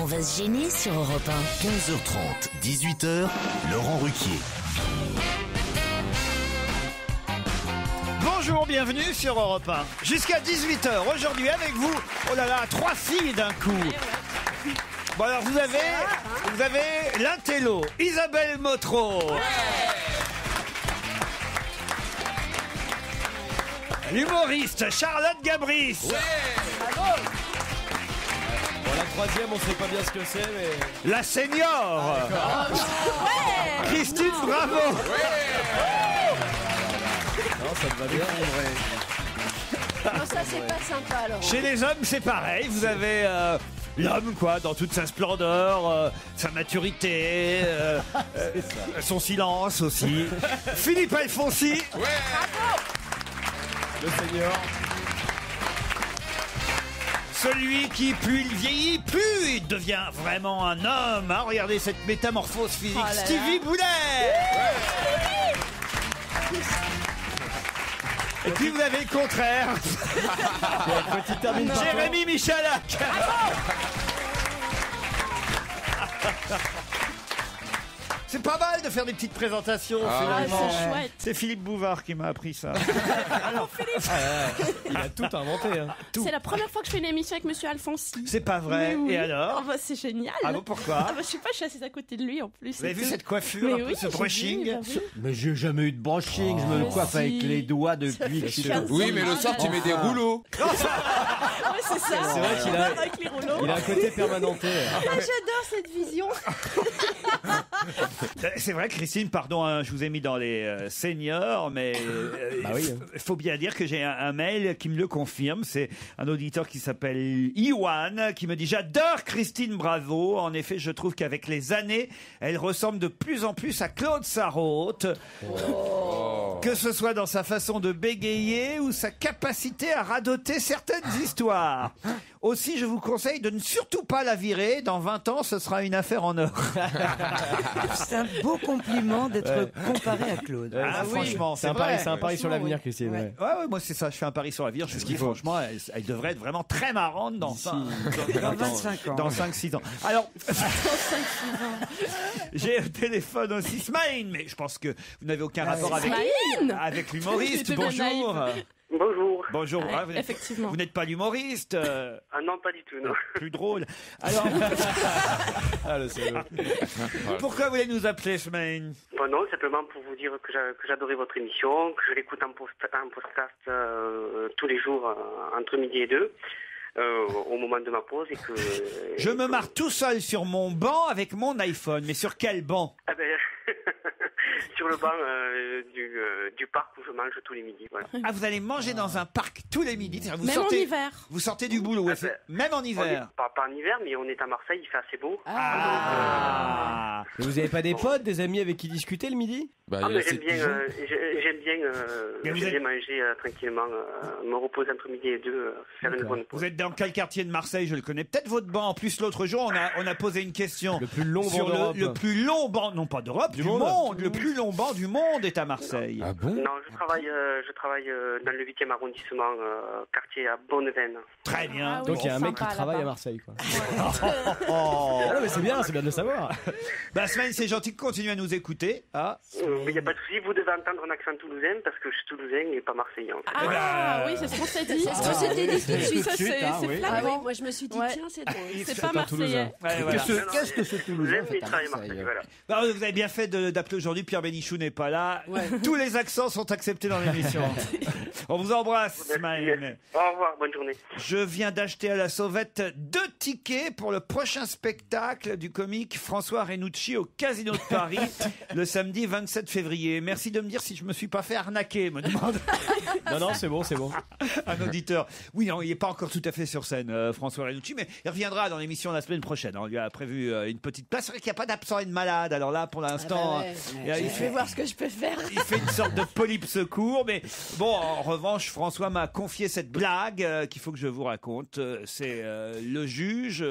va se gêner sur Europe 1. 15h30, 18h, Laurent Ruquier. Bonjour, bienvenue sur Europe 1. Jusqu'à 18h, aujourd'hui avec vous, oh là là, 3 filles d'un coup. Bon alors vous avez l'intello, Isabelle Motro. L'humoriste, Charlotte Gabris. Bon, la troisième, on sait pas bien ce que c'est, mais... La senior. Christine Bravo. Non, ça te va bien, en vrai. Non, ça c'est pas sympa alors. Chez les hommes, c'est pareil. Vous avez l'homme, quoi, dans toute sa splendeur, sa maturité, son silence aussi. Philippe Alfonsi. Le seigneur. Celui qui, plus il vieillit, plus il devient vraiment un homme. Hein. Regardez cette métamorphose physique. Oh là là. Stevie Boulet. Et puis vous avez le contraire. Petit termine par Jérémy Michalak. C'est pas mal de faire des petites présentations. finalement. c'est chouette. C'est Philippe Bouvard qui m'a appris ça. Il a tout inventé. Hein. C'est la première fois que je fais une émission avec Monsieur Alfonsi. C'est pas vrai. Mais oui. Et alors? Oh, bah, c'est génial. Ah bon, pourquoi? Je sais pas, je suis assise à côté de lui en plus. Vous avez vu cette coiffure, Mais un peu, oui, ce j'ai brushing? vu, bah oui. Mais j'ai jamais eu de brushing, je me Mais coiffe si. avec les doigts depuis que je suis 15 Oui, mais le soir, tu mets des rouleaux. Ouais, c'est ça. C'est vrai qu'il a- Avec les rouleaux. Il a un côté permanenté. J'adore cette vision. C'est vrai, Christine, pardon, hein, je vous ai mis dans les seniors, mais Bah oui. faut bien dire que j'ai un mail qui me le confirme. C'est un auditeur qui s'appelle Iwan qui me dit: j'adore Christine Bravo. En effet, je trouve qu'avec les années, elle ressemble de plus en plus à Claude Sarraute. Que ce soit dans sa façon de bégayer ou sa capacité à radoter certaines histoires. Aussi, je vous conseille de ne surtout pas la virer. Dans 20 ans, ce sera une affaire en or. C'est un beau compliment d'être comparé à Claude. Ah, franchement, C'est un pari, sur Franchement, l'avenir, oui. Christine. Ouais. Ouais. Ouais, moi c'est ça, je fais un pari sur l'avenir. Je me dis franchement, elle devrait être vraiment très marrante dans Dans 25 ans. dans 5-6 ans. Alors, j'ai au téléphone aussi Smaïn, mais je pense que vous n'avez aucun rapport avec Smaïn l'humoriste. J'étais bien Bonjour. Bonjour. Bonjour. Ah, vous n'êtes- Effectivement. vous n'êtes pas l'humoriste, Ah non, pas du tout, non. plus drôle. Alors, Ah, le salaud. pourquoi vous voulez nous appeler Smaïn? Bon, non, simplement pour vous dire que j'adorais votre émission, que je l'écoute en podcast tous les jours entre midi et 2. Au moment de ma pause et que... Je me marre tout seul sur mon banc avec mon iPhone. Mais sur quel banc? Ah ben, sur le banc du parc où je mange tous les midis, voilà. Ah, vous allez manger dans un parc tous les midis. C'est-à-dire, vous Même sortez, en hiver. Vous sortez du boulot, même en On est hiver. pas en hiver, mais on est à Marseille, il fait assez beau. Ah. Et vous avez pas des potes, des amis avec qui discuter le midi? Bah, Ah, il y a mais j'aime cette bien, pigeon. Mais vous êtes- manger tranquillement, me reposer entre midi et 2, faire une bonne pause. Vous êtes dans quel quartier de Marseille? Je le connais. Peut-être votre banc. En plus, l'autre jour, on a posé une question. Le plus long banc sur d'Europe. le plus long banc, non pas d'Europe, du monde. Le plus long banc du monde est à Marseille. Ah bon? Non, je travaille dans le 8e arrondissement, quartier à Bonneveine. Très bien. Ah oui. Donc il y a un mec qui Sympa, travaille là-bas. à Marseille, quoi. Oh. Ah non, mais c'est bien de le savoir. Bah, Semaine, c'est gentil de continuer à nous écouter. Ah. Mais il n'y a pas de souci, vous devez entendre un accent toulousain parce que je suis toulousain et pas marseillais. En fait. Ah oui, c'est ce qu'on s'est dit. C'est ce qu'on s'était dit tout de suite. Ça, c'est Ah oui. flagrant. Moi je me suis dit, Ouais. tiens, c'est drôle. C'est pas marseillais. Ouais, voilà. Qu'est-ce que ce Toulousain J'aime fait les à travailler Marseille Marseille, voilà. Bah, vous avez bien fait d'appeler aujourd'hui. Pierre Bénichou n'est pas là. Ouais. Tous les accents sont acceptés dans l'émission. On vous embrasse, Smaïn. Au revoir, bonne journée. Je viens d'acheter à la sauvette 2 tickets pour le prochain spectacle du comique François Renucci au Casino de Paris le samedi 27 février. Merci de me dire si je me suis pas fait arnaquer, me demande Non, c'est bon, c'est bon. un auditeur. Oui, non, il n'est pas encore tout à fait sur scène, François Renucci, mais il reviendra dans l'émission la semaine prochaine. On lui a prévu une petite place. C'est vrai qu'il n'y a pas d'absent et de malade. Alors là, pour l'instant, il Je vais voir ce que je peux faire. il fait une sorte de polype secours, mais bon, en revanche, François m'a confié cette blague qu'il faut que je vous raconte. C'est le juge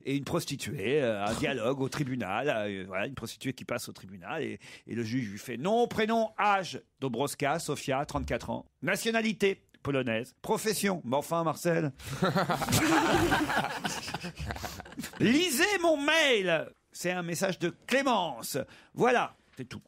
et une prostituée, un dialogue au tribunal. Voilà, une prostituée qui passe au tribunal et le juge lui fait nom, prénom, âge. Dobroska, Sofia, 34 ans. Nationalité polonaise. Profession. Mais enfin, Marcel. Lisez mon mail. C'est un message de Clémence. Voilà, c'est tout.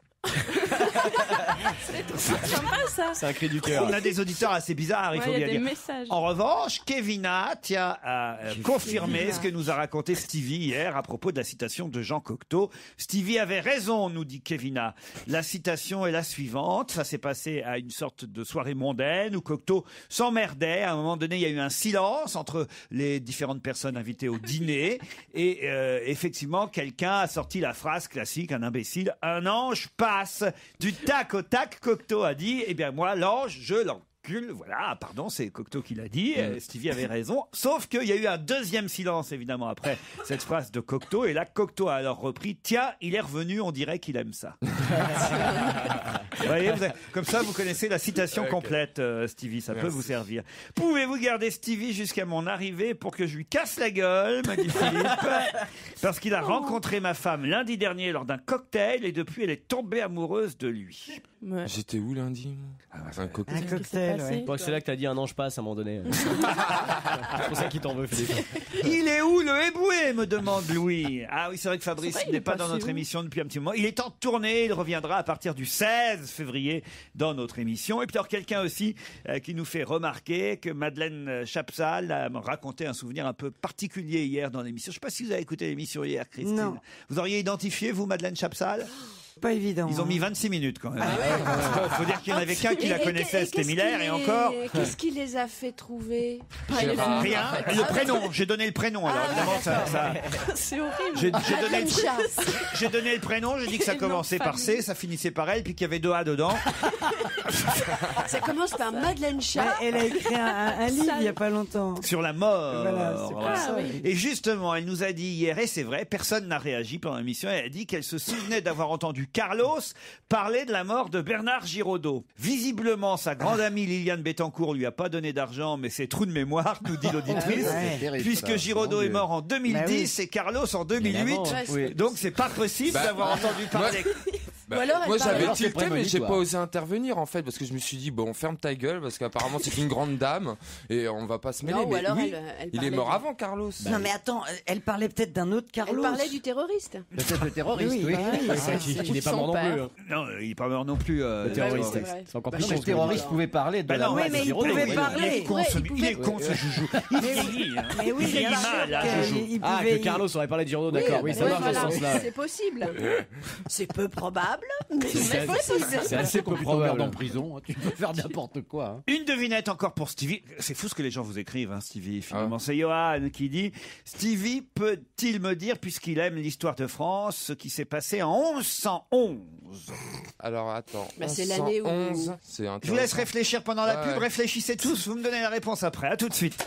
C'est sympa ça. C'est un cri du cœur. On a des auditeurs assez bizarres, il faut Ouais, y bien a des dire. messages. En revanche, Kevina tient à confirmer ce que nous a raconté Stevie hier à propos de la citation de Jean Cocteau. Stevie avait raison, nous dit Kevina. La citation est la suivante. Ça s'est passé à une sorte de soirée mondaine où Cocteau s'emmerdait. À un moment donné, il y a eu un silence entre les différentes personnes invitées au dîner. Et effectivement, quelqu'un a sorti la phrase classique, un imbécile, un ange passe. Du tac au tac, Cocteau a dit, eh bien moi, l'ange, je l'encule. Voilà, pardon, c'est Cocteau qui l'a dit. Stevie avait raison. Sauf qu'il y a eu un deuxième silence, évidemment, après cette phrase de Cocteau. Et là, Cocteau a alors repris, tiens, il est revenu, on dirait qu'il aime ça. Vous voyez, comme ça, vous connaissez la citation complète, Stevie. Ça peut vous servir. Pouvez-vous garder Stevie jusqu'à mon arrivée pour que je lui casse la gueule, me dit Philippe. Parce qu'il a rencontré ma femme lundi dernier lors d'un cocktail et depuis, elle est tombée amoureuse de lui. Ouais. J'étais où lundi? Un cocktail. Un cocktail, passé ouais. Bon, c'est là que t'as dit un ange passe à un moment donné. C'est pour ça qu'il t'en veut, Philippe. Il est où le éboué, me demande Louis. Ah oui, c'est vrai que Fabrice C'est vrai, il n'est est pas dans passé notre où émission depuis un petit moment. Il est en tournée, il reviendra à partir du 16 février dans notre émission. Et puis alors quelqu'un aussi qui nous fait remarquer que Madeleine Chapsal a raconté un souvenir un peu particulier hier dans l'émission. Je ne sais pas si vous avez écouté l'émission hier, Christine. Non. Vous auriez identifié, vous, Madeleine Chapsal? Pas évident. Ils ont mis 26 minutes quand même. Il faut dire qu'il n'y en avait qu'un qui la connaissait, c'était Miller, et encore... Qu'est-ce qui les a fait trouver? Rien. Le prénom, j'ai donné le prénom. Alors évidemment, ça... C'est horrible. J'ai donné le prénom, j'ai dit que ça Et le nom de commençait par famille. C, ça finissait par L, puis qu'il y avait 2 A dedans. Ça commence par Madeleine Chat. Bah, elle a écrit un livre il n'y a pas longtemps. Sur la mort. Voilà, c'est Voilà. pour ça. Et justement, elle nous a dit hier, et c'est vrai, personne n'a réagi pendant l'émission, elle a dit qu'elle se souvenait d'avoir entendu Carlos parler de la mort de Bernard Giraudot. Visiblement, sa grande amie Liliane Bettencourt lui a pas donné d'argent, mais c'est trou de mémoire, nous dit l'auditrice, puisque Giraudot est mort en 2010 et Carlos en 2008. Oui. Donc c'est pas possible d'avoir entendu parler. Ou alors, elle Moi parlait- j'avais Alors, c'est tilté mais j'ai prémonitoire. pas osé intervenir en fait parce que je me suis dit bon ferme ta gueule parce qu'apparemment c'est une grande dame et on va pas se mêler. Non, ou mais alors oui, elle il est parlait mort du- avant Carlos. Non mais attends, elle parlait peut-être d'un autre Elle Carlos. parlait du terroriste. Peut-être le terroriste, Oui, oui. bah oui. Qui n'est pas mort non Son plus. hein. Non, il est pas mort non plus. Le terroriste. c'est vrai. C'est encore Bah plus non, con. le ce que vous terroriste dites. pouvait parler de Bah la non, mort oui, de mais il Giraudot, pouvait oui. parler. Il est con, Ouais, ce, il pouvait- il est con, ce joujou. Il vieillit. Hein. Mais oui, Il vieillit bien sûr mal, là, que Joujou. il Ah, pouvait- que Carlos aurait parlé de Giraudot, d'accord. Oui, ça Ouais, marche dans ce voilà. sens-là. C'est possible. C'est peu probable, mais C'est c'est possible. c'est assez peu Quand tu t'emmerdes probable. en prison, hein, tu peux faire n'importe quoi. hein. Une devinette encore pour Stevie. C'est fou ce que les gens vous écrivent, hein, Stevie. Finalement, c'est Johan qui dit Stevie peut-il me dire, puisqu'il aime l'histoire de France, ce qui s'est passé en 1111? Alors attends. Bah, c'est l'année où- 1111, c'est Je vous laisse intéressant. réfléchir pendant la Ouais. pub. Réfléchissez tous. Vous me donnez la réponse après. À tout de suite.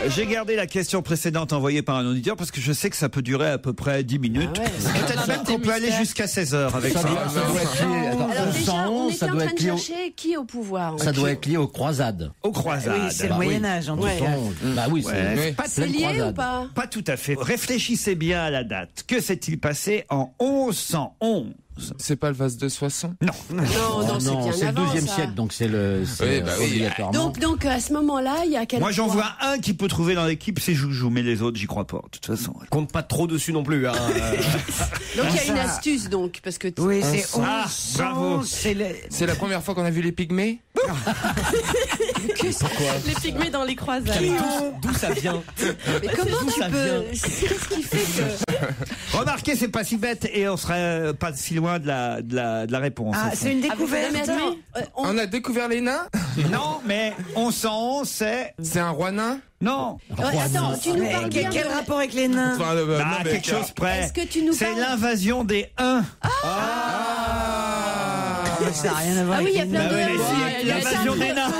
J'ai gardé la question précédente envoyée par un auditeur parce que je sais que ça peut durer à peu près 10 minutes. Ah ouais. Peut-être même qu'on peut aller jusqu'à 16h avec ça. Ça doit être lié, attends, Alors déjà, on 1111, était ça en doit train être de lié au- chercher qui est au pouvoir. ça doit être lié aux croisades. Aux croisades. Oui, c'est le Bah oui. Moyen-Âge en tout Ouais. cas. Bah oui, Ouais. c'est Oui. Pas, C'est pleine lié croisade. ou pas? pas tout à fait. Réfléchissez bien à la date. Que s'est-il passé en 1111? C'est pas le vase de Soissons? Non. Non, Oh non, c'est bien c'est le avant, 12e ça. siècle, donc c'est le Oui, bah oui. obligatoirement. Donc à ce moment-là, il y a quel Moi, j'en roi? vois un qui peut trouver dans l'équipe, c'est Joujou, mais les autres, j'y crois pas. De toute façon. Compte pas trop dessus non plus. Hein. Donc il y a une astuce, donc, parce que Oui, c'est Ah, 1100, bravo. c'est le... C'est la première fois qu'on a vu les pygmées? Les pygmées dans les croisades. D'où ça vient? mais comment D'où tu ça peux? vient Qu'est-ce qui fait que? Remarquez, c'est pas si bête et on serait pas si loin de la réponse. Ah, au fond. c'est une Ah, mais découverte. attends, On a découvert les nains? Non, mais 1111, c'est... C'est un roi nain? Non. attends, tu nous Mais parles bien quel de... rapport avec les nains? Enfin, Bah, non, mais- quelque chose près. Est-ce que tu nous C'est parles... l'invasion des Huns. Mais ça n'a rien à voir Ah oui, avec il y a les plein nains. de... mais si, il y a l'invasion plein de- des nains.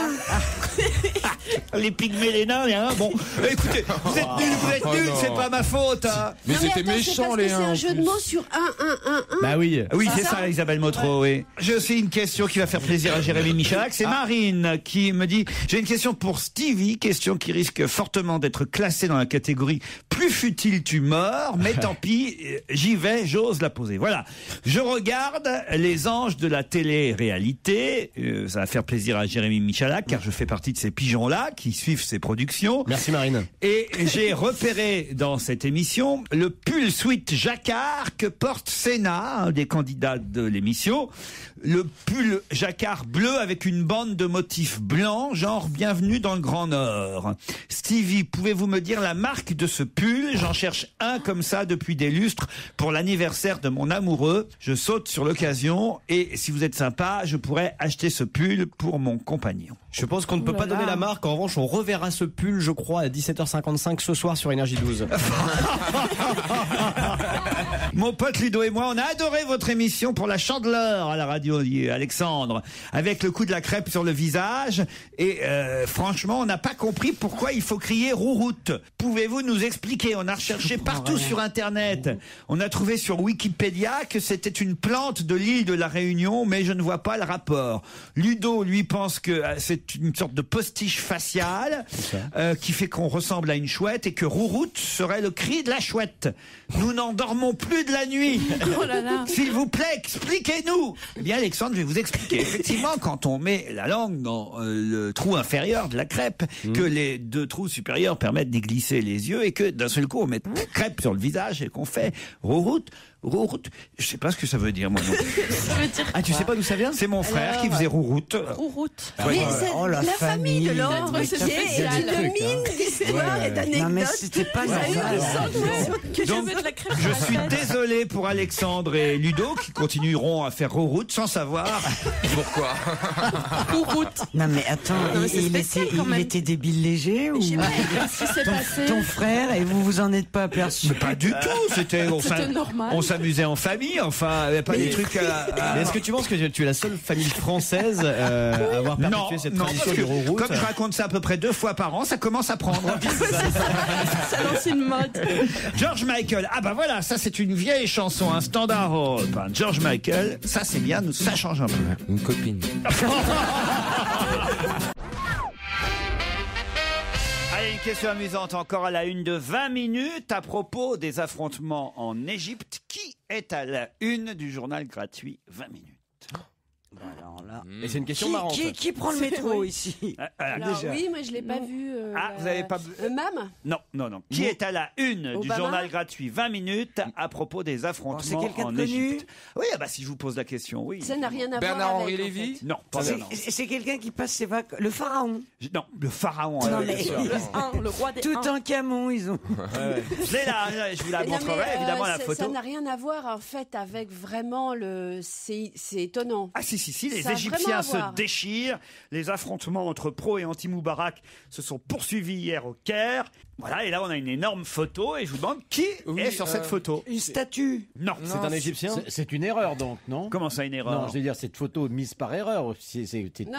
Les pygmées, les nains, hein. Bon, écoutez, vous êtes nuls, c'est pas ma faute. Hein. Mais c'était méchant, les C'est un jeu de mots sur 1. Bah oui. Oui, c'est ça, Isabelle Motro, oui. J'ai aussi une question qui va faire plaisir à Jérémy Michalak. C'est Marine qui me dit, j'ai une question pour Stevie, question qui risque fortement d'être classée dans la catégorie plus futile tu mords, mais tant pis, j'y vais, j'ose la poser. Voilà. Je regarde les anges de la télé-réalité. Ça va faire plaisir à Jérémy Michalak, car je fais partie de ces pigeons-là qui suivent ses productions. Merci Marine. Et j'ai repéré dans cette émission le pull sweat jacquard que porte Sénat, un des candidats de l'émission. Le pull jacquard bleu avec une bande de motifs blancs, genre bienvenue dans le Grand Nord. Stevie, pouvez-vous me dire la marque de ce pull? J'en cherche un comme ça depuis des lustres pour l'anniversaire de mon amoureux. Je saute sur l'occasion et si vous êtes sympa, je pourrais acheter ce pull pour mon compagnon. Je pense qu'on ne peut pas donner la marque. En revanche, on reverra ce pull, je crois, à 17h55 ce soir sur Énergie 12. Mon pote Ludo et moi, on a adoré votre émission pour la Chandeleur à la radio, dit Alexandre, avec le coup de la crêpe sur le visage. Et franchement, on n'a pas compris pourquoi il faut crier rouroute. Pouvez-vous nous expliquer? On a recherché partout sur Internet. On a trouvé sur Wikipédia que c'était une plante de l'île de la Réunion, mais je ne vois pas le rapport. Ludo, lui, pense que c'est une sorte de postiche faciale qui fait qu'on ressemble à une chouette et que rouroute serait le cri de la chouette. Nous n'en dormons plus de la nuit. Oh là là. S'il vous plaît, expliquez-nous. Eh bien, Alexandre, je vais vous expliquer. Effectivement, quand on met la langue dans le trou inférieur de la crêpe, que les deux trous supérieurs permettent d'y glisser les yeux et que d'un seul coup, on met crêpe sur le visage et qu'on fait rouroute. Rouroute, je sais pas ce que ça veut dire, moi non plus. Ça veut dire Ah, tu sais pas d'où ça vient? C'est mon frère qui faisait rouroute. rouroute. Mais c'est la famille de Laurent Mais Ruquier c'est est une mine d'histoire et d'anecdotes. Non, mais c'était pas normal. Donc, je suis désolé pour Alexandre et Ludo qui continueront à faire rouroute sans savoir Pourquoi? Rouroute. Non, mais attends, Non, mais c'est il spécial, était, quand il même. était débile léger ou Je sais pas ce qui s'est passé. ton frère et vous vous en êtes pas aperçu? pas du tout. C'était normal. on s'amusait en famille. Enfin, il n'y avait pas des trucs à... Mais est-ce que tu penses que tu es la seule famille française à avoir perpétué cette tradition parce du que rouroute? comme je raconte ça à peu près 2 fois par an, ça commence à prendre. Ça lance une mode. George Michael, ah bah voilà, ça c'est une vieille chanson, un standard européen. George Michael, ça c'est bien, ça change un peu. Une copine. Allez, une question amusante encore à la une de 20 minutes à propos des affrontements en Égypte. Qui est à la une du journal gratuit 20 minutes? Alors là. Et c'est une question marrante. Qui prend le métro ici? Alors oui, moi je l'ai pas vu. Vous avez pas... Mam Non. Qui est à la une du Obama journal gratuit 20 minutes à propos des affrontements quelqu'un en de connu Égypte? Oui, bah si je vous pose la question, oui. Ça n'a rien à voir Bernard-Henri avec, en Lévy? fait. Non, pas Bernard. C'est quelqu'un qui passe ses vacances. Le pharaon. Non, le pharaon. Non, mais- Le roi des Tout uns. en camon, ils ont. Je l'ai là, je vous la Mais non, montrerai mais, évidemment la ça photo. n'a rien à voir en fait avec vraiment le. C'est étonnant. Ah si, les Ça a Égyptiens vraiment à se voir. déchirent. Les affrontements entre pro et anti-Moubarak se sont poursuivis hier au Caire. Voilà, et là on a une énorme photo et je vous demande qui est sur cette photo. Une statue. Non. C'est un Égyptien? C'est une erreur donc, non? Comment ça, une erreur? Non, je veux dire, cette photo mise par erreur, c'est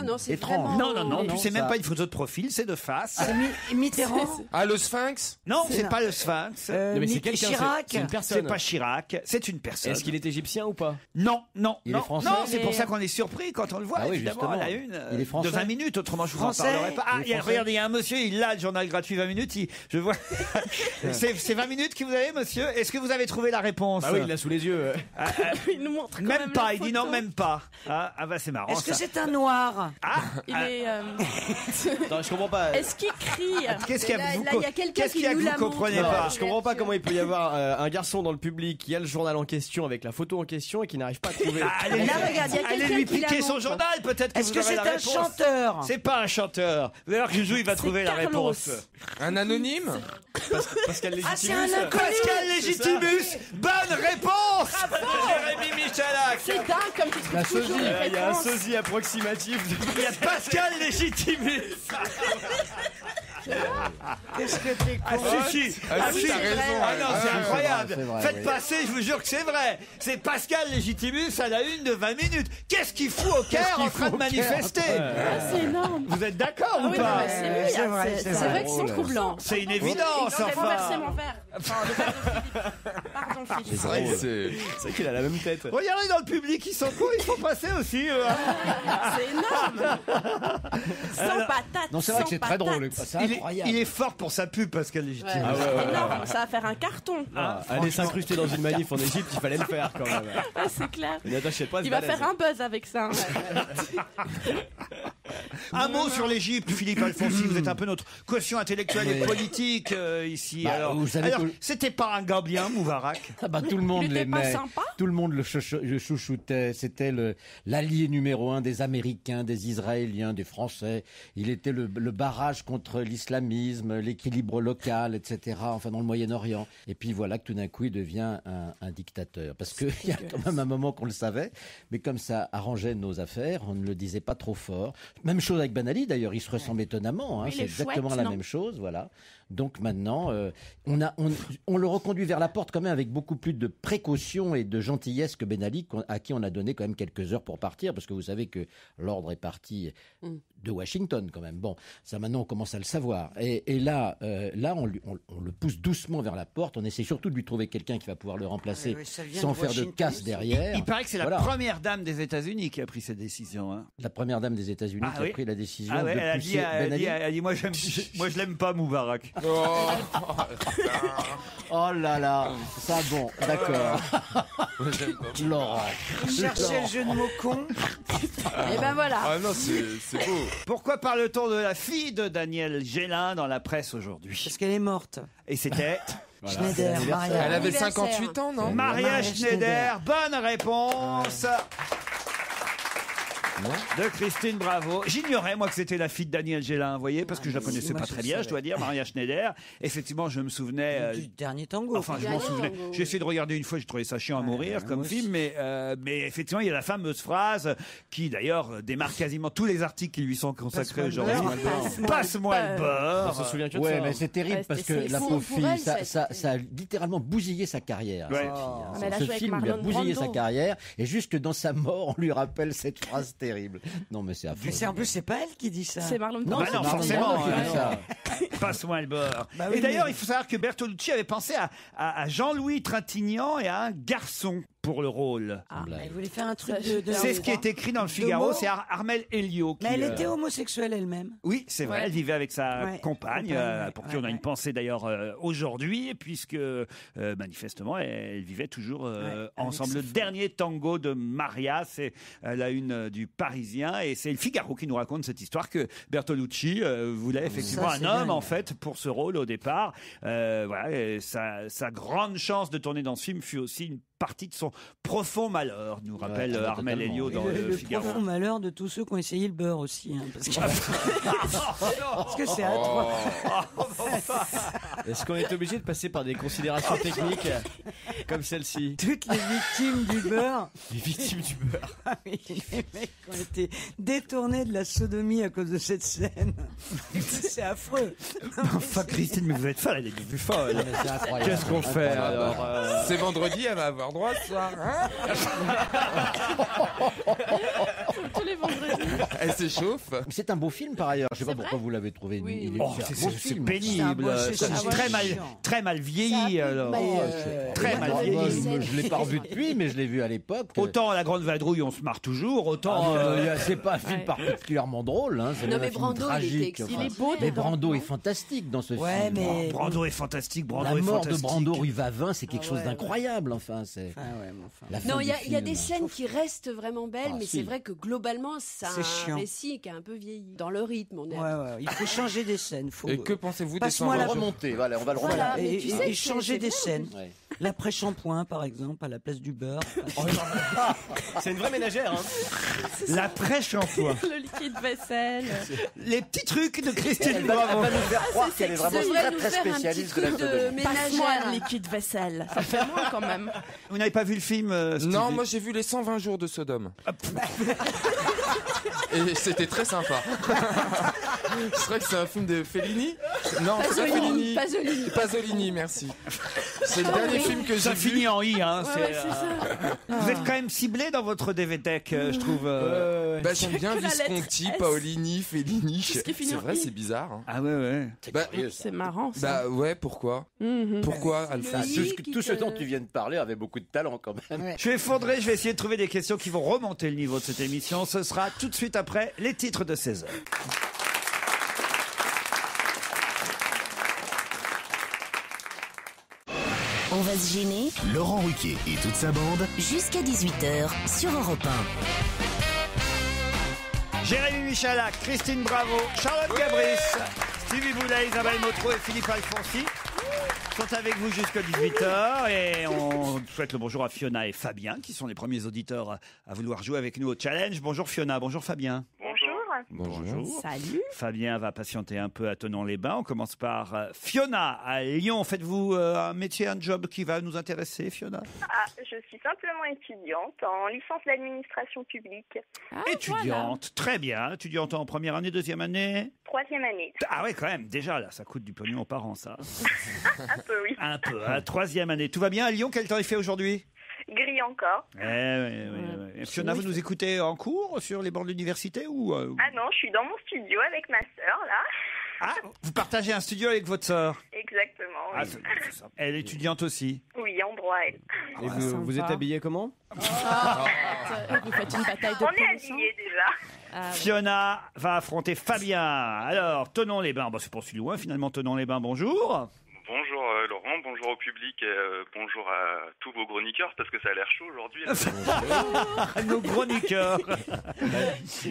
Non, c'est étrange. vraiment- Non, puis c'est même ça- pas une photo de profil, c'est de face. C'est Mitterrand. Ah, le Sphinx? Non, c'est non. pas le Sphinx. Non, mais c'est quelqu'un, Chirac. c'est une C'est personne. pas Chirac, c'est une personne. Est-ce qu'il est égyptien ou pas? Non. Il est français? Non, c'est pour ça qu'on est surpris quand on le voit, Ah oui, évidemment, à la justement. une Il est français? de 20 minutes. Autrement, je vous en Français? parlerai pas. Ah, Il est français? regardez, il y a un monsieur, il a le journal gratuit 20 minutes. Je vois. C'est 20 minutes que vous avez, monsieur. Est-ce que vous avez trouvé la réponse? Ah oui, il l'a sous les yeux. Il nous montre quand Même même pas, la il dit photo. non, même pas. Ah bah c'est marrant. Est-ce que ça. c'est un noir? Il est. Non, je comprends pas. Est-ce qu'il crie? Qu'est-ce qu'il y a, Là, vous, il y a quelqu'un qu'est-ce qu'il y a qui que nous vous la comprenez montre. pas? Je comprends pas comment il peut y avoir un garçon dans le public qui a le journal en question avec la photo en question et qui n'arrive pas à trouver. Allez, Là, regarde, il y a allez quelqu'un lui qui la piquer son montre. journal, peut-être que Est-ce vous que aurez c'est la un réponse. chanteur? C'est pas un chanteur. Vous allez voir que Joujou, il va trouver la Carlos. réponse. Un anonyme? Pascal Ah, c'est Légitimus. un inconnu. Pascal Légitimus, bonne réponse de Jérémy Michalak. C'est dingue comme tu trouves toujours les Il y a un réponses. sosie approximatif. Il y a Pascal Légitimus. Qu'est-ce que t'es con. Ah si, si. Ah, si, si. t'as raison. Ah non, c'est incroyable. c'est vrai, Faites oui. passer, je vous jure que c'est vrai. C'est Pascal Légitimus à la une de 20 minutes. Qu'est-ce qu'il fout au Caire en train de manifester? Ah, c'est énorme. Vous êtes d'accord Ah ou oui, pas? non, mais c'est lui, C'est hein, vrai, c'est c'est c'est vrai que drôle. c'est troublant. C'est une évidence, J'ai renversé enfin. mon verre. Enfin, le verre de Philippe. Pardon, Philippe. C'est vrai que c'est. C'est vrai qu'il a la même tête. Regardez dans le public, ils sont cons, ils font passer aussi. C'est énorme. Sans patate. Non, c'est vrai que sans c'est très patate. drôle. C'est Il est, incroyable. il est fort pour sa pub, Pascal Légitimus. Ouais, ouais, c'est énorme. Ça va faire un carton. Aller s'incruster dans une manif en Égypte, il fallait le faire quand même. Ah, c'est clair. Une attache pas Il va faire un buzz avec ça. Un mot sur l'Égypte, Philippe Alfonsi. Vous êtes un peu notre quotient intellectuel et politique ici. Bah, alors, vous savez alors, que- c'était pas un gars bien, Moubarak? Ah bah, tout le monde Il était pas l'aimait. sympa. Tout le monde le chouchoutait. C'était l'allié numéro 1 des Américains, des Israéliens, des Français. Il était le barrage contre l'islamisme, l'équilibre local, etc. Enfin, dans le Moyen-Orient. Et puis voilà que tout d'un coup, il devient un dictateur. Parce qu'il y a quand même un moment qu'on le savait. Mais comme ça arrangeait nos affaires, on ne le disait pas trop fort. Même chose avec Ben Ali, d'ailleurs. Ils se ressemblent étonnamment. Hein. Oui, il C'est est exactement chouette, la non même chose. Voilà. Donc maintenant, on le reconduit vers la porte quand même avec beaucoup plus de précaution et de gentillesse que Ben Ali, à qui on a donné quand même quelques heures pour partir, parce que vous savez que l'ordre est parti de Washington quand même. Bon, ça maintenant on commence à le savoir. Et là, on le pousse doucement vers la porte. On essaie surtout de lui trouver quelqu'un qui va pouvoir le remplacer Oui, ça vient sans de faire de Washington. casse derrière. Il paraît que c'est la Voilà. première dame des États-Unis qui a pris cette décision. Hein. La première dame des États-Unis Ah qui oui. a pris la décision Ah ouais, de elle a pousser dit, Ben Ali. elle a dit, moi je l'aime pas, Moubarak. Oh. Oh là là, ça bon, d'accord. J'aime pas. Laurent. Il cherchait le jeu de mots con. Et ben voilà. Ah non, c'est beau. Pourquoi parle-t-on de la fille de Daniel Gélin dans la presse aujourd'hui? Parce qu'elle est morte. Et c'était Schneider, Maria. Elle avait Anniversaire. 58 ans, non? Maria Maria Schneider. Bonne réponse de Christine Bravo. J'ignorais, moi, que c'était la fille de Daniel Gélin, vous voyez, parce que je la connaissais moi, pas je très bien, savais. je dois dire, Maria Schneider. Effectivement, je me souvenais... Du dernier tango. Enfin, je m'en Dernier souvenais. tango, J'ai essayé de regarder une fois, j'ai trouvé ça chiant à mourir comme moi film, aussi. mais effectivement, il y a la fameuse phrase qui, d'ailleurs, démarre quasiment tous les articles qui lui sont consacrés aujourd'hui. Passe-moi le On beurre. se souvient que de Ouais, ça. mais c'est terrible Ouais, parce que c'était la fou pauvre pour fille, elle, ça a littéralement bousillé sa carrière. Ouais. cette fille, Ah, mais elle a Ce joué avec film lui a Marlon bousillé Brando. sa carrière et jusque dans sa mort, on lui rappelle cette phrase terrible. Non, mais c'est affreux. Mais en plus, c'est pas elle qui dit ça. C'est Marlon Non, Bah Brando. non, c'est forcément, Marlon Brando qui dit hein. ça. Passe-moi le beurre. Bah oui, et d'ailleurs, mais- il faut savoir que Bertolucci avait pensé à Jean-Louis Trintignant et à un garçon pour le rôle. Ah, elle voulait faire un truc Ça, de. C'est ce qui est écrit dans le Figaro, mots. c'est Armel Elio. Mais qui, elle était homosexuelle elle-même. Oui, c'est vrai, Ouais. elle vivait avec sa Ouais, compagne, compagne, pour ouais, qui on a ouais. une pensée d'ailleurs aujourd'hui, puisque manifestement, elle vivait toujours avec ensemble. sa Le femme. dernier tango de Maria, c'est la une du Parisien, et c'est le Figaro qui nous raconte cette histoire que Bertolucci voulait effectivement Ça, un c'est homme, dingue. en fait, pour ce rôle au départ. Voilà, et sa grande chance de tourner dans ce film fut aussi une partie de son profond malheur, nous rappelle bah, Armel totalement. Elio Et dans le le Figaro. profond malheur de tous ceux qui ont essayé le beurre aussi. Hein, parce, parce que c'est Oh. atroce. Est-ce qu'on est obligé de passer par des considérations techniques comme celle-ci? Toutes les victimes du beurre. Les victimes du beurre. Ah oui, les mecs ont été détournés de la sodomie à cause de cette scène. C'est affreux. Enfin, Christine, mais vous êtes folle, elle est plus folle. Mais c'est incroyable. Qu'est-ce qu'on fait alors C'est vendredi, elle va avoir droit ce soir. Hein? Tous les vendredis. Elle s'échauffe. C'est un beau film par ailleurs. Je sais pas C'est pourquoi vrai vous l'avez trouvé. Oui, il oui. est, Oh, c'est un c'est beau c'est film. pénible, C'est c'est chiant. très mal vieilli Ça a alors. plus- Très Ça a mal plus- Moi, vieilli. je l'ai pas revu depuis, mais je l'ai vu à l'époque. Autant la Grande Vadrouille, on se marre toujours, autant. C'est pas un film Ouais. particulièrement drôle. Hein. C'est Non, même mais un film Brando, il était tragique. extraordinaire. Il est beau Mais dedans, Brando non est fantastique dans ce Ouais, film. mais. Brando est fantastique, Brando La est mort fantastique. de Brando rue Vavin, c'est quelque Ah chose ouais, d'incroyable. Enfin, c'est Ah ouais, mais enfin. la fin Non, du il y a film. des scènes qui restent vraiment belles, Ah, mais si. c'est vrai que globalement, ça a C'est un chiant. récit qui a un peu vieilli. Dans le rythme, on est. Ouais, ouais, il faut changer des scènes. Faut... Et que pensez-vous des Passe-moi 100 la jours? Remonter, voilà, on va le Voilà. remonter. mais Et, tu et- sais et que changer c'est des bien. scènes. Ouais. L'après-shampoing, par exemple, à la place du beurre. C'est une vraie ménagère. Hein. L'après-shampoing. Le liquide vaisselle. Les petits trucs de Christine Elle va Bravo. nous faire croire qu'elle est vraiment très très faire un spécialiste petit de la truc de sodomie. Passe-moi ménagère. le liquide vaisselle. Ça fait moins quand même. Vous n'avez pas vu le film Stevie Non, moi j'ai vu les 120 jours de Sodome. Et c'était très sympa. C'est vrai que c'est un film de Fellini. Non, c'est pas Fellini. Pasolini. Pasolini, merci. C'est le dernier film que j'ai Ça vu. finit en I, hein. Ouais, c'est ça. Vous êtes quand même ciblé dans votre DVTech, je trouve. Bah, j'aime bien que la lettre Visconti, S. Paolini, Fellini. Tout ce qui finit C'est en vrai, I. c'est bizarre. Hein. Ah ouais. Bah, C'est marrant ça. bah ouais, pourquoi Mhm. Pourquoi, Alpha Ah, tout ce dont tu viens de parler avait beaucoup de talent quand même. Je vais effondrer, je vais essayer de trouver des questions qui vont remonter le niveau de cette émission. Ce sera tout de suite après les titres de 16h. On va se gêner Laurent Ruquier et toute sa bande. jusqu'à 18h sur Europe Jérémy Michalak, Christine Bravo, Charlotte Gabris, Stevie Boulet, Isabelle Motro et Philippe Alfonsi sont avec vous jusqu'à 18h et on souhaite le bonjour à Fiona et Fabien qui sont les premiers auditeurs à vouloir jouer avec nous au challenge. Bonjour Fiona, bonjour Fabien. Bonjour. Salut. Fabien va patienter un peu à Thonon-les-Bains. On commence par Fiona à Lyon. Faites-vous un métier, un job qui va nous intéresser, Fiona? Je suis simplement étudiante en licence d'administration publique. Étudiante, très bien. Étudiante en première année, deuxième année? 3e année. Ah ouais, quand même. Déjà, là, ça coûte du pognon aux parents, ça. Un peu, oui. Un peu. Hein. Troisième année. Tout va bien à Lyon? Quel temps il fait aujourd'hui? Gris encore. Fiona, vous nous écoutez en cours sur les bords de l'université ou Ah non, je suis dans mon studio avec ma sœur, là. Ah, vous partagez un studio avec votre sœur? Exactement, oui. Ah, c'est ça. Elle est étudiante aussi. Oui, en droit, elle. Et vous êtes habillé comment? Vous faites une bataille de On est points. habillés déjà. Ah, ouais. Fiona va affronter Fabien. Alors, Thonon-les-Bains. Bon, c'est pas si loin finalement, Thonon-les-Bains. Bonjour. Bonjour Laurent, bonjour au public et bonjour à tous vos chroniqueurs parce que ça a l'air chaud aujourd'hui. Nos chroniqueurs.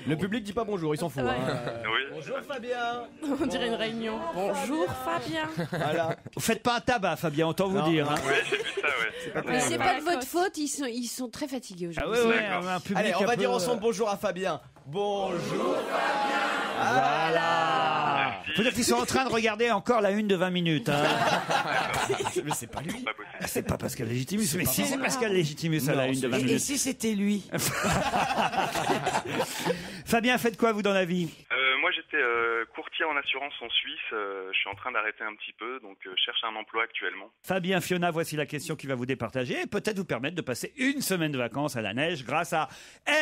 Le public dit pas bonjour, il s'en fout. Ouais. Hein. Oui. Bonjour Fabien. On dirait une réunion. Bonjour Fabien. Voilà. Vous faites pas un tabac, Fabien, autant vous Non. dire. Hein. Oui, j'ai vu ça, ouais. Mais c'est pas pas la de votre faute. faute, ils sont très fatigués Ah aujourd'hui. ouais, un public Allez, on un va peu, dire ensemble bonjour à Fabien. Bonjour. Voilà. Peut-être qu'ils sont en train de regarder encore la une de 20 minutes. Hein. Mais c'est pas lui. Pas possible. C'est pas Pascal Légitimus, mais si c'est Pascal Légitimus à la une de 20 Et minutes. si c'était lui? Fabien, faites quoi vous dans la vie? Moi j'étais courtier en assurance en Suisse, je suis en train d'arrêter un petit peu donc je cherche un emploi actuellement. Fabien, Fiona, voici la question qui va vous départager et peut-être vous permettre de passer une semaine de vacances à la neige grâce à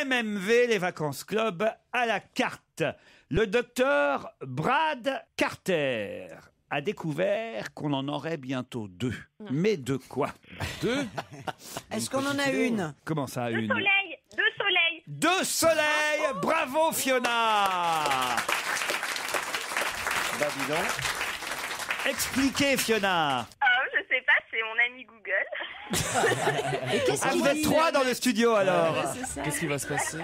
MMV, les vacances club à la carte. Le docteur Brad Carter a découvert qu'on en aurait bientôt 2. Mais de quoi? 2? Est-ce qu'on en a une? Comment ça, Deux une? soleils, 2 soleils. Bravo, Fiona. Bah dis donc. Expliquez, Fiona. je sais pas, c'est mon ami Google. Et qu'est-ce Ah, qu'il vous êtes dit? 3 dans le studio alors. Ouais, c'est ça. Qu'est-ce qui va se passer?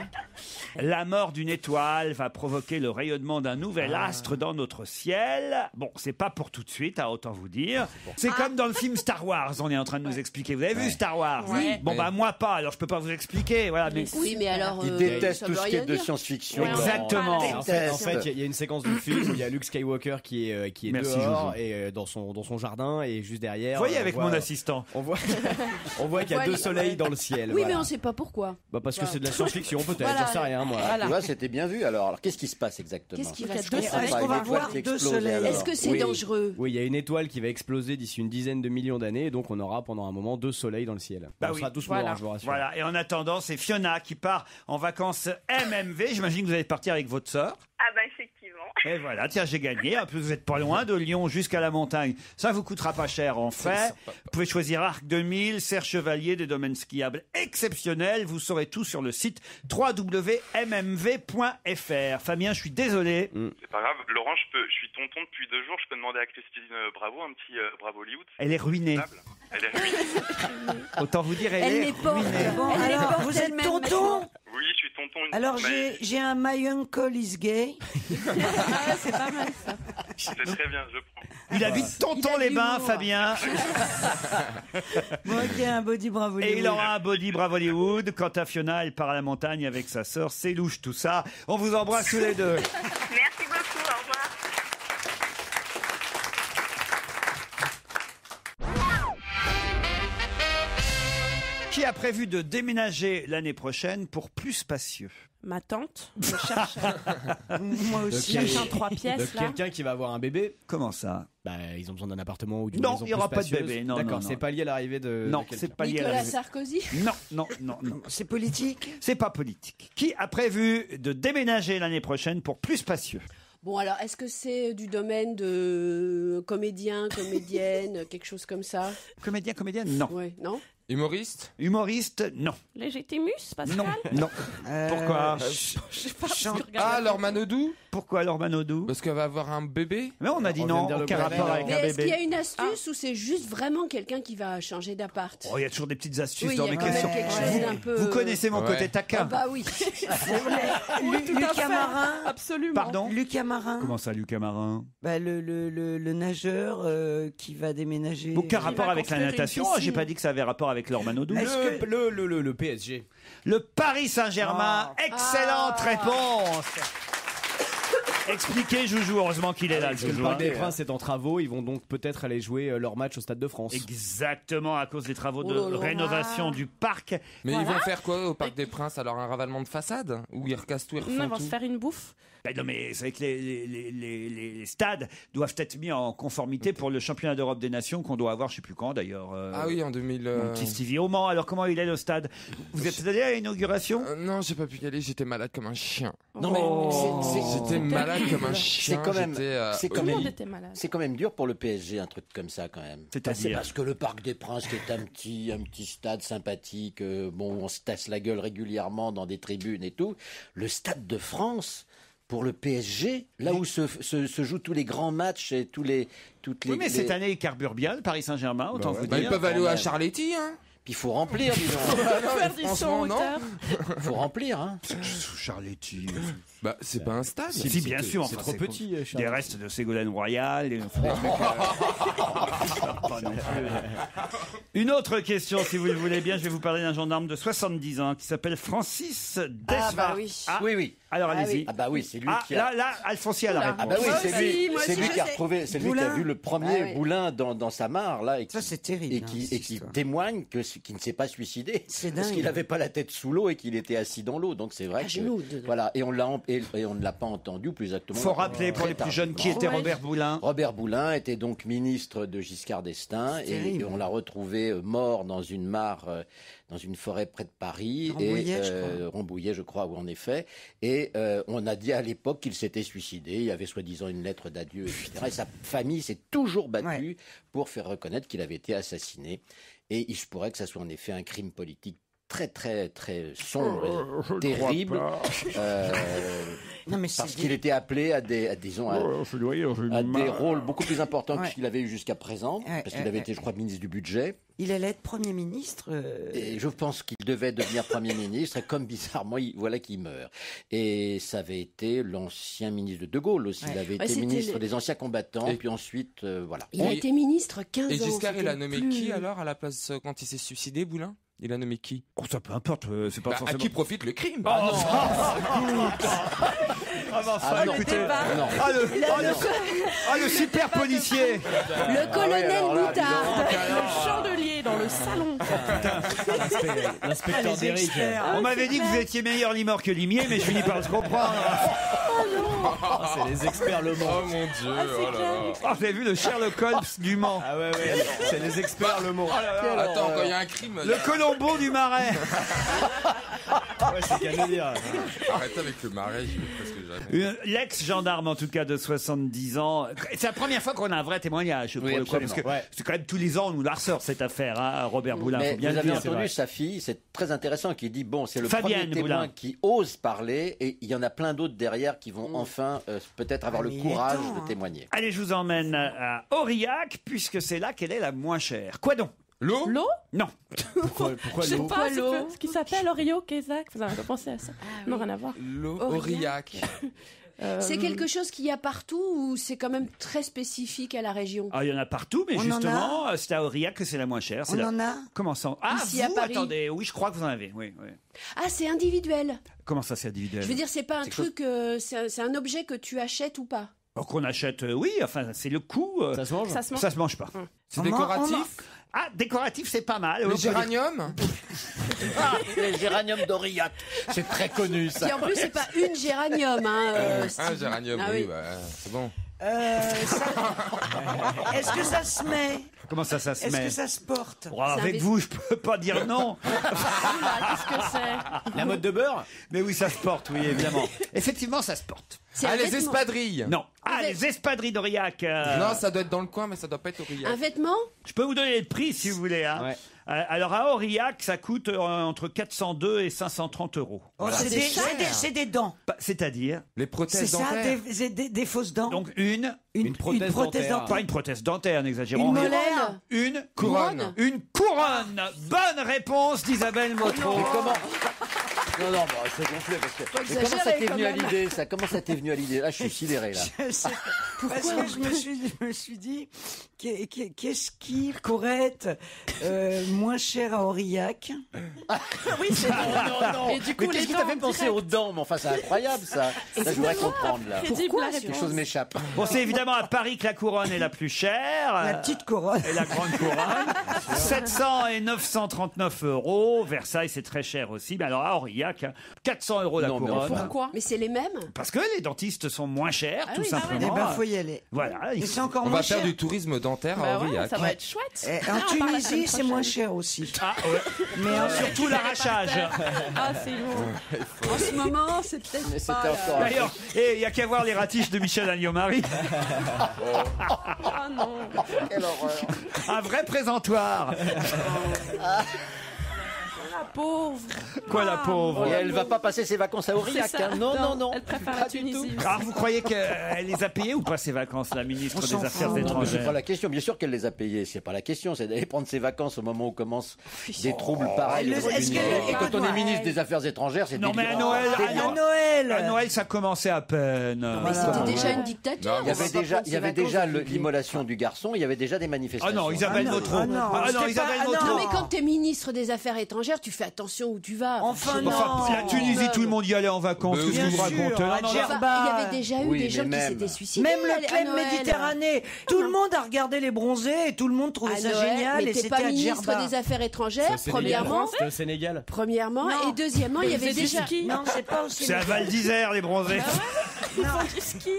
La mort d'une étoile va provoquer le rayonnement d'un nouvel astre dans notre ciel. Bon, c'est pas pour tout de suite, autant vous dire. C'est comme dans le film Star Wars, on est en train de nous expliquer. Vous avez vu Star Wars? Oui. Bon, bah moi pas, alors je peux pas vous expliquer. Voilà, mais Oui, mais alors. Il déteste ça tout veut ce qui est rien de dire. science-fiction. Ouais, Laurent. exactement. Voilà. En fait, il y a une séquence du film où il y a Luke Skywalker qui est Merci, dehors Joujou. et dans son jardin et juste derrière. Voyez on avec voit- mon assistant. On voit, on voit qu'il y a voit 2 les- soleils dans le ciel. Oui, voilà. mais on sait pas pourquoi. Bah parce que c'est de la science-fiction peut-être, Voilà. j'en sais rien moi. Voilà. Tu vois, c'était bien vu. Alors qu'est-ce qui se passe exactement? Qu'est-ce qui va se Deux passer? soleils. Est-ce qu'on va Une étoile voir qui 2 explose, soleils? alors. Est-ce que c'est Oui. dangereux? Oui, il y a une étoile qui va exploser d'ici une dizaine de millions d'années et donc on aura pendant un moment 2 soleils dans le ciel. Bah on oui. sera tous Voilà. morts, je vous rassure. Voilà, et en attendant, c'est Fiona qui part en vacances MMV. J'imagine que vous allez partir avec votre sœur. Ah bah effectivement. Et voilà, tiens, j'ai gagné. En plus, vous êtes pas loin de Lyon jusqu'à la montagne. Ça vous coûtera pas cher en frais. Vous pouvez choisir Arc 2000, Serre Chevalier, des domaines skiables exceptionnels. Vous saurez tout sur le site www.mmv.fr. Fabien, je suis désolé. C'est pas grave. Laurent, je suis tonton depuis 2 jours, je peux demander à Christine Bravo un petit Bravo Hollywood. Elle est ruinée. Elle est ruinée. Autant vous dire, Elle est les porte. ruinée. Bon, Elle les alors, porte vous êtes elle-même tonton? maintenant. Oui, je suis tonton. Alors Mais- j'ai un My Uncle is Gay. Ah, c'est pas mal ça. C'est très bien, je prends. Il habite Tonton-les-Bains, Fabien. Bon, ok, un body bravo. Et il aura un body Bravo Hollywood. Quant à Fiona, elle part à la montagne avec sa sœur. C'est louche tout ça. On vous embrasse tous les deux. Merci beaucoup, au revoir. Qui a prévu de déménager l'année prochaine pour plus spacieux? Ma tante, je cherche Moi aussi. cherche un 3 pièces Donc là. quelqu'un qui va avoir un bébé. Comment ça? Bah, ils ont besoin d'un appartement ou d'une Non, maison il y aura plus pas de spacieuse. bébé, non, D'accord, non, c'est non. pas lié à l'arrivée de. Non, de quelqu'un. c'est pas lié à Nicolas la... Sarkozy. Non. C'est politique. C'est pas politique. Qui a prévu de déménager l'année prochaine pour plus spacieux? Bon, alors, est-ce que c'est du domaine de comédien, comédienne, quelque chose comme ça? Comédienne, non. Ouais, non? Humoriste? Humoriste, non. Légitimus, Pascal? Non. Pourquoi? Je sais pas si tu regardes. Ah, Laure Manodou? Pourquoi Laure Manodou? Parce qu'elle va avoir un bébé? Mais on a dit non, aucun rapport avec Mais un est-ce qu'il y a bébé. une astuce ou c'est juste vraiment quelqu'un qui va changer d'appart? Oh, il y a toujours des petites astuces Oui, dans il y a mes quand même questions. quelque chose d'un peu- Vous connaissez mon Ouais. côté taquin. Ah bah oui. Lucas Marin. Absolument. Pardon? Lucas Marin. Comment ça, Lucas Marin? Bah, le nageur qui va déménager. Aucun Qui rapport va avec la construire une natation. piscine. J'ai pas dit que ça avait rapport avec Laure Manodou. Le PSG. Le Paris Saint-Germain. Excellente réponse. Expliquez, Joujou. Heureusement qu'il est là, Parce que le Joujou. Parc des Princes est en travaux, ils vont donc peut-être aller jouer leur match au Stade de France. Exactement, à cause des travaux de Oh là là. rénovation du parc. Mais ils Voilà. vont faire quoi au Parc des Princes? Alors un ravalement de façade? Ou ils recassent tout et Non, refont ils vont tout? se faire une bouffe. Ben non, mais c'est vrai que les stades doivent être mis en conformité pour le championnat d'Europe des Nations qu'on doit avoir, je sais plus quand d'ailleurs. Ah oui, en 2000... Mon petit Stevie au Mans. Alors comment il est le stade? Vous êtes allé à l'inauguration? Non, j'ai pas pu y aller, j'étais malade comme un chien. Non, mais J'étais malade comme un chien. c'est quand même, j'étais, c'est Tout quand le même, monde était malade. c'est quand même dur pour le PSG un truc comme ça quand même. C'est-à-dire C'est parce que le Parc des Princes qui est un petit stade sympathique, bon on se tasse la gueule régulièrement dans des tribunes et tout. Le Stade de France. Pour le PSG, là où se jouent tous les grands matchs et toutes les. Oui, mais cette année, il carbure bien, le Paris Saint-Germain, autant vous Bah, dire. ils peuvent aller à Charletti, hein. Puis il faut remplir, dis donc. Faire du son franchement, en non. hauteur. Il faut remplir, hein. Charletti. Bah, c'est pas un stade. Si, bien sûr. C'est enfin, trop petit, Des Charles. restes de Ségolène Royal. Des trucs, pas non plus. Une autre question, si vous le voulez bien. Je vais vous parler d'un gendarme de 70 ans qui s'appelle Francis Desvar. bah oui. Oui. Alors allez-y. Ah bah oui, c'est lui qui Là, a. Alfonsi a la réponse. Ah bah oui, Moi c'est aussi, lui, moi c'est aussi, lui je qui a sais. retrouvé, c'est lui qui Boulin. a vu le premier Ah oui. Boulin dans sa mare là et qui, Ça, c'est terrible, et hein, qui, cette et qui histoire. témoigne qu'il ne s'est pas suicidé C'est parce dingue. qu'il n'avait pas la tête sous l'eau et qu'il était assis dans l'eau. Donc c'est vrai À que genoux, dedans. voilà et on ne l'a pas entendu plus exactement. Faut rappeler pour les plus jeunes qui était Ouais. Robert Boulin. Robert Boulin était donc ministre de Giscard d'Estaing et terrible. on l'a retrouvé mort dans une mare, dans une forêt près de Paris. Rambouillet, je crois. Rambouillet, je crois, ou en effet. Et on a dit à l'époque qu'il s'était suicidé. Il y avait soi-disant une lettre d'adieu, etc. Et sa famille s'est toujours battue pour faire reconnaître qu'il avait été assassiné. Et il se pourrait que ça soit en effet un crime politique très très très sombre, et terrible, Non, mais parce c'est qu'il était appelé à des rôles beaucoup plus importants que Ouais. ce qu'il avait eu jusqu'à présent, Ouais, parce qu'il avait été, je crois, ministre du budget. Il allait être Premier ministre. Et je pense qu'il devait devenir Premier ministre, et comme bizarrement, voilà qu'il meurt. Et ça avait été l'ancien ministre de Gaulle aussi. Il avait Ouais, été c'était ministre le- des anciens combattants, Et- puis ensuite, voilà. Il a été ministre 15 ans. Et Giscard, il a c'était nommé plus- qui alors à la place quand il s'est suicidé, Boulin? Il a nommé qui? Oh, ça peu importe, c'est pas Bah, à forcément. qui profite le crime? Ah non. Ah bah, enfin, Ah non, écoutez. non. Le super policier. Le colonel alors là, dis donc. Moutarde. Le chandelier dans le salon. L'inspecteur d'Éric. On m'avait dit que vous étiez meilleur limeur que limier, mais je finis par le comprendre. C'est les experts Le Mans. Oh mon dieu, oh là là. Ah, vous avez vu le Sherlock Holmes du Mans. Ah ouais, c'est les experts Le Mans. Attends, quand il y a un crime... Le Colombo du Marais. Ouais, c'est qu'à le dire. Arrête avec le marais, je vais presque jamais. L'ex-gendarme, en tout cas, de 70 ans. C'est la première fois qu'on a un vrai témoignage, pour Oui, le coup, parce que absolument, c'est quand même tous les ans, on nous la ressort, cette affaire, hein, Robert Boulin, Mais faut bien vous le avez dire. c'est entendu vrai. sa fille, c'est très intéressant, qui dit, bon, c'est le Fabienne premier témoin Boulin. qui ose parler, et il y en a plein d'autres derrière qui vont enfin peut-être avoir Ah, le mais il est courage temps, hein. de témoigner. Allez, je vous emmène à Aurillac, puisque c'est là qu'elle est la moins chère. Quoi donc? L'eau? L'eau? Non. Pourquoi Je sais l'eau? pas, c'est ce qui s'appelle Orio Kézak. Vous avez pas pensé à ça? Non, rien à voir. L'eau Aurillac. Aurillac. C'est quelque chose qu'il y a partout ou c'est quand même très spécifique à la région? Ah, il y en a partout, mais On en justement, c'est à Aurillac que c'est la moins chère. On en a? Comment ça? Ah, Ici, à vous, Paris. attendez, oui, je crois que vous en avez. Oui, oui. Ah, c'est individuel. Comment ça, c'est individuel? Je veux dire, c'est pas un truc, c'est un objet que tu achètes ou pas? Donc on achète, oui, enfin, c'est le coût. Ça se mange? Ça se mange pas. C'est décoratif? Ah, décoratif, c'est pas mal. Le géranium? Les géraniums d'Aurillac. C'est très connu, ça. Et en plus, c'est pas une géranium. Un Stevie. géranium, Ah oui, c'est bon. Est-ce que ça se met? Comment ça se Est-ce met? que ça se porte? Oh, avec vous, je peux pas dire non. Qu'est-ce que c'est? La mode de beurre? Mais oui, ça se porte, oui, évidemment. Effectivement, ça se porte. C'est Ah, un les vêtement. espadrilles? Non. Ah, les espadrilles d'Aurillac. Non, ça doit être dans le coin, mais ça doit pas être Aurillac. Un vêtement? Je peux vous donner le prix si vous voulez. Hein. Ouais. Alors à Aurillac, ça coûte entre 402 et 530 euros. Oh, c'est des dents. C'est-à-dire Les C'est prothèses ça, dentaires? des fausses dents. donc une prothèse dentaire. pas une prothèse dentaire, n'exagérons Une rien. molaire. Une Couronne. Une couronne. Bonne réponse d'Isabelle Motro. Mais comment Non, non, bah, c'est gonflé parce que. Mais comment ça t'est venu à l'idée ça? Comment ça t'est venu à l'idée? Là, je suis sidéré là. Parce que je me suis dit, qu'est-ce qui pourrait être moins cher à Aurillac? Oui, c'est Non. Et du coup, Mais qu'est-ce les qui t'a fait dents penser direct. aux dents? Mais enfin, c'est incroyable ça. Là, je voudrais comprendre là. Crédible, la Quelque réponse. chose m'échappe. Bon, c'est évidemment à Paris que la couronne est la plus chère. La petite couronne. Et la grande couronne. 700 et 939 euros. Versailles, c'est très cher aussi. Mais alors à Aurillac, 400 euros la Non, mais couronne. enfin. Pourquoi? Mais c'est les mêmes? Parce que les dentistes sont moins chers, tout Eh simplement. ben, faut y aller. Voilà. Et c'est encore On moins va faire cher. du tourisme dentaire à Bah ouais, Aurillac. ça va être chouette. En Ah, on parle la Tunisie, semaine c'est moins prochaine. cher aussi. Ah, ouais. Mais Surtout l'arrachage. Ah, c'est lourd. En ce moment, c'est peut-être Mais c'était pas... encore. D'ailleurs, il n'y a qu'à voir les ratiches de Michel Agneau-Marie. Ah non. Quelle horreur. Un vrai présentoir. La pauvre. Quoi, la pauvre? Et elle va pas passer ses vacances à Aurillac. C'est ça. Hein. Non, non, non. Elle préfère la Pas du Tunisie. Alors, vous croyez qu'elle les a payées ou pas, ces vacances, la ministre des Affaires Non, mais c'est pas étrangères? la question. Bien sûr qu'elle les a payés. C'est pas la question. C'est d'aller prendre ses vacances au moment où commencent des troubles pareils. Est-ce Et que- quand on est Noël. ministre des Affaires étrangères, c'est Non, mais à délirant. Noël, À à Noël, ça commençait à peine. Mais c'était déjà une dictature. Non, Il y avait déjà, il y avait déjà le l'immolation du garçon. Il y a déjà des Ah manifestations. non, Isabelle Motro. ah non, Ah non, c'était Isabelle pas- ah Motro. Non, mais quand t'es ministre des Affaires étrangères, tu fais attention où tu vas. Enfin, Je- non. Enfin, la Tunisie, tout le monde y allait en vacances. Mais Qu'est-ce que bien vous sûr, racontez? à Non, non, Djerba. non. Il y avait déjà eu Oui, des mais gens qui même. s'étaient suicidés. Même à le club Noël. Méditerranée, tout le monde a regardé les bronzés et tout le monde trouvait À ça Noël, génial mais et t'es c'était pas à ministre Djerba. des Affaires étrangères, C'est au Sénégal. premièrement. C'était au Sénégal. Premièrement, Non. et deuxièmement, il y avait faisait du déjà. ski. Non, c'est pas au Sénégal. C'est à Val d'Isère, les bronzés. Non, Du ski.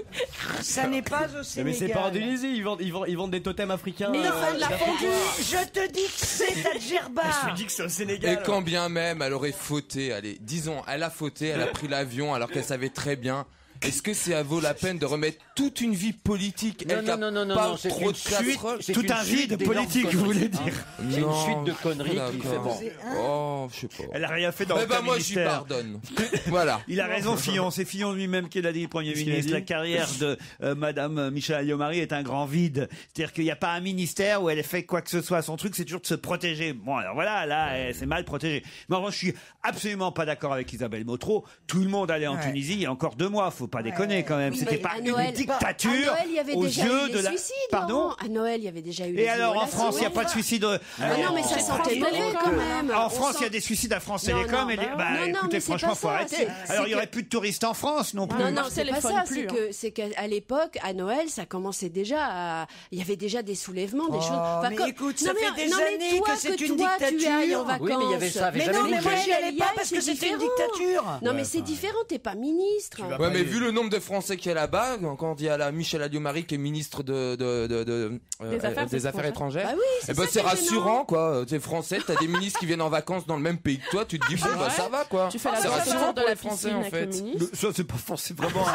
ça n'est pas au Mais Sénégal. c'est pas en Tunisie, ils vendent des totems africains. Mais ils font de la fondue. Je te dis que c'est à Djerba. Je me dis que c'est au Et Sénégal. quand bien même elle aurait fauté, allez, disons, elle a fauté, elle a pris l'avion alors qu'elle savait très bien. Est-ce que ça vaut la peine de remettre toute une vie politique, elle qui a pas c'est trop une de suite, casseroles? c'est Tout une un suite vide d'énormes politique, conneries. vous voulez dire. C'est une Non, suite de je suis conneries qui fait d'accord. bon. Oh, je sais pas. Elle a rien fait dans Eh aucun ben moi j'y ministère. pardonne. Voilà. Il a raison, Fillon. C'est Fillon lui-même qui l'a dit, le Premier Qu'est-ce qu'il a ministre. dit La carrière de Madame Michel Alliot-Marie est un grand vide. C'est-à-dire qu'il n'y a pas un ministère où elle fait quoi que ce soit. Son truc, c'est toujours de se protéger. Bon, alors voilà, là, elle s'est mal protégée. Mais en revanche, je suis absolument pas d'accord avec Isabelle Motro. Tout le monde allait en Tunisie il y a encore 2 mois. Faut pas déconner quand même. Oui, C'était mais pas à une Noël- dictature À Noël, il y avait aux déjà yeux eu de les la. suicides. Pardon. Laurent. À Noël, il y avait déjà eu Et les alors en immolations. France, il n'y a pas de suicide. Ah non, mais ça sentait mauvais quand même. En On France, sent- il y a des suicides à France Non, Télécom. non, Et bah bah, non, non, écoutez, mais c'est franchement, pas faut ça, arrêter. c'est Alors, il y que- aurait plus de touristes en France non plus. Non, non, Par c'est pas téléphone ça. plus, C'est qu'à l'époque, à Noël, ça commençait déjà à... Il y avait déjà des soulèvements, des Oh, choses... Enfin, mais comme- écoute, ça Non, mais- fait des non, mais années toi, que c'est une toi, tu dictature. ailles en vacances. Oui, mais il y avait ça, avait Mais jamais non, mais moi bougé. j'y allais pas parce que c'est c'était une différent. dictature. Non, mais c'est différent, t'es pas ministre. Ouais, mais vu le nombre de Français qu'il y a là-bas, quand il y a la Michel Alliot-Marie qui est ministre des Affaires étrangères, Bah oui, eh ben ça c'est qui est rassurant quoi. T'es français, t'as des ministres qui viennent en vacances dans le même pays que toi, tu te dis bon bah ça va quoi. Tu fais la C'est danse rassurant autour de pour la les Français piscine en avec le fait. ministre. Ça, c'est pas forcément vraiment.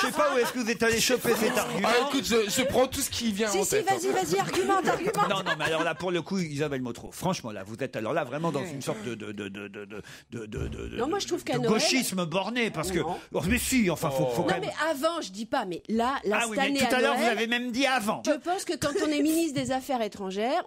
Je sais pas où est-ce que vous êtes allé choper cet argument. Ah écoute, je prends tout ce qui vient en Si, tête. vas-y, argumente. Non, non, mais alors là, pour le coup, Isabelle Motro, franchement, là, vous êtes alors là vraiment dans une sorte de Non, moi, je trouve qu'à de Noël- gauchisme borné, parce que. Non. Oh, mais si, enfin, faut quand Non, même. mais avant, je dis pas, mais là, Ah cette oui, mais année tout à l'heure, vous Noël, avez même dit avant. Je pense que quand on est ministre des Affaires étrangères,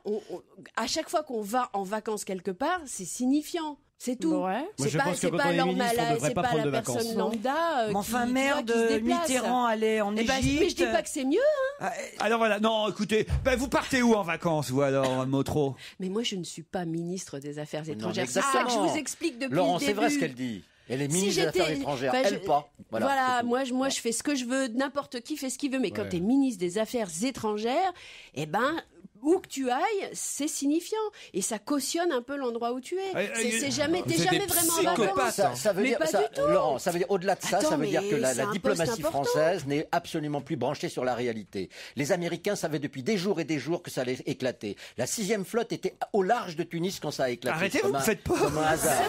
à chaque fois qu'on va en vacances quelque part, c'est signifiant. C'est tout. Ouais. Moi, je pense que quand on est ministre, on devrait pas prendre de vacances. Personne lambda. Mais enfin, qui merde, se déplace. Mitterrand allait en Eh ben, Égypte. mais je dis pas que c'est mieux. Hein. Alors voilà, non, écoutez, vous partez où en vacances, vous alors, Motro? Mais moi, je ne suis pas ministre des Affaires Non, étrangères. mais C'est ça que je exactement. vous explique depuis Laurent, le début. c'est vrai ce qu'elle dit. Elle est ministre des j'étais- Affaires étrangères, enfin, elle pas. Voilà, c'est tout. moi, je fais ce que je veux, n'importe qui fait ce qu'il veut, mais quand Ouais. tu es ministre des Affaires étrangères, eh ben, où que tu ailles, c'est signifiant. Et ça cautionne un peu l'endroit où tu es. T'es jamais Vous êtes des vraiment en psychopathes, vacances. hein. Ça veut Mais dire, pas ça, du tout. Laurent, ça veut dire au-delà de ça, Attends, ça veut dire que mais la c'est un poste diplomatie important. française n'est absolument plus branchée sur la réalité. Les Américains savaient depuis des jours et des jours que ça allait éclater. La 6e flotte était au large de Tunis quand ça a éclaté. Arrêtez, Comme vous me un- faites pas. Comme un hasard.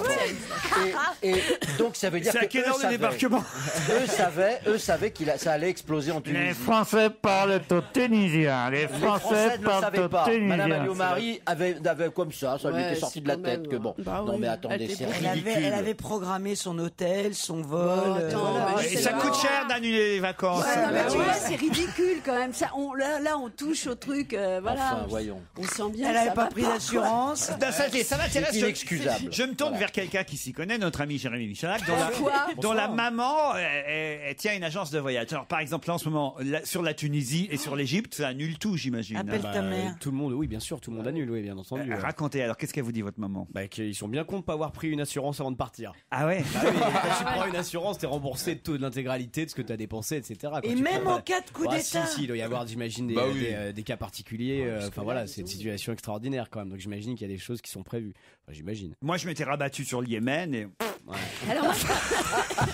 Et donc ça veut dire C'est que à quelle eux heure le savaient. débarquement? Eux savaient ça allait exploser en Tunisie. Les Français parlent au tunisien. Les Les Français ne le parlent savaient au pas. tunisien. Madame Alliot-Marie avait comme ça lui Ouais, était sorti c'est de la quand tête même, que bon. Bah non oui, mais attendez, elle c'est était- ridicule. Elle avait programmé son hôtel, son vol. attends, voilà. mais Et ça coûte cher d'annuler les vacances. Ouais, non, mais bah tu ouais. vois, c'est ridicule quand même. Ça, là, on touche au truc. Voilà. Enfin, voyons. On sent bien. Elle que n'avait ça pas va pris quoi. d'assurance. Non, ça m'intéresse. C'est inexcusable. Je me tourne Voilà. vers quelqu'un qui s'y connaît, notre ami Jérémy Michalak, Pourquoi dont la maman elle tient une agence de voyage. Alors, par exemple, en ce moment, sur la Tunisie et sur l'Égypte, ça annule tout, j'imagine. Appelle ta mère. Tout le monde, oui, bien sûr, tout le monde annule, oui, bien entendu. Racontez, alors, qu'est-ce qu'elle vous dit, votre maman? Bah, qu'ils sont bien cons de pas avoir pris une assurance avant de partir. Ah ouais? Bah oui, quand tu prends une assurance, t'es remboursé de tout de l'intégralité de ce que t'as dépensé, etc. Quand Et tu même prends en cas de coup Bah, d'État. Si, il doit y avoir, j'imagine, Bah oui. des cas particuliers. Enfin voilà, c'est une situation extraordinaire quand même. Donc j'imagine qu'il y a des choses qui sont prévues. Enfin, j'imagine. Moi, je m'étais rabattu sur le Yémen et... Alors,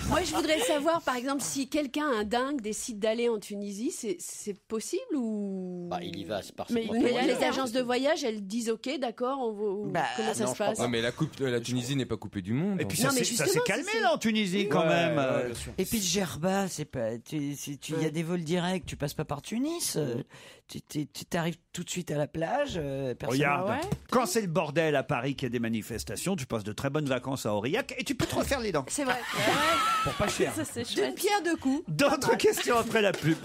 moi, je voudrais savoir, par exemple, si quelqu'un, un dingue, décide d'aller en Tunisie, c'est possible ou... Bah, il y va, c'est par Mais ses il propres y a moyens. Les agences de voyage, elles disent OK, d'accord, comment ça non, se je crois passe pas. Ouais, mais la Tunisie n'est pas coupée du monde. Et puis Non, ça mais s'est ça s'est justement, calmé c'est- là en Tunisie quand même. bien sûr. Et puis Djerba, c'est pas. Il y a des vols directs, tu passes pas par Tunis. Tu t'arrives tout de suite à la plage. Personne. Regarde, ouais. quand c'est le bordel à Paris qu'il y a des manifestations, tu passes de très bonnes vacances à Aurillac et tu peux te refaire les dents. C'est vrai. Pour pas cher. Ça, c'est D'une chouette. pierre deux coups. D'autres questions après la pub.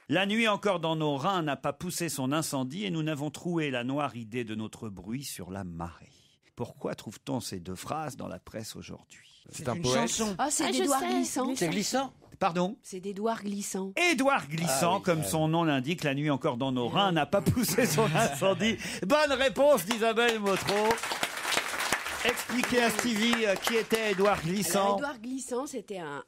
La nuit encore dans nos reins n'a pas poussé son incendie et nous n'avons trouvé la noire idée de notre bruit sur la marée. Pourquoi trouve-t-on ces deux phrases dans la presse aujourd'hui? C'est un Une poète. chanson. Ah, c'est Ah, des je doigts sais. glissants. C'est glissant. Pardon? C'est des doigts glissants. Édouard Glissant, Ah oui, comme son nom l'indique, la nuit encore dans nos reins n'a pas poussé son incendie. Bonne réponse d'Isabelle Motro. Expliquez à Stevie qui était Édouard Alors, Glissant. Édouard Glissant, c'était un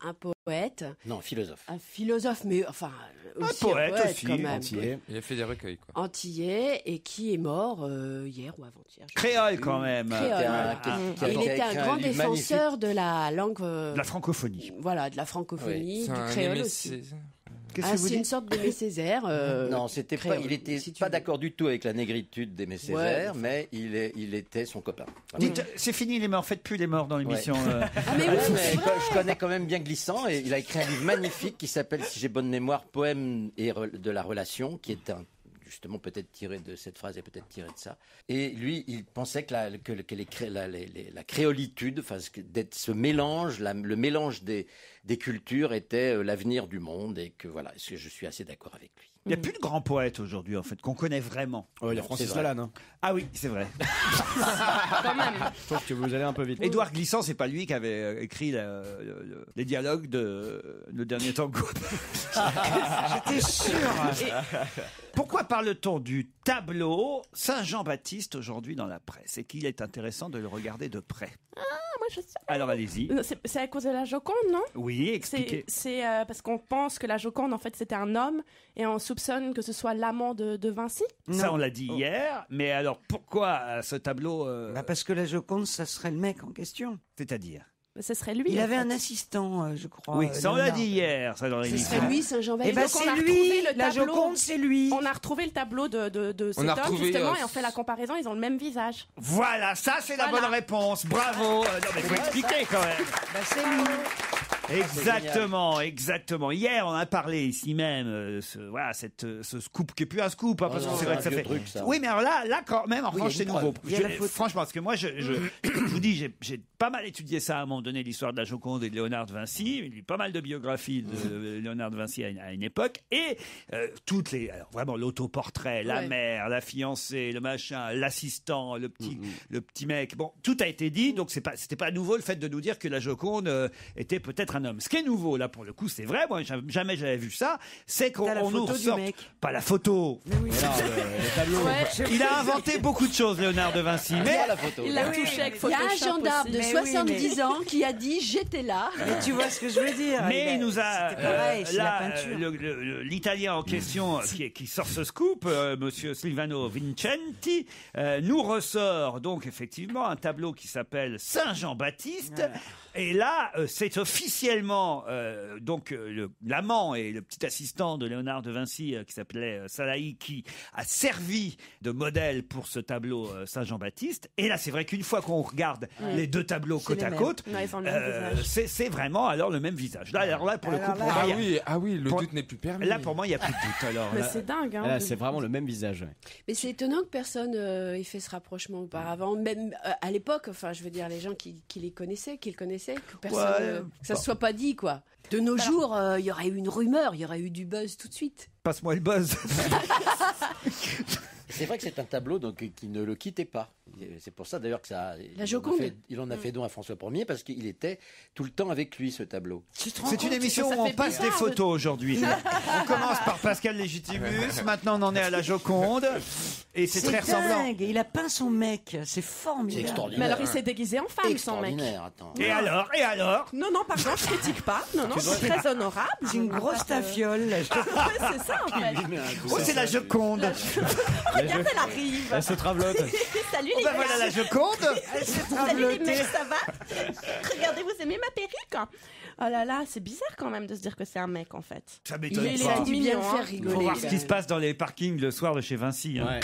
poète, Non, philosophe. un philosophe, mais enfin aussi poète un poète aussi, quand même. Entier. Il a fait des recueils, quoi. Antillais et qui est mort hier ou avant-hier. je Créole quand même. Créole, Qui a- voilà. qui a- Et il qui a était un écrit grand livre défenseur de la langue, La francophonie. voilà, de la francophonie, C'est du un créole Aimé aussi. Césaire. Qu'est-ce Ah, que vous c'est une dites? sorte d'Aimé Césaire. Non, c'était pas. créole, Il était si tu pas veux. d'accord du tout avec la négritude d'Aimé Césaire, mais il était son copain. Voilà. Dites, c'est fini les morts, faites plus les morts dans l'émission. Ah, mais oui, Ouais, c'est mais vrai. je connais quand même bien Glissant et il a écrit un livre magnifique qui s'appelle, si j'ai bonne mémoire, Poème de la relation, qui est justement peut-être tiré de cette phrase et peut-être tiré de ça. Et lui, il pensait que la créolitude, enfin, d'être ce mélange, le mélange des cultures était l'avenir du monde et que voilà, je suis assez d'accord avec lui. Il n'y a plus de grands poètes aujourd'hui, en fait, qu'on connaît vraiment. Il y a Non, Francis c'est vrai. Lalanne. Hein. Ah oui, c'est vrai. Quand même. Je trouve que vous allez un peu vite. Édouard Glissant, c'est pas lui qui avait écrit les dialogues de Le Dernier Tango. J'étais sûr. Pourquoi parle-t-on du tableau Saint-Jean-Baptiste aujourd'hui dans la presse et qu'il est intéressant de le regarder de près? Moi, je sais. Alors allez-y. C'est à cause de la Joconde, non? Oui, expliquez. C'est parce qu'on pense que la Joconde, en fait, c'était un homme et on soupçonne que ce soit l'amant de Vinci. Ça, on l'a dit hier. Mais alors, pourquoi ce tableau Bah, parce que la Joconde, ça serait le mec en question. C'est-à-dire Ce serait lui. Il en avait fait. un assistant, je crois. Oui, ça on l'a Léonard. dit hier, ça dans Ce l'émission. serait lui, Saint-Jean-Baptiste. Eh ben, donc, on c'est a lui. retrouvé le La tableau. Joconde, c'est lui. On a retrouvé le tableau de cet a homme, retrouvé, justement, et on fait la comparaison, ils ont le même visage. Voilà, ça c'est la Voilà. bonne réponse. Bravo. Non mais faut expliquer quand même. Bah, c'est lui. Exactement, exactement. Hier, on a parlé ici même, ce scoop qui est plus un scoop, hein, parce non, que c'est c'est vrai un que ça vieux fait. truc, ça. Oui, mais alors là, quand même, en Oui, revanche, il y a c'est une nouveau. preuve. Il y a la photo. Franchement, parce que moi, je vous dis, j'ai pas mal étudié ça à un moment donné, l'histoire de la Joconde et de Léonard de Vinci. Il lit pas mal de biographies de Léonard de Vinci à une époque. Et toutes les... Alors vraiment, l'autoportrait, la mère, la fiancée, le machin, l'assistant, le petit mec. Bon, tout a été dit, donc c'était pas nouveau le fait de nous dire que la Joconde était peut-être un homme. Ce qui est nouveau, là, pour le coup, c'est vrai, moi, jamais j'avais vu ça, c'est qu'on nous ressort... Pas la photo. Oui. Le tableau. Il a inventé beaucoup de choses, Léonard de Vinci. Mais la photo. Il l'a touché avec Il y Photoshop a un gendarme de aussi. 70 ans qui a dit j'étais là. Mais tu vois ce que je veux dire. Mais il nous a C'était pareil, c'est la là peinture. l'Italien en question qui sort ce scoop, Monsieur Silvano Vincenti, nous ressort donc effectivement un tableau qui s'appelle Saint Jean-Baptiste. Et là, c'est officiellement donc l'amant et le petit assistant de Léonard de Vinci qui s'appelait Salahi qui a servi de modèle pour ce tableau Saint Jean-Baptiste. Et là, c'est vrai qu'une fois qu'on regarde les deux tableaux côte à côte, c'est vraiment alors le même visage. Là, alors là pour le coup, pour moi, le doute n'est plus permis. Là, pour moi, il n'y a plus de doute. Alors, Mais c'est dingue. Hein, Là, c'est vraiment le même visage. Mais c'est étonnant que personne ait fait ce rapprochement auparavant. Même à l'époque, enfin, je veux dire, les gens qui le connaissaient, que personne, que ça se soit pas dit, quoi. De nos jours, il y aurait eu une rumeur, il y aurait eu du buzz tout de suite. Passe-moi le buzz. C'est vrai que c'est un tableau donc, qui ne le quittait pas. C'est pour ça d'ailleurs que ça. La Joconde. Il en a fait don à François Ier parce qu'il était tout le temps avec lui, ce tableau. C'est une émission où on passe des photos aujourd'hui. On commence par Pascal Légitimus, maintenant on en est à la Joconde, et c'est très ressemblant. Dingue. Il a peint son mec, c'est formidable. C'est extraordinaire. Mais alors il s'est déguisé en femme, son mec. Extraordinaire, attends. Et alors Non, pardon, je critique pas. Non, c'est très honorable. C'est une grosse tafiole. Ouais, c'est ça en fait. Oh, c'est la Joconde. Regarde, elle arrive. Elle se travelote. Salut les Ben voilà la Joconde. Salut les mecs, ça va? Regardez, vous aimez ma perruque? Oh là là, c'est bizarre quand même de se dire que c'est un mec en fait. Ça m'étonne Il est pas. tout mignon, faire hein. rigoler. Faut voir ce qui se passe dans les parkings le soir de chez Vinci. Hein. Ouais.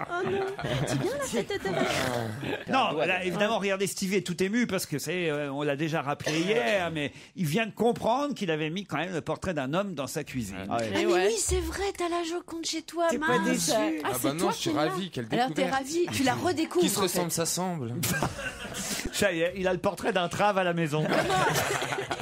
Oh non, tu viens la fête de Non, là, évidemment, regardez, Stevie est tout ému parce que on l'a déjà rappelé hier, mais il vient de comprendre qu'il avait mis quand même le portrait d'un homme dans sa cuisine. Mais oui, c'est vrai, t'as la Joconde chez toi, T'es mince. pas déçu? Ah bah non, je suis ravi, quelle découverte. Alors t'es ravi, tu la redécouvres. Qui se ressemble, s'assemble. Ça y est, il a le portrait d'un trave à la maison.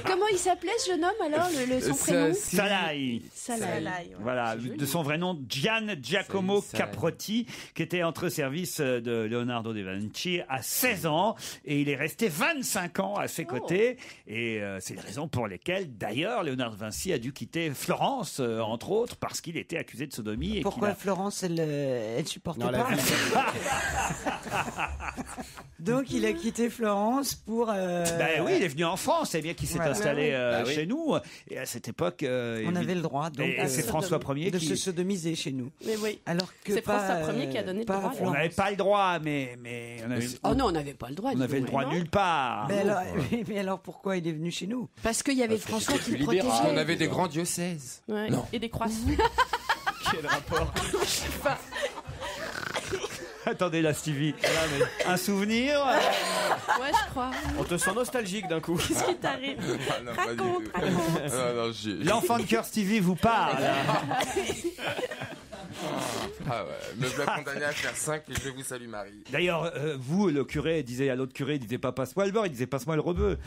Comment il s'appelait ce jeune homme alors, son prénom? Salahi. Salahi. Voilà, de son vrai nom, Gian Giacomo Caprotti, qui était entre service de Leonardo da Vinci à 16 ans, et il est resté 25 ans à ses côtés, et c'est les raisons pour lesquelles, d'ailleurs, Léonard de Vinci a dû quitter Florence, entre autres, parce qu'il était accusé de sodomie. Et Pourquoi Florence, elle supportait Non, la pas? vie. Donc il a quitté Florence pour. Ben oui, il est venu en France, c'est bien qu'il s'est Voilà. installé Bah oui. chez nous. Et à cette époque, on avait le droit. Donc, et c'est François Ier de qui se sodomiser chez nous. Mais oui. Alors que C'est pas, François Ier qui a donné le pas droit. on n'avait pas le droit, mais on avait, Oh non, on n'avait pas le droit. on avait le droit nulle part. Mais alors pourquoi il est venu chez nous? Parce qu'il y avait François qui le Parce qu'on protégeait. avait des grands diocèses. Ouais. Non. Et des croissants. Quel rapport? Attendez là, Stevie. Un souvenir Ouais, je crois. On te sent nostalgique d'un coup. Qu'est-ce qui t'arrive? Ah non, pas du Raconte, tout. raconte. Non, L'enfant de cœur Stevie vous parle. Ah ouais, me voilà condamné à faire 5 et je vous salue Marie. D'ailleurs, vous, le curé, disait à l'autre curé, il disait pas passe-moi le beurre, il disait passe-moi le rebeu.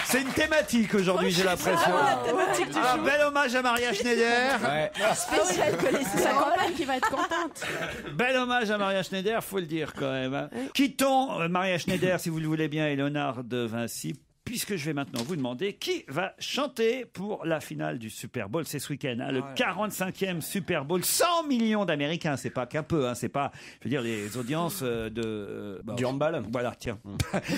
C'est une thématique aujourd'hui, j'ai l'impression. Un bel hommage à Maria Schneider. Ouais. Spécial connaissance. Sa compagne qui va être contente. Bel hommage à Maria Schneider, faut le dire quand même. Hein. Quittons Maria Schneider, si vous le voulez bien, et Léonard de Vinci, puisque je vais maintenant vous demander qui va chanter pour la finale du Super Bowl. C'est ce week-end, hein, le 45e Super Bowl. 100 millions d'Américains, c'est pas qu'un peu, hein, c'est pas, je veux dire, les audiences du handball. Voilà, tiens.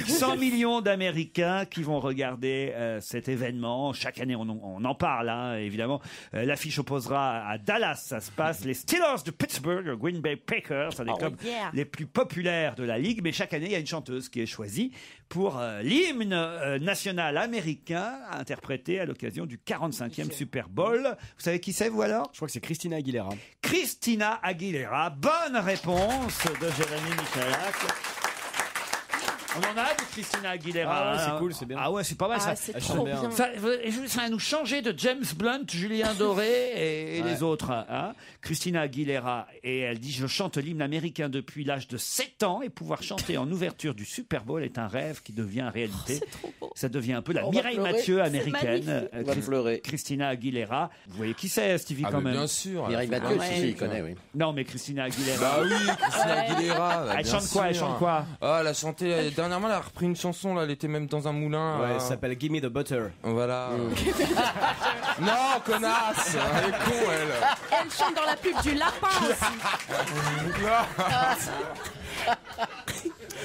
100 millions d'Américains qui vont regarder cet événement. Chaque année, on en parle, hein, évidemment. L'affiche opposera à Dallas, ça se passe. Les Steelers de Pittsburgh, le Green Bay Packers, c'est des clubs les plus populaires de la Ligue. Mais chaque année, il y a une chanteuse qui est choisie pour l'hymne national américain interprété à l'occasion du 45e Super Bowl. Vous savez qui c'est, vous alors? Je crois que c'est Christina Aguilera. Christina Aguilera. Bonne réponse de Jérémy Michalak. On en a de Christina Aguilera. Ah ouais, hein. c'est cool, c'est bien. Ah ouais, c'est pas mal Ah, ça. c'est Ah, trop j'aime bien. bien. Ça va nous changer de James Blunt, Julien Doré et Ouais. les autres. Hein. Christina Aguilera. Et elle dit: je chante l'hymne américain depuis l'âge de 7 ans et pouvoir chanter en ouverture du Super Bowl est un rêve qui devient réalité. C'est trop beau. Ça devient un peu la On va Mireille pleurer. Mathieu C'est américaine. magnifique. On va pleurer. Christina Aguilera. Vous voyez qui c'est, Stevie, Ah, quand mais même? bien sûr. Mireille elle a fait Mathieu, plein de si, il trucs. connaît, oui. Non, mais Christina Aguilera. Bah oui, Christina Aguilera. bah, Elle bien chante quoi? Elle sûr. chante quoi? Ah, elle a chanté dernièrement, elle a repris une chanson là, elle était même dans un moulin. Ouais, ça s'appelle Gimme the Butter. Voilà. Non, connasse, elle est con elle. Elle chante dans la pub du lapin aussi.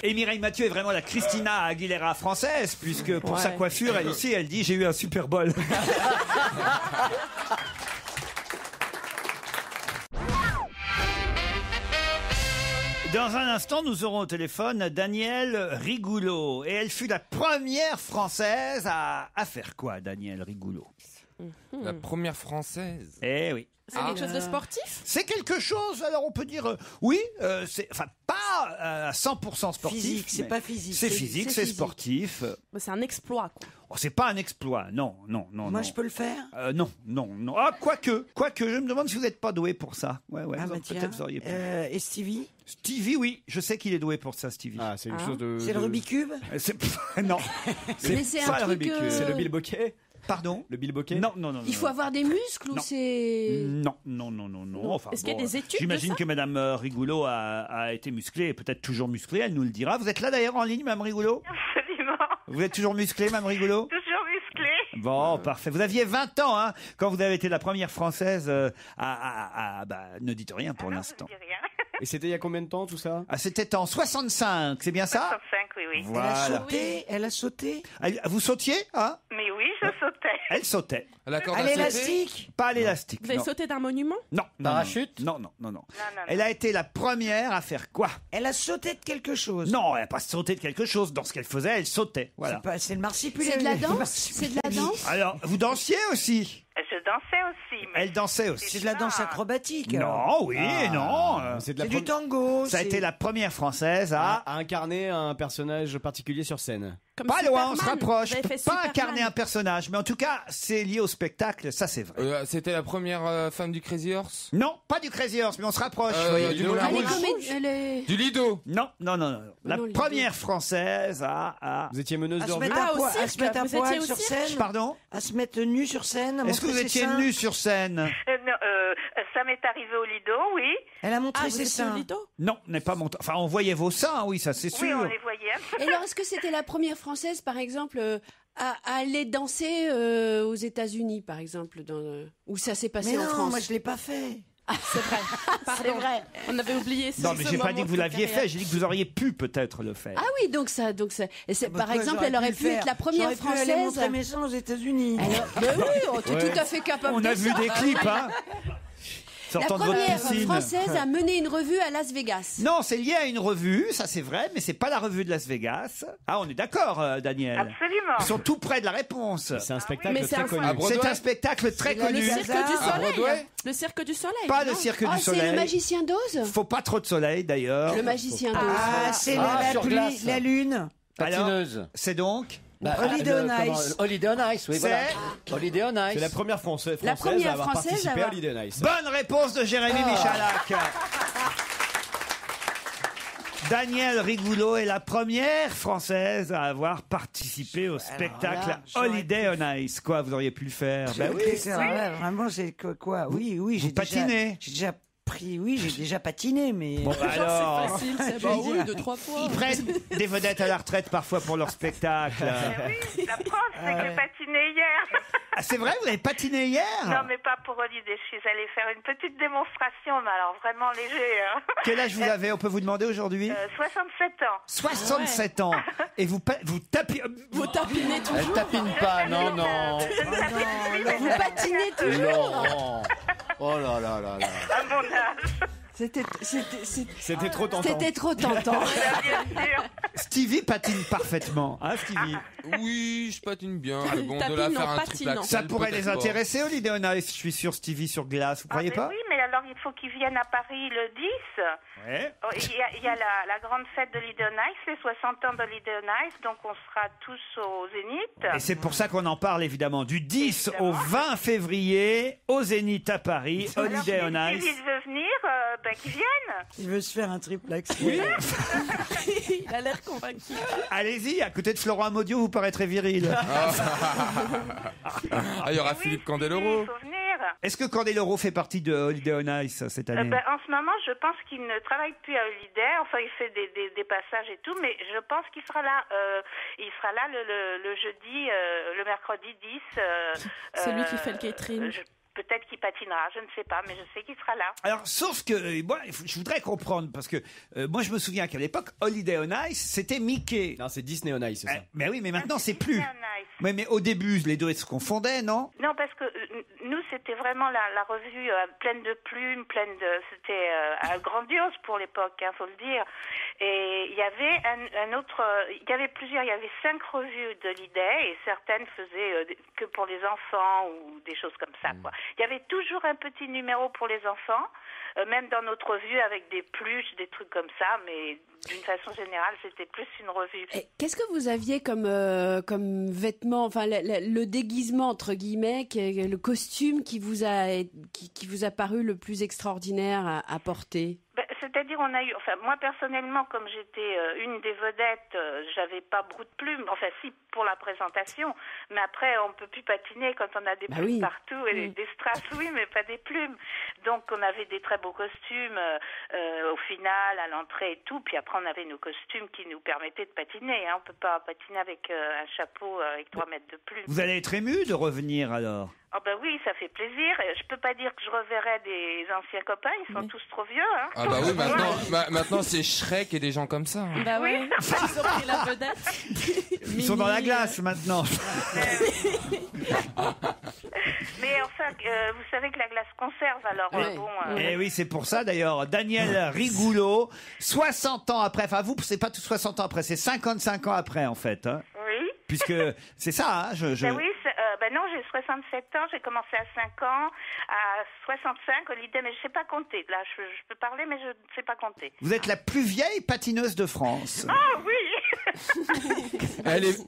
Et Mireille Mathieu est vraiment la Christina Aguilera française, puisque pour Ouais. sa coiffure, elle aussi, elle dit: j'ai eu un Super Bowl. Dans un instant, nous aurons au téléphone Danielle Rigoulot. Et elle fut la première Française à faire quoi, Danielle Rigoulot? La première française. Eh oui. C'est quelque chose de sportif? C'est quelque chose, alors on peut dire, oui, c'est, enfin, pas à 100% sportif. Physique, c'est mais pas physique. C'est physique, c'est c'est physique. sportif. Bah, c'est un exploit, quoi. Oh, c'est pas un exploit, non. Moi, non. je peux le faire. Non. Ah, quoique, je me demande si vous n'êtes pas doué pour ça. Ouais, Ah, bah, peut-être vous auriez pu. Et Stevie? Stevie, oui, je sais qu'il est doué pour ça, Stevie. Ah, c'est quelque Ah. chose de. C'est le Rubik's Cube? C'est... non. Mais c'est pas un le truc. Rubik's Cube. C'est le bilboquet. Pardon? Le bilboquet. Non. Il faut avoir des muscles ou Non. c'est. Non. Enfin, Est-ce qu'il y a des études j'imagine de ça que Madame Rigoulot a été musclée et peut-être toujours musclée, elle nous le dira. Vous êtes là d'ailleurs en ligne, Madame Rigoulot? Absolument. Vous êtes toujours musclée, Madame Rigoulot? Toujours musclé. Bon, parfait. Vous aviez 20 ans, hein, quand vous avez été la première Française ne dites rien pour l'instant. Je dis rien. Et c'était il y a combien de temps tout ça? Ah, c'était en 65, c'est bien ça? 65, oui. Voilà. Elle a sauté? Vous sautiez, hein? Mais oui, je sautais. Elle sautait. La corde À à sauter. l'élastique? Pas à l'élastique. Vous avez non. sauté d'un monument? Non. Parachute? Non. Non. Elle a été la première à faire quoi? Elle a sauté de quelque chose? Non, elle n'a pas sauté de quelque chose. Dans ce qu'elle faisait, elle sautait. Voilà. C'est le marsipulé. C'est de la danse? C'est de la danse? Alors, vous dansiez aussi? Je dansais aussi. Mais Elle dansait aussi. C'est de la danse acrobatique. alors. Non, oui, non. C'est de la C'est du tango. Ça a c'est- été la première Française à... à incarner un personnage particulier sur scène. Comme Pas loin, on se Superman. rapproche. Vous avez fait Pas Superman. incarner un personnage, mais en tout cas, c'est lié au spectacle, ça c'est vrai. C'était la première femme du Crazy Horse. Non, pas du Crazy Horse, mais on se rapproche. Euh, voyez. du Moulin Ah, les Rouge. comédies. Du Lido. Non. La Non, les première Française à... Vous étiez meneuse À de se revue? mettre Ah, au à cirque. se mettre à Vous étiez poil au sur cirque. scène. Pardon? À se mettre nu sur scène. à Est-ce que montrer vous ses étiez seins. nue sur scène? Non, ça m'est arrivé au Lido, oui. Elle a montré Ah, vous ses étiez au seins. Lido? Non, n'est pas monté. Enfin, on voyait vos seins, oui, ça c'est sûr. Oui, on les voyait. Et alors, est-ce que c'était la première française, par exemple, à aller danser aux États-Unis, par exemple, où ça s'est passé Mais en non, France? moi je l'ai pas fait. C'est vrai. C'est vrai. On avait oublié ce Non, mais j'ai ce pas dit moment que vous de l'aviez carrière. fait, j'ai dit que vous auriez pu peut-être le faire. Ah oui, donc ça, et c'est, Bah, par toi, exemple, j'aurais elle aurait le pu être faire. la première J'aurais pu aller française. montrer mes seins aux États-Unis. Alors, mais oui, t'es Ouais. tout à fait capable On de a vu ça. des clips, hein La sortant de votre première piscine. française à mener une revue à Las Vegas. Non, c'est lié à une revue, ça c'est vrai, mais c'est pas la revue de Las Vegas. Ah, on est d'accord, Daniel. Absolument. Ils sont tout près de la réponse. C'est un spectacle Mais c'est très un- connu. À Broadway. C'est un spectacle très C'est la- connu. Le cirque du À soleil. Broadway. Le cirque du soleil. Pas non le cirque Oh, du c'est le soleil. magicien d'Oz? Faut pas trop de soleil d'ailleurs. Le magicien d'Oz. Ah, c'est la sur pluie, glace. la lune. Patineuse. C'est donc Holiday on Ice. Holiday on Ice, oui, voilà. Holiday on Ice. C'est la première française La première à avoir française à participé à avoir- Holiday on Ice. Bonne réponse de Jérémy Michalak. Danielle Rigoulot est la première Française à avoir participé au spectacle là, j'aurais Holiday on Ice. Quoi, vous auriez pu le faire? Ben oui. C'est vrai, vraiment, c'est quoi? Oui, Vous j'ai patinez. J'ai déjà pris, oui, j'ai déjà patiné, mais. Bon, bah alors, C'est facile, c'est Bah bon. oui, 2-3 fois. ils prennent des vedettes à la retraite parfois pour leur spectacle. Oui, la preuve, c'est que j'ai patiné hier. Ah, c'est vrai, vous avez patiné hier? Non, mais pas pour Holiday. Je suis allée faire une petite démonstration, mais alors vraiment léger. Hein. Quel âge vous avez? On peut vous demander aujourd'hui? 67 ans. 67 ans. Et vous tapez. Vous tapinez Elle toujours. tapine pas, non, non. Vous patinez toujours. Laurent. Oh là là là là. À mon âge. C'était trop tentant. C'était trop tentant. Stevie patine parfaitement, hein Stevie? Oui, je patine bien, mais bon, Tapis, de là non, faire un patine, triple non. axel, Ça pourrait les peut-être pas. intéresser, Holiday on Ice. Je suis sûr, Stevie sur glace, vous croyez pas? Oui, mais alors il faut qu'ils viennent à Paris le 10. Ouais. Oh, il y a la grande fête de Holiday on Ice, les 60 ans de Holiday on Ice, donc on sera tous au Zénith. Et c'est pour ça qu'on en parle évidemment, du 10 Évidemment. au 20 février au Zénith à Paris, Holiday on Alors, Ice. s'il veut venir, qu'il vienne. Il veut se faire un triplex. Oui. Il a l'air convaincu. Allez-y, à côté de Florent Amaudio, vous paraîtrez viril. Il y aura Philippe Candeloro. Il faut venir. Est-ce que Candeloro fait partie de Holiday on Ice cette année? En ce moment, je pense qu'il ne travaille plus à Holiday. Enfin, il fait des passages et tout, mais je pense qu'il sera là. Il sera là le jeudi, le mercredi 10. C'est lui qui fait le catering. Peut-être qu'il patinera, je ne sais pas, mais je sais qu'il sera là. Alors, sauf que, moi, je voudrais comprendre, parce que moi, je me souviens qu'à l'époque, Holiday on Ice, c'était Mickey. Non, c'est Disney on Ice, c'est ça. Mais oui, mais maintenant, c'est plus. Disney on Ice. Oui, mais au début, les deux se confondaient, non? Non, parce que nous, c'était vraiment la revue pleine de plumes, c'était grandiose pour l'époque, faut le dire. Et il y avait il y avait plusieurs, il y avait 5 revues de Holiday et certaines faisaient que pour les enfants ou des choses comme ça, quoi. Il y avait toujours un petit numéro pour les enfants, même dans notre revue avec des pluches, des trucs comme ça, mais d'une façon générale, c'était plus une revue. Et qu'est-ce que vous aviez comme vêtements, enfin le déguisement entre guillemets, le costume qui vous a paru le plus extraordinaire à porter? C'est-à-dire, on a eu, enfin, moi personnellement, comme j'étais une des vedettes, j'avais pas beaucoup de plumes. Enfin, si pour la présentation, mais après, on peut plus patiner quand on a des plumes partout et des strass, oui, mais pas des plumes. Donc, on avait des très beaux costumes au final, à l'entrée et tout. Puis après, on avait nos costumes qui nous permettaient de patiner. Hein. On peut pas patiner avec un chapeau avec 3 mètres de plumes. Vous allez être ému de revenir alors? Oh ben oui, ça fait plaisir. Je peux pas dire que je reverrai des anciens copains, ils sont tous trop vieux. Hein. Ah bah oui, maintenant c'est Shrek et des gens comme ça. Hein. Bah oui, ils ont pris la vedette. Ils sont dans la glace maintenant. Mais enfin, vous savez que la glace conserve, alors bon... Et oui, c'est pour ça d'ailleurs, Daniel Rigoulot, 60 ans après, enfin vous, c'est pas tout 60 ans après, c'est 55 ans après en fait. Hein. Oui. Puisque c'est ça, hein, Ben oui, non, j'ai 67 ans, j'ai commencé à 5 ans, à 65, Holiday, mais je sais pas compter. Là, je peux parler, mais je ne sais pas compter. Vous êtes la plus vieille patineuse de France. Ah oui.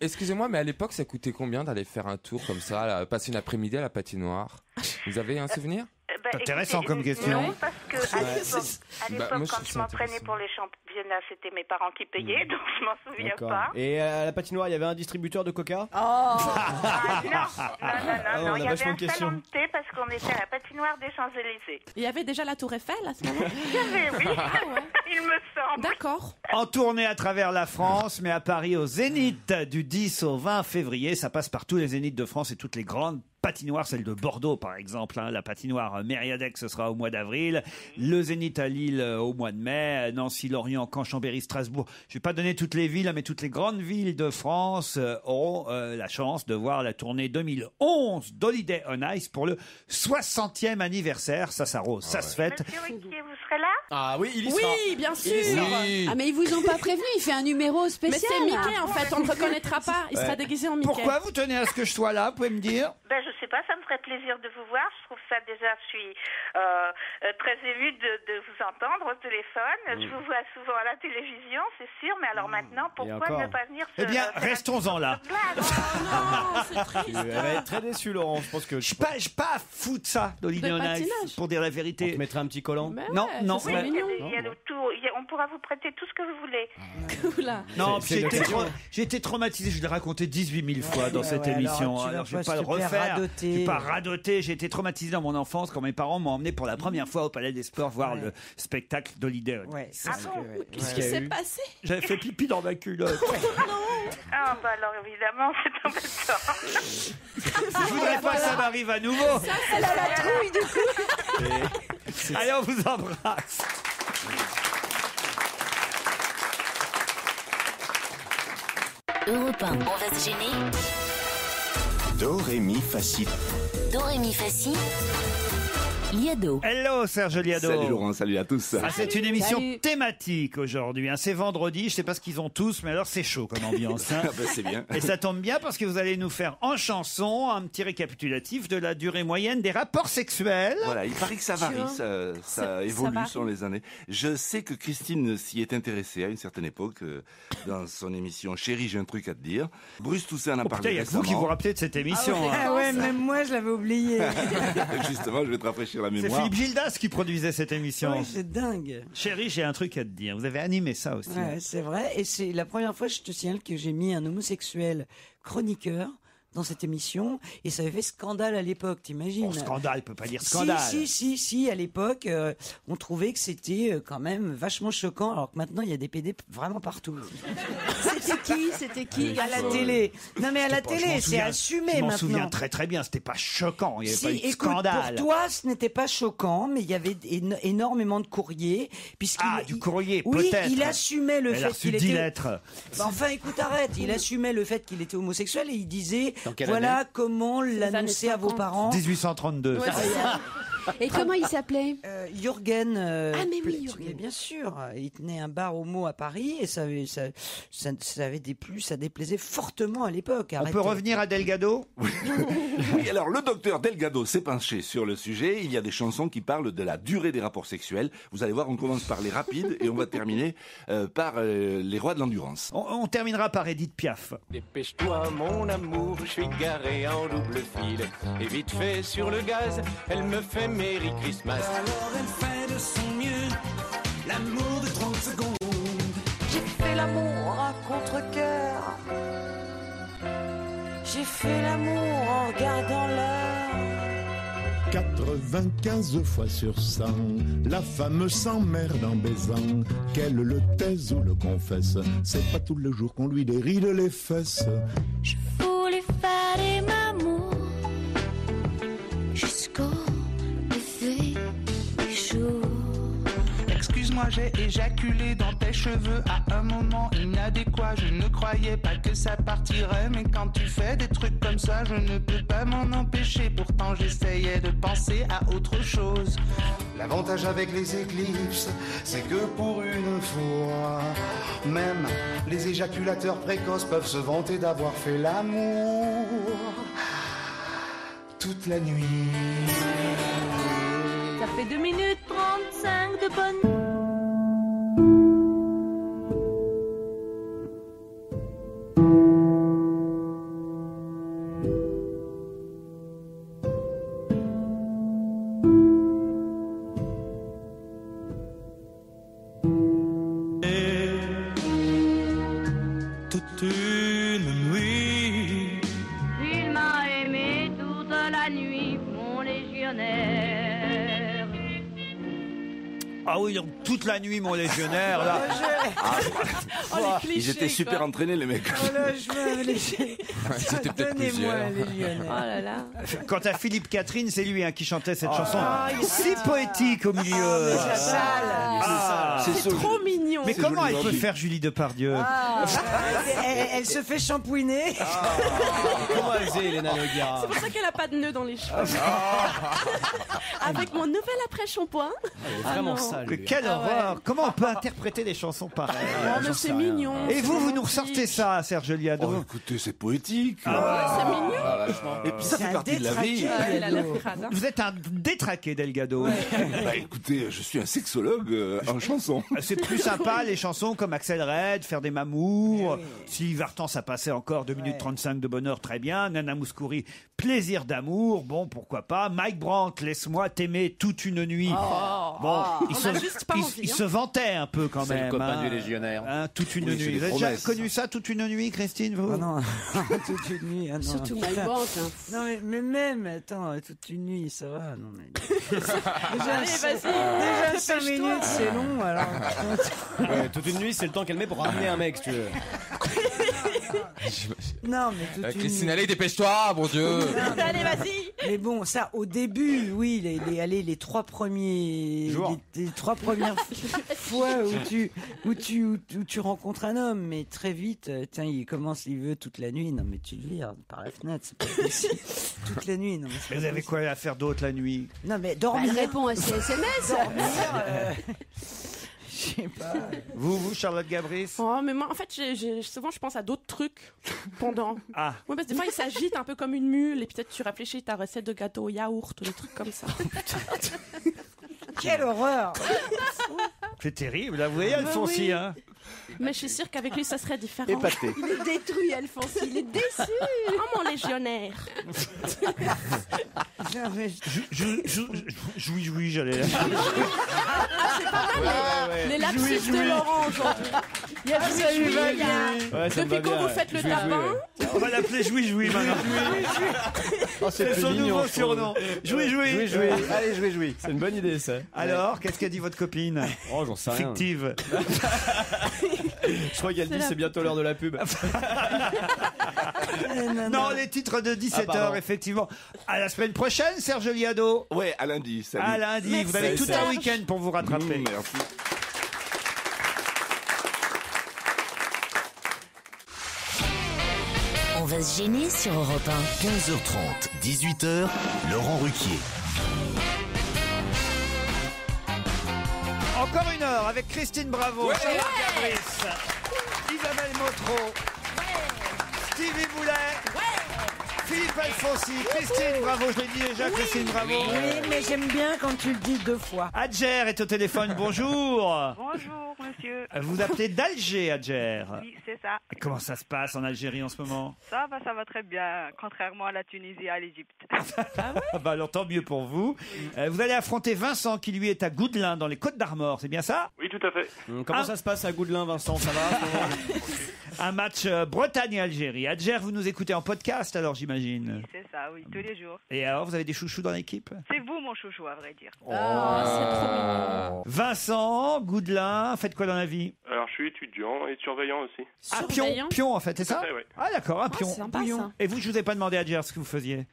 Excusez-moi, mais à l'époque, ça coûtait combien d'aller faire un tour comme ça, passer une après-midi à la patinoire? Vous avez un souvenir? C'est intéressant comme question. Non, parce que à l'époque, quand je m'entraînais pour les championnats, c'était mes parents qui payaient, donc je m'en souviens pas. Et à la patinoire, il y avait un distributeur de coca? Non, il y avait un salon de thé parce qu'on était à la patinoire des Champs-Élysées. Il y avait déjà la Tour Eiffel à ce moment-là? Il y avait, oui. Il me semble. D'accord. En tournée à travers la France, mais à Paris au Zénith du 10 au 20 février. Ça passe par tous les Zéniths de France et toutes les grandes patinoires, celle de Bordeaux par exemple, hein. La patinoire Mériadeck, ce sera au mois d'avril, le Zénith à Lille au mois de mai, Nancy, Lorient, Caen, Chambéry, Strasbourg. Je vais pas donner toutes les villes, mais toutes les grandes villes de France auront la chance de voir la tournée 2011 d'Holiday on Ice pour le 60e anniversaire. Ça s'arrose, ça se fête. Monsieur Ruquier, vous serez là? Ah oui, il y sera. Oui, bien sûr. Ah mais ils vous ont pas prévenu, il fait un numéro spécial. Mais c'est Mickey en fait, on ne le reconnaîtra pas. Il sera déguisé en Mickey. Pourquoi vous tenez à ce que je sois là, vous pouvez me dire? Ben, je sais pas, ça me ferait plaisir de vous voir. Je trouve ça déjà, je suis très émue de vous entendre au téléphone. Je vous vois souvent à la télévision, c'est sûr, mais alors maintenant, pourquoi ne pas venir Eh bien, restons-en là. Non, c'est triste. Elle va être très déçue, Laurent. Je pense que Je suis pas fou de ça, d'Holiday on Ice, pour dire la vérité. On te mettrait un petit collant. Non, non. Oui, il y a le tour. On pourra vous prêter tout ce que vous voulez. Oula. Non, C'est j'ai été traumatisé, je l'ai raconté 18 000 fois dans cette émission. Alors, je vais pas le refaire. Je vais pas radoter. J'ai été traumatisé dans mon enfance quand mes parents m'ont emmené pour la première fois au Palais des Sports voir le spectacle d'Holiday on Ice. Qu'est-ce qui s'est passé? J'avais fait pipi dans ma culotte. Ah, bah alors évidemment, c'est embêtant. Je voudrais pas que ça m'arrive à nouveau. Elle a la trouille du coup. Allez, on vous embrasse. Europe 1, on va se gêner. Do, ré, mi, fa, si. Do, ré, mi, fa, si. Liado. Hello Serge Liado. Salut Laurent, salut à tous. Ah, c'est une émission Salut. thématique aujourd'hui. C'est vendredi, je sais pas ce qu'ils ont tous, mais alors c'est chaud comme ambiance. Ah ben, c'est bien. Et ça tombe bien parce que vous allez nous faire en chanson un petit récapitulatif de la durée moyenne des rapports sexuels. Voilà, il paraît que ça varie, ça évolue varie. selon les années. Je sais que Christine s'y est intéressée à une certaine époque dans son émission Chérie, j'ai un truc à te dire. Bruce Toussaint en a Oh, putain, parlé il y a que vous récemment. qui vous rappelez de cette émission. hein. Ah ouais, même moi, je l'avais oublié. Justement, je vais te rafraîchir la C'est mémoire. Philippe Gildas qui produisait cette émission. Ouais, c'est dingue. Chérie, j'ai un truc à te dire. Vous avez animé ça aussi. Ouais, c'est vrai. Et c'est la première fois, je te signale, que j'ai mis un homosexuel chroniqueur dans cette émission, et ça avait fait scandale à l'époque, t'imagines? Oh, scandale, peut pas dire scandale. Si, à l'époque, on trouvait que c'était quand même vachement choquant, alors que maintenant, il y a des PD vraiment partout. C'était qui À la télé. Non, mais à la Je m'en télé, c'est souviens- assumé Je m'en maintenant. souviens très très bien, c'était pas choquant, il n'y avait Si, pas eu de écoute, scandale. pour toi, ce n'était pas choquant, mais il y avait énormément de courriers. Du courrier, Oui, peut-être. il assumait le Elle a fait reçu qu'il 10 était... lettres. Bah, enfin, écoute, arrête. Il assumait le fait qu'il était homosexuel et il disait, Dans quelle voilà année comment l'annoncer à vos parents. 1832. Ouais, c'est ça. Et comment il s'appelait Jürgen. Ah, mais oui, Jürgen. Bien sûr. Il tenait un bar homo à Paris et ça avait déplu, ça déplaisait fortement à l'époque. On Arrête. peut revenir à Delgado Oui, alors le docteur Delgado s'est penché sur le sujet. Il y a des chansons qui parlent de la durée des rapports sexuels. Vous allez voir, on commence par les rapides et on va terminer par les rois de l'endurance. On terminera par Edith Piaf. Dépêche-toi mon amour, je suis garé en double fil. Et vite fait sur le gaz, elle me fait Merry Christmas. Alors elle fait de son mieux, l'amour de 30 secondes. J'ai fait l'amour à contre-cœur. J'ai fait l'amour en regardant l'heure. 95 fois sur 100, la femme s'emmerde en baisant. Qu'elle le taise ou le confesse, c'est pas tous les jours qu'on lui déride les fesses. Je voulais faire des mamours jusqu'au lever du jour. Excuse-moi, j'ai éjaculé dans tes cheveux à un moment inadéquat. Je ne croyais pas que ça partirait, mais quand tu fais des trucs comme ça, je ne peux pas m'en empêcher. Pourtant, j'essayais de penser à autre chose. L'avantage avec les éclipses, c'est que pour une fois, même les éjaculateurs précoces peuvent se vanter d'avoir fait l'amour toute la nuit. Ça fait 2 minutes 35 de bonne. Toute une nuit. Il m'a aimé toute la nuit, mon légionnaire. Ah oui, donc toute la nuit, mon légionnaire, là. Ils étaient super entraînés, les mecs. Oh là, je veux les... C'était peut-être Donnez-moi plusieurs. les légionnaires. Oh là là. Quant à Philippe Catherine, c'est lui qui chantait cette chanson il est si poétique au milieu. C'est trop mignon. Mais C'est comment joli, elle peut Barbie. faire Julie Depardieu Elle se fait shampouiner. Comment elle faisait, Elena Noguera? C'est pour ça qu'elle a pas de nœud dans les cheveux. Avec mon nouvel après-shampoing. Elle est vraiment non. sale. Mais quelle horreur. Comment on peut interpréter des chansons pareilles Oh, mais c'est mignon. Et vous nous ressortez ça, Serge Liado. Oh, écoutez, c'est poétique. C'est mignon. Et puis ça fait partie de la vie. Ah, elle a l'air crade, hein. Vous êtes un détraqué, Delgado. Bah écoutez, je suis un sexologue en chanson. C'est plus sympa, les chansons comme Axel Red, Faire des mamours. Sylvie Vartan, ça passait encore 2 minutes 35 de bonheur, très bien. Nana Mouskouri, Plaisir d'amour, bon, pourquoi pas. Mike Brandt, Laisse-moi t'aimer toute une nuit. Bon, on a juste pas envie, il hein. se vantait un peu quand C'est même. le copain hein. du légionnaire. Hein, toute une Oui, c'est nuit. des Vous avez déjà promesses. connu ça, toute une nuit, Christine, vous Ah non, toute une nuit. Ah non. Surtout Putain. Mike Brandt, hein. Non mais même, attends, toute une nuit, ça va. Non mais. Allez, vas-y. Déjà 5 Dépêche-toi. minutes, c'est long alors. Ouais, toute une nuit, c'est le temps qu'elle met pour ramener un mec, si tu veux. Non, mais toute une- Christine, allez, dépêche-toi, bon Dieu. Allez, vas-y. Mais bon, ça, au début, oui, les 3 premiers Jours. les 3 premières fois où tu rencontres un homme, mais très vite, tiens, il veut toute la nuit. Non, mais tu le vires par la fenêtre, c'est pas possible. Toute la nuit, non. Mais c'est Vous pas avez quoi à faire d'autre la nuit? Non, mais Bah, dormir. elle répond à ses SMS. Je sais pas. Vous, Charlotte Gabris? Oh, mais moi, en fait, souvent, je pense à d'autres trucs pendant. Ah. Ouais, parce que des fois, il s'agite un peu comme une mule, et peut-être tu réfléchis ta recette de gâteau au yaourt, ou des trucs comme ça. Quelle horreur! C'est terrible, là, vous voyez, Alphonse, oui. hein? Mais je suis sûre qu'avec lui, ça serait différent. Épaté. Il est détruit, Alphonse. Il est déçu. Oh, mon légionnaire. Jouis, j'allais là. Ah, c'est pas mal, les lapsus de Laurent aujourd'hui. Il y a ça lui va il y a... Ouais, ça me va Depuis quand bien, vous faites le Jouis, tapin On va l'appeler Jouis maintenant. Oh, C'est plus son mignon, nouveau je trouve. surnom. Jouis. Allez, jouis. C'est une bonne idée, ça. Alors, qu'est-ce qu'a dit votre copine? Oh, j'en sais rien. Fictive. Je crois qu'elle dit c'est bientôt l'heure de la pub. Non, les titres de 17h, pardon. effectivement. À la semaine prochaine, Serge Liado. Ouais, à lundi. Salut. À lundi. Merci, Vous avez tout Serge. un week-end pour vous rattraper. Merci. On va se gêner sur Europe 1. 15h30, 18h, Laurent Ruquier. Encore une heure avec Christine Bravo, Charlotte Gabris, Isabelle Motro, Stevie Boulet, Philippe Alfonsi, Christine Bravo, je l'ai dit déjà, Christine Bravo. Oui, mais j'aime bien quand tu le dis 2 fois. Adjer est au téléphone, bonjour. Bonjour, monsieur. Vous appelez d'Alger, Adjer. Oui, c'est ça. Comment ça se passe en Algérie en ce moment? Ça va très bien, contrairement à la Tunisie et à l'Égypte. Ah bah alors tant mieux pour vous. Vous allez affronter Vincent qui lui est à Goudelin dans les Côtes d'Armor, c'est bien ça? Oui, tout à fait. Comment ça se passe à Goudelin, Vincent? Ça va? Un match Bretagne-Algérie. Adjer, vous nous écoutez en podcast alors j'imagine. C'est ça, oui, tous les jours. Et alors vous avez des chouchous dans l'équipe? C'est vous, mon chouchou, à vrai dire. Vincent, Goudelin, faites quoi dans la vie? Alors, je suis étudiant et surveillant aussi. Ah, pion en fait, c'est ça? Tout à fait, ouais. Ah d'accord, un pion. sympa, ça. Et vous, je vous ai pas demandé Adjer ce que vous faisiez.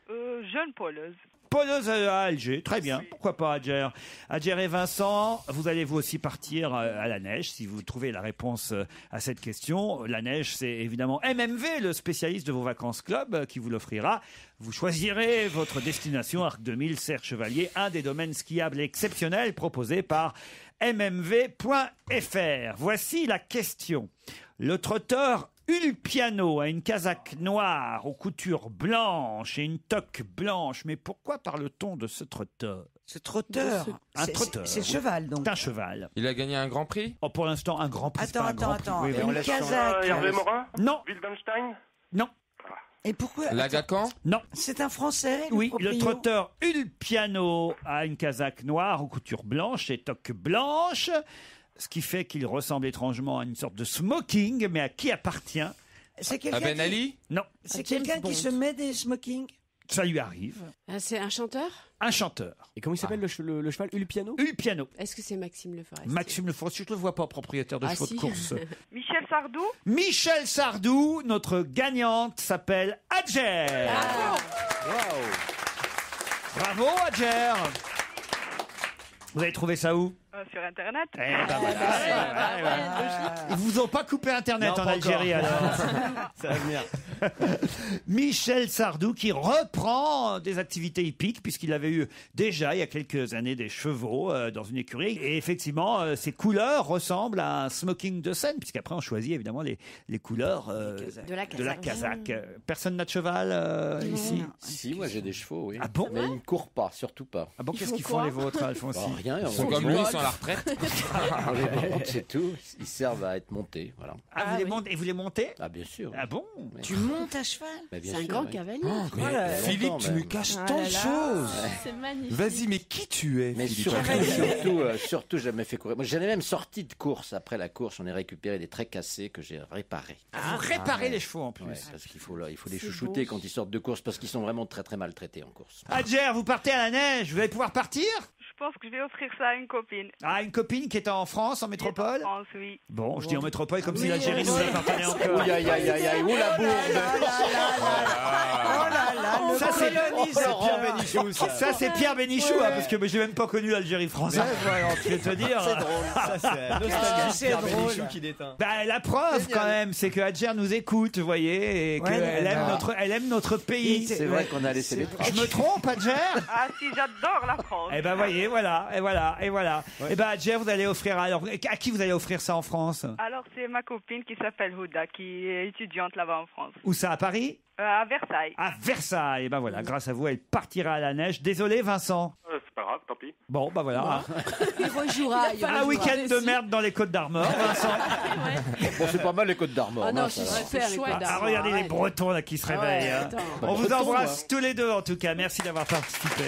Jeune poleuse. Poleuse à Alger, très bien, pourquoi pas Adjer. Adjer et Vincent, vous allez vous aussi partir à la neige si vous trouvez la réponse à cette question. La neige, c'est évidemment MMV, le spécialiste de vos vacances club, qui vous l'offrira. Vous choisirez votre destination Arc 2000, Serre Chevalier, un des domaines skiables exceptionnels proposés par mmv.fr. Voici la question. Le trotteur Ulpiano a une casaque noire aux coutures blanches et une toque blanche. Mais pourquoi parle-t-on de ce trotteur? Ce trotteur. Un C'est- trotteur. c'est cheval, donc. C'est un cheval. Il a gagné un grand prix? Oh, pour l'instant, un grand prix. c'est Attends, pas un grand attends, prix. attends. Oui, Une on laisse sur- casaque. Hervé Morin? Non. Wittgenstein? Non. Et pourquoi? Lagacan? Non. C'est un Français, Oui, le proprio trotteur Ulpiano a une casaque noire aux coutures blanches et toque blanche, ce qui fait qu'il ressemble étrangement à une sorte de smoking, mais à qui appartient? C'est quelqu'un Ben qui- Ali? Non. C'est quelqu'un qui se met des smokings. Ça lui arrive. Ah, c'est un chanteur? Un chanteur. Et comment il s'appelle le cheval? Ulpiano? Ulpiano. Est-ce que c'est Maxime Le Forestier? Maxime Le Forestier, je ne le vois pas propriétaire de Ah, chevaux si. de course. Michel Sardou? Michel Sardou, notre gagnante, s'appelle Adjer. Bravo Adjer. Vous avez trouvé ça où? Sur Internet. Eh ben voilà. Ils vous ont pas coupé Internet Non, en pas Algérie encore. alors. Ça va venir. Michel Sardou qui reprend des activités hippiques puisqu'il avait eu déjà il y a quelques années des chevaux dans une écurie et effectivement ces couleurs ressemblent à un smoking de scène puisqu'après on choisit évidemment les couleurs de la casaque. Personne n'a de cheval ici? Si, moi j'ai des chevaux, oui. Ah bon? Mais ils ne courent pas, surtout pas. Ah bon, qu'est-ce qu'ils font les vôtres, Alphonse? Bah, rien. Ils sont comme lui, ils sont à la retraite. On les monte, c'est tout. Ils servent à être montés, voilà. Ah, vous les montez, et vous les montez? Ah, bien sûr. Ah bon? Tu montes à cheval? Bah, bien C'est un sûr, grand oui. cavalier. Mais Philippe, longtemps, tu me même. caches Ah tant là de là. choses. C'est magnifique. Vas-y, mais qui tu es, Mais Philippe? surtout, j'ai jamais fait courir. Moi, j'en ai même sorti de course. Après la course, j'en ai récupéré des traits cassés que j'ai réparés. Vous réparez les chevaux en plus. Ouais, parce qu'il faut, il faut les chouchouter quand ils sortent de course parce qu'ils sont vraiment très très maltraités en course. Adjer, vous partez à la neige, vous allez pouvoir partir? Je pense que je vais offrir ça à une copine. Ah, une copine qui est en France, en métropole? En France, oui. Bon, je dis en métropole comme si l'Algérie nous appartenait encore. Aïe, aïe, aïe, aïe, aïe, où la bourde. Ça, c'est Laurent Bénichou, ça. Ça, c'est Pierre Bénichou, hein, parce que j'ai même pas connu l'Algérie française. Alors, je vais te dire. C'est drôle. Ça, c'est nostalgie. c'est Pierre drôle. Bénichou qui déteint. Bah, la preuve, quand même, c'est que Adjer nous écoute, vous voyez, et qu'elle aime notre pays. C'est vrai qu'on a laissé les traces. Je me trompe, Adjer? Ah si, j'adore la France. Eh ben, voyez, voilà. Eh ben, Adjer, vous allez offrir, alors, à qui vous allez offrir ça en France? Alors, c'est ma copine qui s'appelle Houda, qui est étudiante là-bas en France. Où ça, à Paris? À Versailles. À Versailles. Et ben voilà, grâce à vous, elle partira à la neige. Désolé, Vincent. C'est pas grave, tant pis. Bon, bah voilà. Il rejouera. Un week-end de merde dans les Côtes d'Armor, Vincent. Bon, c'est pas mal les Côtes d'Armor. Ah non, c'est super, les Côtes d'Armor. Regardez les Bretons là qui se réveillent. Hein. On vous embrasse tous les deux en tout cas. Merci d'avoir participé.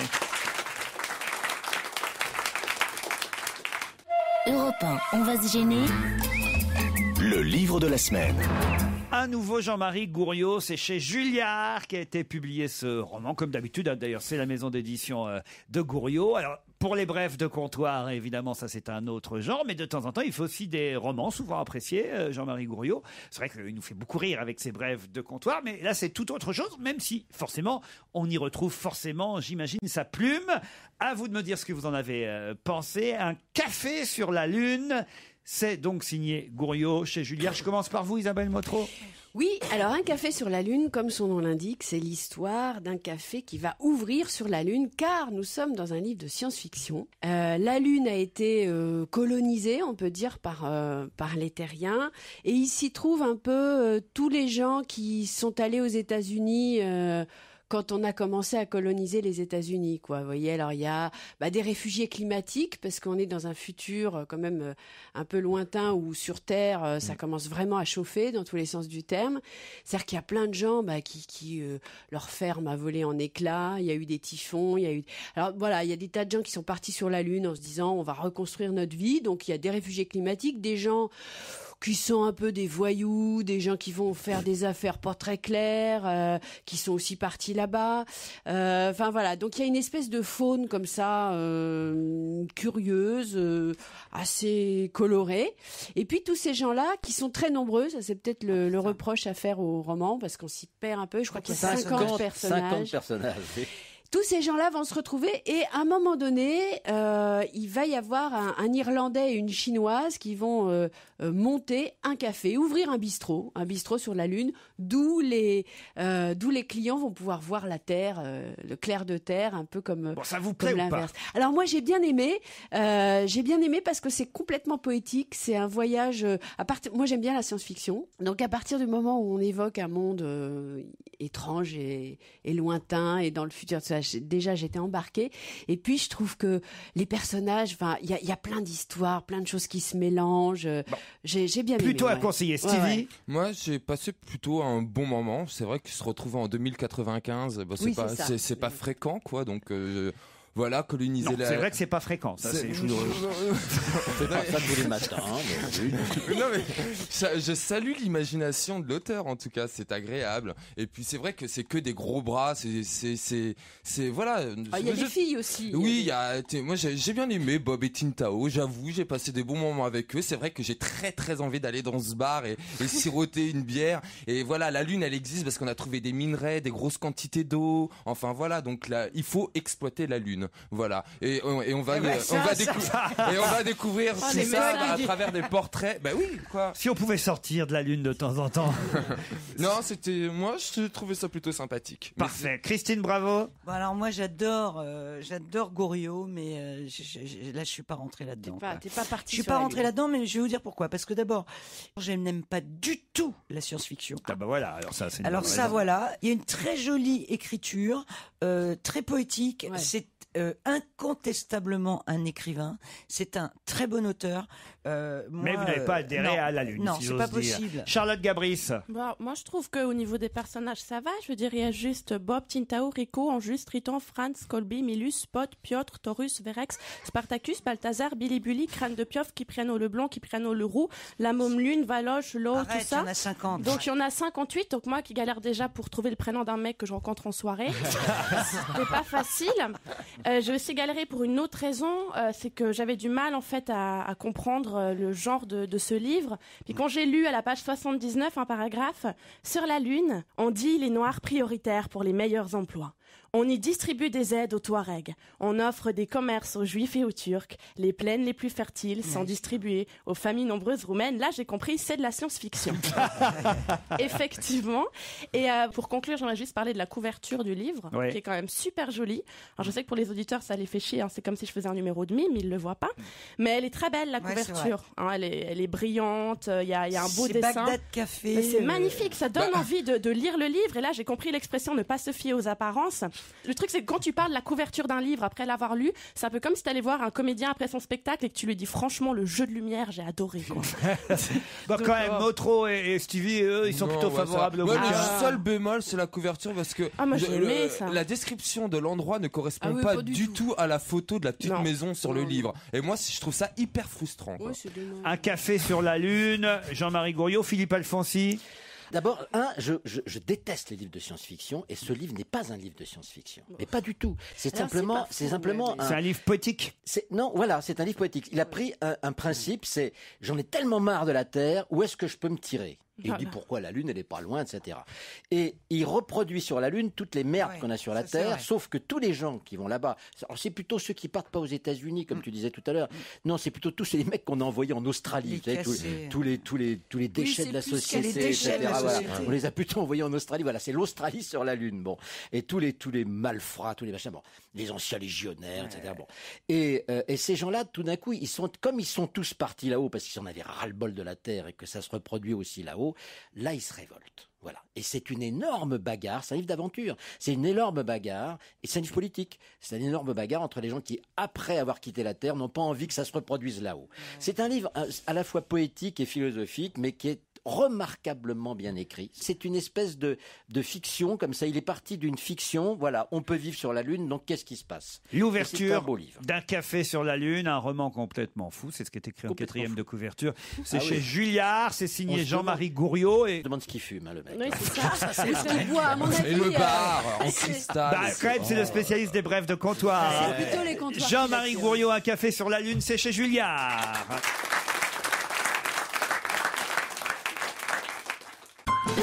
Europe 1, on va se gêner. Le livre de la semaine. Un nouveau Jean-Marie Gouriot, c'est chez Julliard qui a été publié ce roman, comme d'habitude. D'ailleurs, c'est la maison d'édition de Gouriot. Alors, pour les brefs de comptoir, évidemment, ça c'est un autre genre, mais de temps en temps, il faut aussi des romans, souvent appréciés, Jean-Marie Gouriot. C'est vrai qu'il nous fait beaucoup rire avec ses brefs de comptoir, mais là, c'est tout autre chose, même si, forcément, on y retrouve forcément, j'imagine, sa plume. À vous de me dire ce que vous en avez pensé. Un café sur la Lune. C'est donc signé Gouriot chez Julliard. Je commence par vous, Isabelle Motro. Oui, alors un café sur la Lune, comme son nom l'indique, c'est l'histoire d'un café qui va ouvrir sur la Lune, car nous sommes dans un livre de science-fiction. La Lune a été colonisée, on peut dire, par les terriens, et il s'y trouve un peu tous les gens qui sont allés aux États-Unis quand on a commencé à coloniser les États-Unis, quoi. Vous voyez, alors il y a des réfugiés climatiques, parce qu'on est dans un futur quand même un peu lointain où sur Terre ça commence vraiment à chauffer dans tous les sens du terme. C'est-à-dire qu'il y a plein de gens qui leur ferme a volé en éclats. Il y a eu des typhons, alors voilà, il y a des tas de gens qui sont partis sur la Lune en se disant on va reconstruire notre vie. Donc il y a des réfugiés climatiques, des gens qui sont un peu des voyous, des gens qui vont faire des affaires pas très claires, qui sont aussi partis là-bas. Enfin voilà, donc il y a une espèce de faune comme ça, curieuse, assez colorée. Et puis tous ces gens-là, qui sont très nombreux, ça c'est peut-être le reproche à faire au roman, parce qu'on s'y perd un peu. Je crois qu'il y a 50 personnages. 50 personnages, oui. Tous ces gens-là vont se retrouver et à un moment donné, il va y avoir un Irlandais et une Chinoise qui vont monter un café, ouvrir un bistrot sur la Lune, d'où les clients vont pouvoir voir la Terre, le clair de terre, un peu comme ça vous plaît ou pas? Alors moi j'ai bien aimé parce que c'est complètement poétique, c'est un voyage. Moi j'aime bien la science-fiction, donc à partir du moment où on évoque un monde étrange et lointain et dans le futur, déjà j'étais embarquée. Et puis je trouve que les personnages, il y a plein d'histoires, plein de choses qui se mélangent. J'ai bien aimé. Plutôt à conseiller, Stevie. Ouais. Moi, j'ai passé plutôt un bon moment. C'est vrai qu'il se retrouvait en 2095. C'est pas fréquent, quoi. Donc. Voilà, coloniser non, c'est vrai que c'est pas fréquent, ça c'est On fait pas ça tous les matins. Non mais je salue l'imagination de l'auteur, en tout cas, c'est agréable. Et puis c'est vrai que c'est que des gros bras, c'est voilà. Il y a des filles aussi. Oui, moi j'ai bien aimé Bob et Tintao, j'avoue, j'ai passé des bons moments avec eux. C'est vrai que j'ai très très envie d'aller dans ce bar et siroter une bière. Et voilà, la Lune elle existe parce qu'on a trouvé des minerais, des grosses quantités d'eau. Enfin voilà, donc là il faut exploiter la Lune. Voilà, et on va découvrir tout ça à travers des portraits. Bah oui, quoi. Si on pouvait sortir de la Lune de temps en temps. Non, moi je trouvais ça plutôt sympathique. Parfait. Christine, bravo. Bon, alors moi j'adore Gouriot, mais là je suis pas rentrée là-dedans. T'es pas partie. Je suis pas rentrée là-dedans, mais je vais vous dire pourquoi. Parce que d'abord, je n'aime pas du tout la science-fiction. Ah bah voilà, alors ça c'est. Il y a une très jolie écriture, très poétique. Ouais. C'est incontestablement un écrivain. C'est un très bon auteur. Mais vous n'avez pas adhéré à la Lune. Non, si c'est pas possible. Charlotte Gabris. Moi, je trouve qu'au niveau des personnages, ça va. Je veux dire, il y a juste Bob, Tintao, Rico, Angus, Triton, Franz, Colby, Milus, Spot, Piotr, Taurus, Verex, Spartacus, Balthazar, Billy Bully, Crâne de Piof, Kypriano le Blond, Kypriano le Roux, la Môme Lune, Valoche, Lo, tout ça. Il y en a 50. Donc, il y en a 58. Donc, moi qui galère déjà pour trouver le prénom d'un mec que je rencontre en soirée, c'était pas facile. J'ai aussi galéré pour une autre raison, c'est que j'avais du mal en fait à comprendre le genre de ce livre. Puis quand j'ai lu à la page 79 un paragraphe, sur la Lune, on dit les Noirs prioritaires pour les meilleurs emplois. On y distribue des aides aux Touaregs. On offre des commerces aux Juifs et aux Turcs. Les plaines les plus fertiles sont distribuées aux familles nombreuses roumaines. Là, j'ai compris, c'est de la science-fiction. Effectivement. Et pour conclure, j'aimerais juste parler de la couverture du livre, qui est quand même super jolie. Alors, je sais que pour les auditeurs, ça les fait chier. Hein. C'est comme si je faisais un numéro de mime, ils le voient pas. Mais elle est très belle, la couverture. Hein, elle est brillante. Il y a un beau dessin. Bagdad Café. C'est magnifique. Ça donne envie de lire le livre. Et là, j'ai compris l'expression ne pas se fier aux apparences. Le truc, c'est que quand tu parles de la couverture d'un livre après l'avoir lu, c'est un peu comme si tu allais voir un comédien après son spectacle et que tu lui dis franchement, le jeu de lumière, j'ai adoré. Quoi. Bon, quand même, Motro et Stevie, eux, ils sont plutôt favorables au bouquin. Le seul bémol, c'est la couverture parce que moi, j'ai aimé ça. La description de l'endroit ne correspond pas du tout à la photo de la petite maison sur le livre. Et moi, je trouve ça hyper frustrant. Quoi. Un café sur la Lune, Jean-Marie Gouriot, Philippe Alfonsi. D'abord, je déteste les livres de science-fiction et ce livre n'est pas un livre de science-fiction. Mais pas du tout. C'est simplement un livre poétique. Non, voilà, c'est un livre poétique. Il a pris un principe, c'est j'en ai tellement marre de la Terre, où est-ce que je peux me tirer ? Et il dit pourquoi la Lune, elle est pas loin, etc. Et il reproduit sur la Lune toutes les merdes qu'on a sur la Terre, sauf que tous les gens qui vont là-bas, alors c'est plutôt ceux qui partent pas aux États-Unis, comme tu disais tout à l'heure. Non, c'est plutôt tous les mecs qu'on a envoyés en Australie, tous les déchets de la société, etc. Voilà. On les a plutôt envoyés en Australie. Voilà, c'est l'Australie sur la Lune. Bon, et tous les malfrats, tous les machins, bon, les anciens légionnaires, etc. Bon, et ces gens-là, tout d'un coup, ils sont tous partis là-haut parce qu'ils en avaient ras-le-bol de la Terre et que ça se reproduit aussi là-haut. Là, ils se révoltent. Voilà. Et c'est une énorme bagarre. C'est un livre d'aventure. C'est une énorme bagarre. Et c'est un livre politique. C'est une énorme bagarre entre les gens qui, après avoir quitté la Terre, n'ont pas envie que ça se reproduise là-haut. C'est un livre à la fois poétique et philosophique, mais qui est remarquablement bien écrit. C'est une espèce de fiction, comme ça. Il est parti d'une fiction. Voilà, on peut vivre sur la Lune, donc qu'est-ce qui se passe ? L'ouverture d'un café sur la Lune, un roman complètement fou. C'est ce qui est écrit en quatrième de couverture. C'est chez Julliard, c'est signé Jean-Marie Gouriot. Et... Je demande ce qu'il fume, le mec. Oui, c'est ça. C'est le bois, à mon avis. Et le bar en cristal. Quand même, c'est le spécialiste des brèves de comptoir. C'est plutôt les comptoirs. Jean-Marie Gouriot, un café sur la Lune, c'est chez Julliard.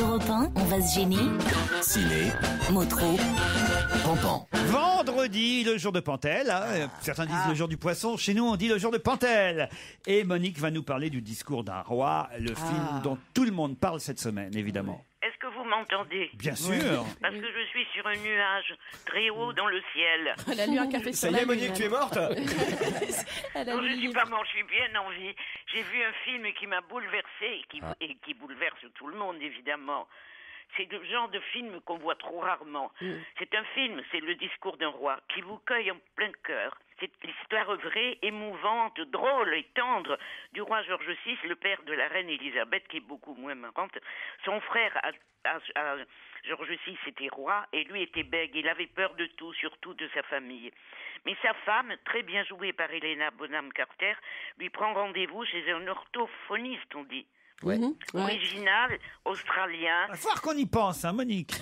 Europe 1, on va se gêner. Ciné, Motro. Pampan. Vendredi, le jour de Pantel. Hein. Certains disent le jour du poisson. Chez nous, on dit le jour de Pantel. Et Monique va nous parler du discours d'un roi, le film dont tout le monde parle cette semaine, évidemment. Est-ce que vous m'entendez? Bien sûr. Parce que je suis sur un nuage très haut dans le ciel. Elle a lu un café sur la Lune. Monique, tu es morte? Non, je suis pas morte, je suis bien en vie. J'ai vu un film qui m'a bouleversée et qui bouleverse tout le monde, évidemment. C'est le genre de film qu'on voit trop rarement. C'est un film, c'est le discours d'un roi qui vous cueille en plein cœur. C'est l'histoire vraie, émouvante, drôle et tendre du roi George VI, le père de la reine Elisabeth, qui est beaucoup moins marrante. Son frère, George VI, était roi et lui était bègue. Il avait peur de tout, surtout de sa famille. Mais sa femme, très bien jouée par Helena Bonham Carter, lui prend rendez-vous chez un orthophoniste, on dit. Ouais. Original, australien. Il va falloir qu'on y pense, hein, Monique.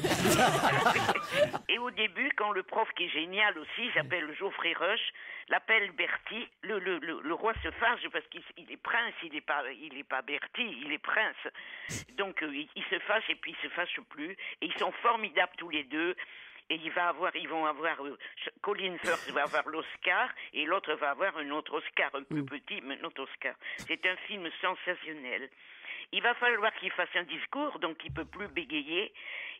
Et au début, quand le prof, qui est génial aussi, s'appelle Geoffrey Rush, l'appelle Bertie, le roi se fâche parce qu'il est prince, il est pas Bertie, il est prince. Donc il se fâche et puis il se fâche plus. Et ils sont formidables tous les deux. Et ils vont avoir Colin Firth va avoir l'Oscar et l'autre va avoir un autre Oscar, un plus petit, mais un autre Oscar. C'est un film sensationnel. Il va falloir qu'il fasse un discours, donc il peut plus bégayer.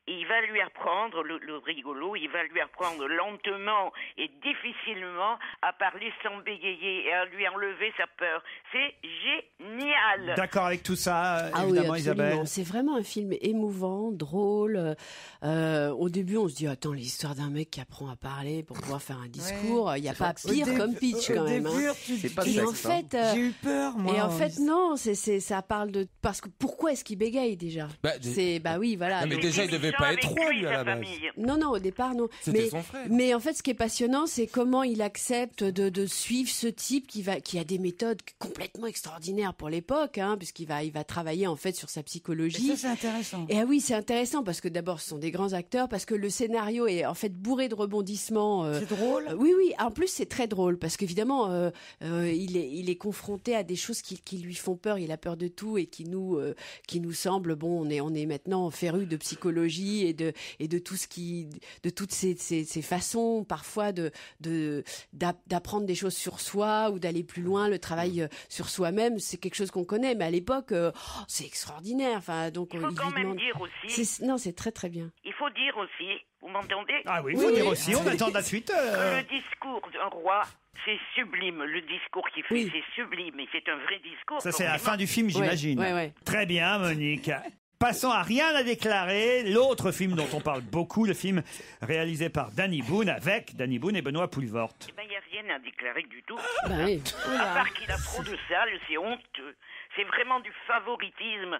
Et il va lui apprendre, le rigolo, il va lui apprendre lentement et difficilement à parler sans bégayer et à lui enlever sa peur. C'est génial. D'accord avec tout ça, évidemment, Isabelle. C'est vraiment un film émouvant, drôle. Au début, on se dit, attends, l'histoire d'un mec qui apprend à parler pour pouvoir faire un discours, il n'y a pas pire comme pitch quand même. C'est pas et sexe, en fait, j'ai eu peur, moi. Et en fait, non, ça parle de... Parce que pourquoi est-ce qu'il bégaye déjà? Oui, voilà. Non, mais déjà, il devait devait pas être roi, lui, à la base. Non, au départ, non. C'était son frère. Mais en fait, ce qui est passionnant, c'est comment il accepte de suivre ce type qui a des méthodes complètement extraordinaires pour l'époque, hein, puisqu'il va travailler en fait sur sa psychologie. Et ça, c'est intéressant. Et oui, c'est intéressant parce que d'abord, ce sont des grands acteurs, parce que le scénario est en fait bourré de rebondissements. C'est drôle. Oui. En plus, c'est très drôle parce qu'évidemment, il est confronté à des choses qui lui font peur. Il a peur de tout et qui nous semble bon. On est maintenant férus de psychologie et de tout ce de toutes ces façons parfois d'apprendre des choses sur soi ou d'aller plus loin. Le travail sur soi-même, c'est quelque chose qu'on connaît, mais à l'époque, c'est extraordinaire. Enfin, donc il faut quand même dire aussi. C'est très très bien. Il faut dire aussi. Vous m'entendez? Ah oui, il faut dire aussi. On attend la suite. Le discours d'un roi, c'est sublime. Le discours qu'il fait, c'est sublime. Et c'est un vrai discours. Ça, c'est la fin du film, j'imagine. Ouais. Très bien, Monique. Passons à Rien à déclarer, l'autre film dont on parle beaucoup, le film réalisé par Danny Boone, avec Danny Boone et Benoît Poelvoort. Eh ben, il n'y a rien à déclarer du tout. Oui. À part qu'il a trop de salles, c'est honteux. C'est vraiment du favoritisme.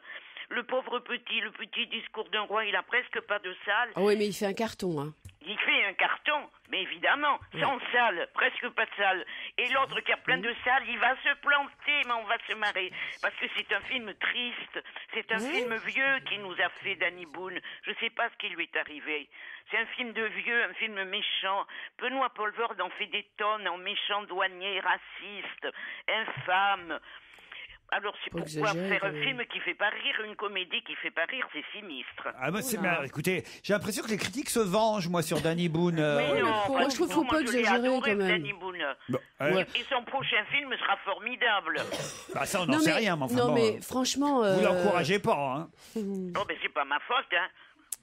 Le pauvre petit, le petit discours d'un roi, il a presque pas de salle. Ah oui, mais il fait un carton, hein. Il fait un carton, mais évidemment, sans salle, presque pas de salle. Et l'autre qui a plein de salles, il va se planter, mais on va se marrer. Parce que c'est un film triste, c'est un film vieux qui nous a fait Danny Boone. Je sais pas ce qui lui est arrivé. C'est un film de vieux, un film méchant. Benoît Poelvoort en fait des tonnes en méchant douanier, raciste, infâme. Alors c'est pourquoi faire un film qui fait pas rire, une comédie qui fait pas rire, c'est sinistre. Ah bah écoutez, j'ai l'impression que les critiques se vengent, moi, sur Danny Boone. Mais non, moi je trouve qu'il faut pas exagérer quand même. Danny Boone. Ouais. Et son prochain film sera formidable. Bah ça, on n'en sait rien, mais enfin non, bon, mais franchement... vous l'encouragez pas, hein. Non, mais c'est pas ma faute, hein.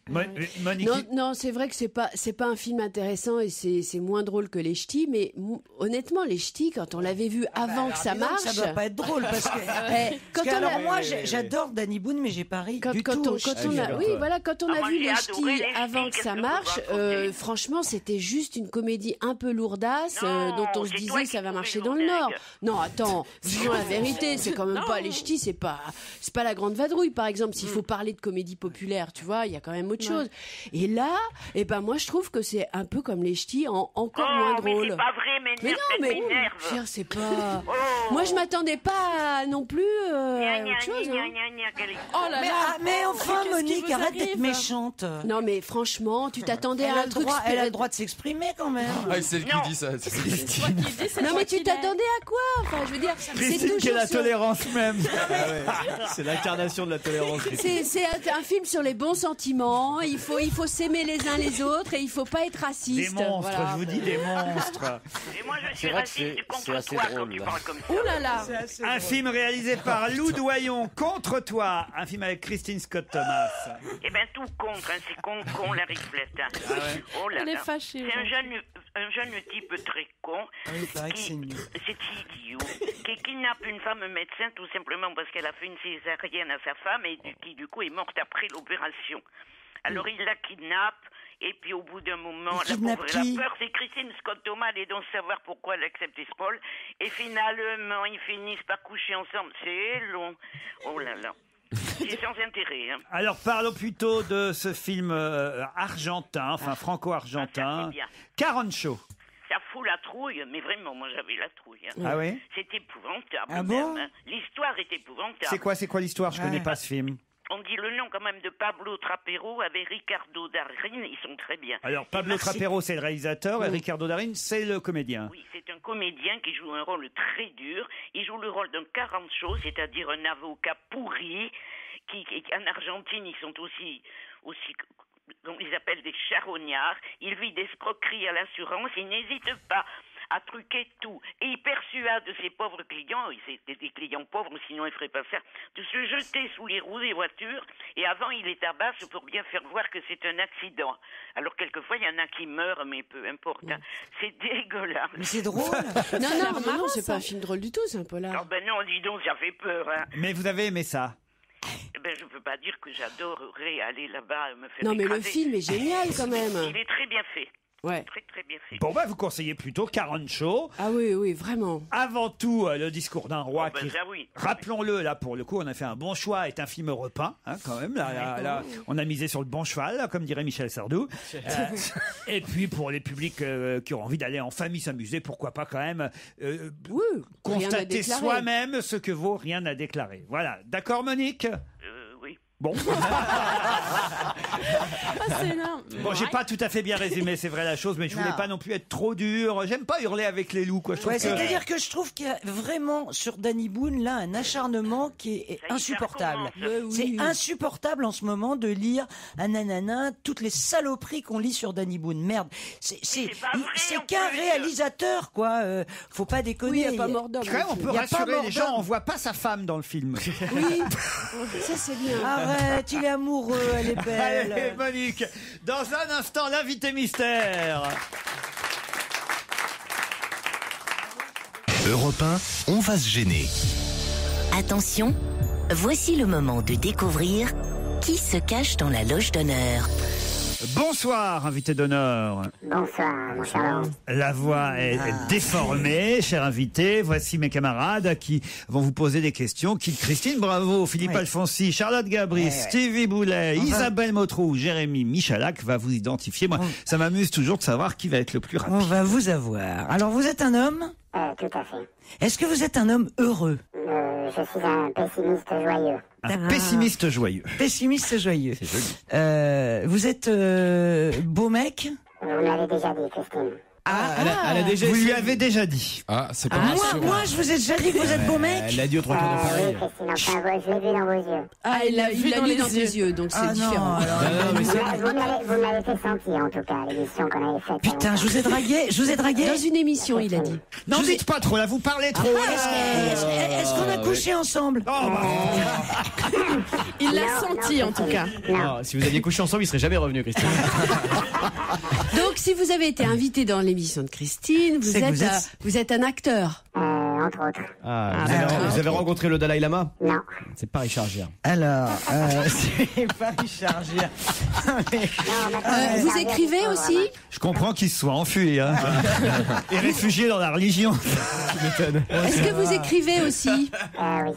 Monique. Non, c'est vrai que c'est pas un film intéressant et c'est moins drôle que Les Ch'tis, mais honnêtement, Les Ch'tis, quand on l'avait vu avant que ça marche, ça doit pas être drôle parce que alors moi j'adore Danny Boone, mais j'ai pas ri du tout. Quand on a vu Les Ch'tis avant que ça marche, franchement, c'était juste une comédie un peu lourdasse dont on se disait ça va marcher dans le Nord. Non, attends, disons la vérité, c'est quand même pas Les Ch'tis, c'est pas la Grande Vadrouille, par exemple. S'il faut parler de comédie populaire, tu vois, il y a quand même autre chose. Et là, moi je trouve que c'est un peu comme Les Ch'tis, encore moins drôle. Mais c'est pas vrai, mais non, c'est pas. Moi je m'attendais pas non plus à autre chose. Oh là là. Mais enfin, Monique, arrête d'être méchante. Non, mais franchement, tu t'attendais à un truc. Elle a le droit de s'exprimer quand même. Ah, c'est elle qui dit ça. Non, mais tu t'attendais à quoi? Enfin, je veux dire, Christine, qui est la tolérance même. C'est l'incarnation de la tolérance. C'est un film sur les bons sentiments. Il faut s'aimer les uns les autres et il faut pas être raciste. Des monstres, voilà. je vous dis des monstres. Et moi je suis raciste contre toi quand tu parles comme ça. Oh là là. Un film réalisé par Lou Doyon, Contre toi, un film avec Christine Scott Thomas. Eh ben tout contre, hein, c'est con la riflette. Hein. Oh là Elle est là. fâchée. C'est un jeune type très con. C'est idiot. Qui kidnappe une femme médecin tout simplement parce qu'elle a fait une césarienne à sa femme et qui du coup est morte après l'opération. Alors il la kidnappe et puis au bout d'un moment, la pauvre elle a peur. C'est Christine Scott Thomas, allez donc savoir pourquoi elle accepte ce rôle. Et finalement, ils finissent par coucher ensemble. C'est long. Oh là là. C'est sans intérêt. Hein. Alors parlons plutôt de ce film argentin, enfin franco-argentin, Carancho. Ça fout la trouille, mais vraiment, moi j'avais la trouille. Hein. Ah oui? C'est épouvantable. Ah bon? Même, hein. L'histoire est épouvantable. C'est quoi l'histoire? Je connais pas ce film. On dit le nom quand même de Pablo Trapero avec Ricardo Darín, ils sont très bien. Alors Pablo Trapero c'est le réalisateur et Ricardo Darín c'est le comédien. Oui, c'est un comédien qui joue un rôle très dur. Il joue le rôle d'un carancho, c'est-à-dire un avocat pourri, qui en Argentine ils sont aussi on les appelle des charognards. Il vit d'escroquerie à l'assurance, il n'hésite pas à truquer tout. Et il persuade ses pauvres clients, c'est des clients pauvres, sinon il ne ferait pas ça, de se jeter sous les roues des voitures. Et avant, il les tabasse pour bien faire voir que c'est un accident. Alors, quelquefois, il y en a qui meurent, mais peu importe. Hein. C'est dégueulasse. Mais c'est drôle. non, c'est pas un film drôle du tout, c'est un polar. Oh ben non, dis donc, ça fait peur. Hein. Mais vous avez aimé ça? Eh ben, je ne peux pas dire que j'adorerais aller là-bas me faire Non, mais écraser. le film est génial quand même. Il est très bien fait. Ouais. Très très bien fait. Bon, bah, vous conseillez plutôt 40 shows. Ah oui, oui, vraiment. Avant tout, le discours d'un roi qui, ça, oui. rappelons-le, là, pour le coup, on a fait un bon choix, est un film européen, hein, quand même. Là, on a misé sur le bon cheval, là, comme dirait Michel Sardou. Et puis, pour les publics qui ont envie d'aller en famille s'amuser, pourquoi pas quand même constater soi-même ce que vaut rien à déclarer. Voilà. D'accord, Monique? Oui. Bon. c'est énorme. Bon, j'ai pas tout à fait bien résumé, c'est vrai la chose, mais je voulais pas non plus être trop dur. J'aime pas hurler avec les loups, quoi. Je trouve que... C'est-à-dire que je trouve qu'il y a vraiment sur Danny Boone là un acharnement qui est insupportable. C'est insupportable en ce moment de lire toutes les saloperies qu'on lit sur Danny Boone. Merde, c'est qu'un réalisateur, quoi. Faut pas déconner. Oui, il n'y a pas mort d'homme. On peut rassurer les gens, on voit pas sa femme dans le film. Oui, ça c'est bien. Arrête, il est amoureux, elle est belle. Allez, Monique, dans un instant, l'invité mystère. Europe 1, on va se gêner. Attention, voici le moment de découvrir qui se cache dans la loge d'honneur. Bonsoir, invité d'honneur. Bonsoir, mon cher Laurent. La voix est déformée, cher invité. Voici mes camarades qui vont vous poser des questions. Christine Bravo, Philippe Alfonsi, Charlotte Gabris, Stevie Boulet, Isabelle Motrou, Jérémy Michalak va vous identifier. Moi, ça m'amuse toujours de savoir qui va être le plus rapide. On va vous avoir. Alors, vous êtes un homme? Tout à fait. Est-ce que vous êtes un homme heureux? Je suis un pessimiste joyeux. Un pessimiste joyeux. Pessimiste joyeux. C'est joli. Vous êtes beau mec? Vous me l'avez déjà dit, Christine. Elle a déjà vous lui avez déjà dit. Ah, c'est pas moi, je vous ai déjà dit que vous êtes beau mec. Elle l'a dit aux trois quarts de Paris. Oui, Christine, enfin, je l'ai vu dans vos yeux. Ah, il l'a vu dans ses yeux, donc c'est différent. Vous me l'avez fait sentir, en tout cas, l'émission qu'on avait faite. Putain, je vous ai dragué. Dans une émission, il a dit. Non, dites pas trop, là, vous parlez trop. Est-ce qu'on a couché ensemble? Il l'a senti, en tout cas. Si vous aviez couché ensemble, il serait jamais revenu, Christine. Donc, si vous avez été invité dans l'émission de Christine, vous êtes un acteur. Entre autres. Vous avez rencontré le Dalai Lama? Non. C'est pas Richard Gere. Alors, c'est pas Richard Gere. Vous écrivez aussi? Je comprends qu'il se soit enfui, hein. Et réfugié dans la religion. Est-ce que vous écrivez aussi? Oui.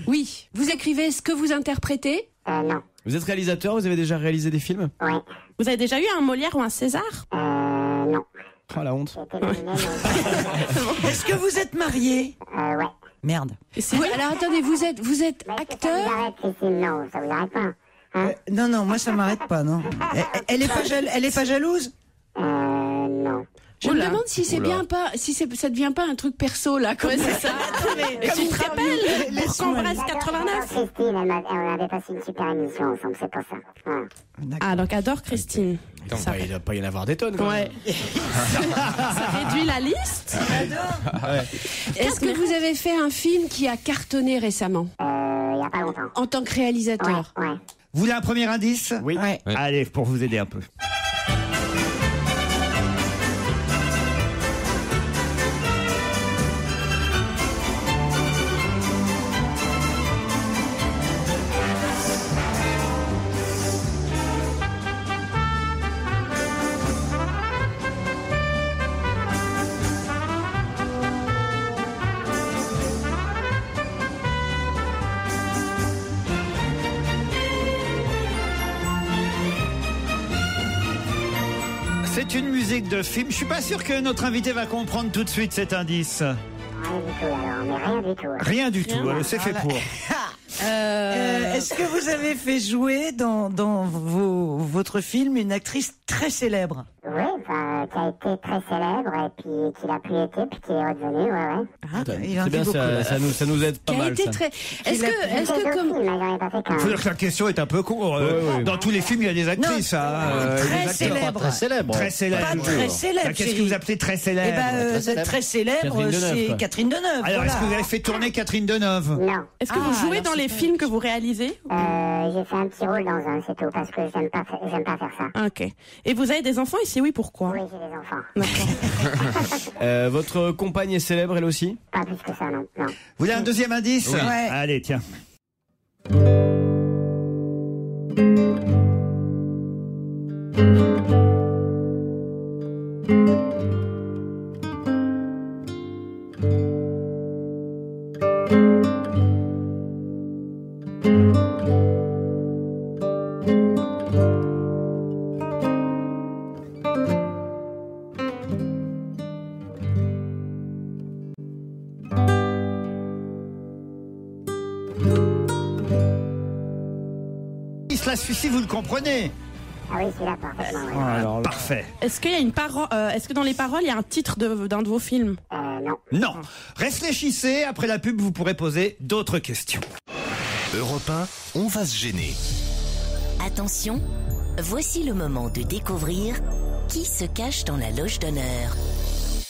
Oui. Vous écrivez ce que vous interprétez? Non. Vous êtes réalisateur? Vous avez déjà réalisé des films? Oui. Vous avez déjà eu un Molière ou un César? Non. Oh la honte. Est-ce que vous êtes marié? Ouais. Merde. Alors attendez, vous êtes acteur? Ça vous arrête, Christine, non, ça vous arrête pas. Non, moi ça m'arrête pas, non. Elle est pas jalouse? Non. Je me demande si c'est bien pas, ça devient pas un truc perso là, quoi. C'est ça. Et tu te rappelles pour qu'on reste 89? Christine, on avait passé une super émission ensemble, c'est pour ça. Voilà. Ah, donc adore Christine. Il doit pas y en avoir des tonnes, quoi. Ouais. Ça réduit la liste. Est-ce que vous avez fait un film qui a cartonné récemment? Il y a pas longtemps. En tant que réalisateur? Ouais. Vous voulez un premier indice? Oui. Allez, pour vous aider un peu. C'est une musique de film. Je suis pas sûr que notre invité va comprendre tout de suite cet indice. Rien du tout, alors, mais rien du tout. Rien du tout, c'est fait pour. Est-ce que vous avez fait jouer dans votre film une actrice très célèbre? Oui, qui a été très célèbre et puis qui l'a plus été puis qui est redevenu, C'est bien, ça nous aide pas mal. Ça. Est-ce que comme Faut dire que la question est un peu con. Dans tous les films, il y a des actrices. Très célèbre. Très célèbre. Très célèbre. Pas très célèbre. Qu'est-ce que vous appelez très célèbre? Très célèbre, c'est Catherine Deneuve. Alors, est-ce que vous avez fait tourner Catherine Deneuve? Non. Est-ce que vous jouez dans les films que vous réalisez? J'ai fait un petit rôle dans un, c'est tout, parce que j'aime pas faire ça. Ok. Et vous avez des enfants et si oui, pourquoi? Oui, j'ai des enfants. Votre compagne est célèbre, elle aussi? Pas plus que ça, non. Vous voulez un deuxième indice? Oui. Ouais. Allez, tiens. ça, celui-ci, vous le comprenez. Ah oui, celui-là, parfaitement. Ouais. Parfait. Est-ce qu'il y a une parole Est-ce que dans les paroles il y a un titre d'un de vos films? Non. Non. Réfléchissez. Après la pub, vous pourrez poser d'autres questions. Europe 1, on va se gêner. Attention, voici le moment de découvrir qui se cache dans la loge d'honneur.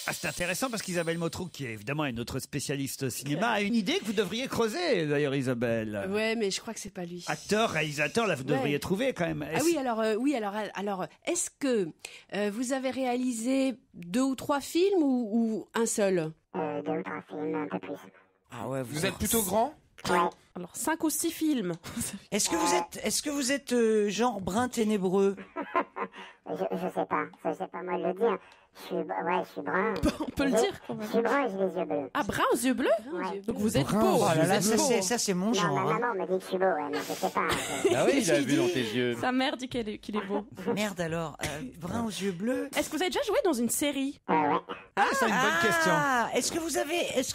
Ah, c'est intéressant parce qu'Isabelle Motro, qui est évidemment notre spécialiste cinéma, a une idée que vous devriez creuser, d'ailleurs, Isabelle. Ouais, mais je crois que c'est pas lui. Acteur, réalisateur, là, vous devriez trouver quand même. Ah oui, alors, est-ce que vous avez réalisé 2 ou 3 films ou un seul? 2 ou 3 films, un peu plus. Ah ouais, vous êtes plutôt grand? Ouais. Alors 5 ou 6 films. Est-ce que vous êtes genre brun ténébreux? Je sais pas moi de le dire. Je suis brun. On peut le dire quand même. Je suis brun et j'ai les yeux bleus. Ah, brun aux yeux bleus? Ouais. Donc vous êtes beau. Oh là là, ça c'est mon genre. Non, ma maman me dit que je suis beau, ouais, mais je sais pas. Ah oui, il a vu dans tes yeux. Sa mère dit qu'il est beau. Merde alors, brun aux yeux bleus. Est-ce que vous avez déjà joué dans une série? Ouais. Ah, c'est une bonne question. Est-ce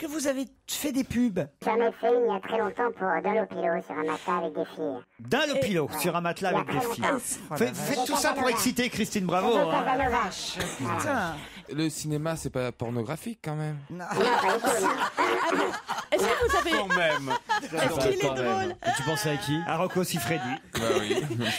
que vous avez fait des pubs? J'en ai fait une il y a très longtemps pour Dunlopilo sur un matelas avec des filles. Dunlopilo sur un matelas avec des filles. Faites tout ça pour exciter Christine Bravo. Putain. Le cinéma, c'est pas pornographique quand même. Non. Est-ce que vous avez... Quand même. Est-ce qu'il est drôle? Et tu pensais à qui? À Rocco Siffredi. Bah oui.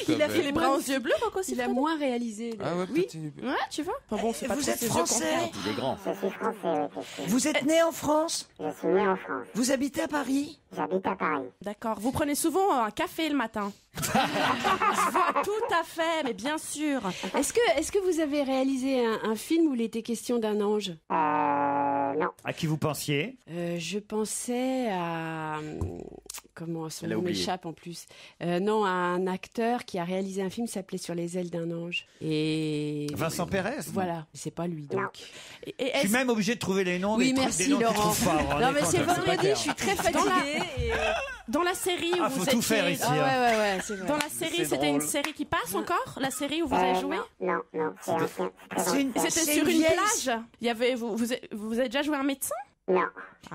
Il a fait les bras aux yeux bleus, Rocco Il a moins réalisé. Ah ouais, oui. Ouais, tu vois. Enfin bon, c'est pas Vous trop êtes ses yeux français? Il est grand. Je suis français, oui, effectivement. Vous êtes né en France? Je suis né en France. Vous habitez à Paris? J'habite à Paris. D'accord. Vous prenez souvent un café le matin? Tout à fait, mais bien sûr. Est-ce que vous avez réalisé un film où il était question d'un ange? Non. À qui vous pensiez? Je pensais à... Comment son Elle a nom oublié. m'échappe en plus. Non, à un acteur qui a réalisé un film qui s'appelait Sur les ailes d'un ange. Et... Vincent Pérez? Voilà, c'est pas lui donc. Et Je suis même obligé de trouver les noms Oui, des trucs, merci des noms que je Laurent. trouve pas. vous vous Non rendez mais compte, c'est pas vendredi, clair. je suis très fatiguée. dans la série où Ah, vous faut étiez... tout faire ici. Ah ouais, c'est vrai. Dans la série, C'est c'était une drôle. série qui passe encore? La série où vous avez joué? Non, c'est ancien. C'est très ancien. C'était sur une plage? Il y avait... Vous avez déjà joué un médecin? Non.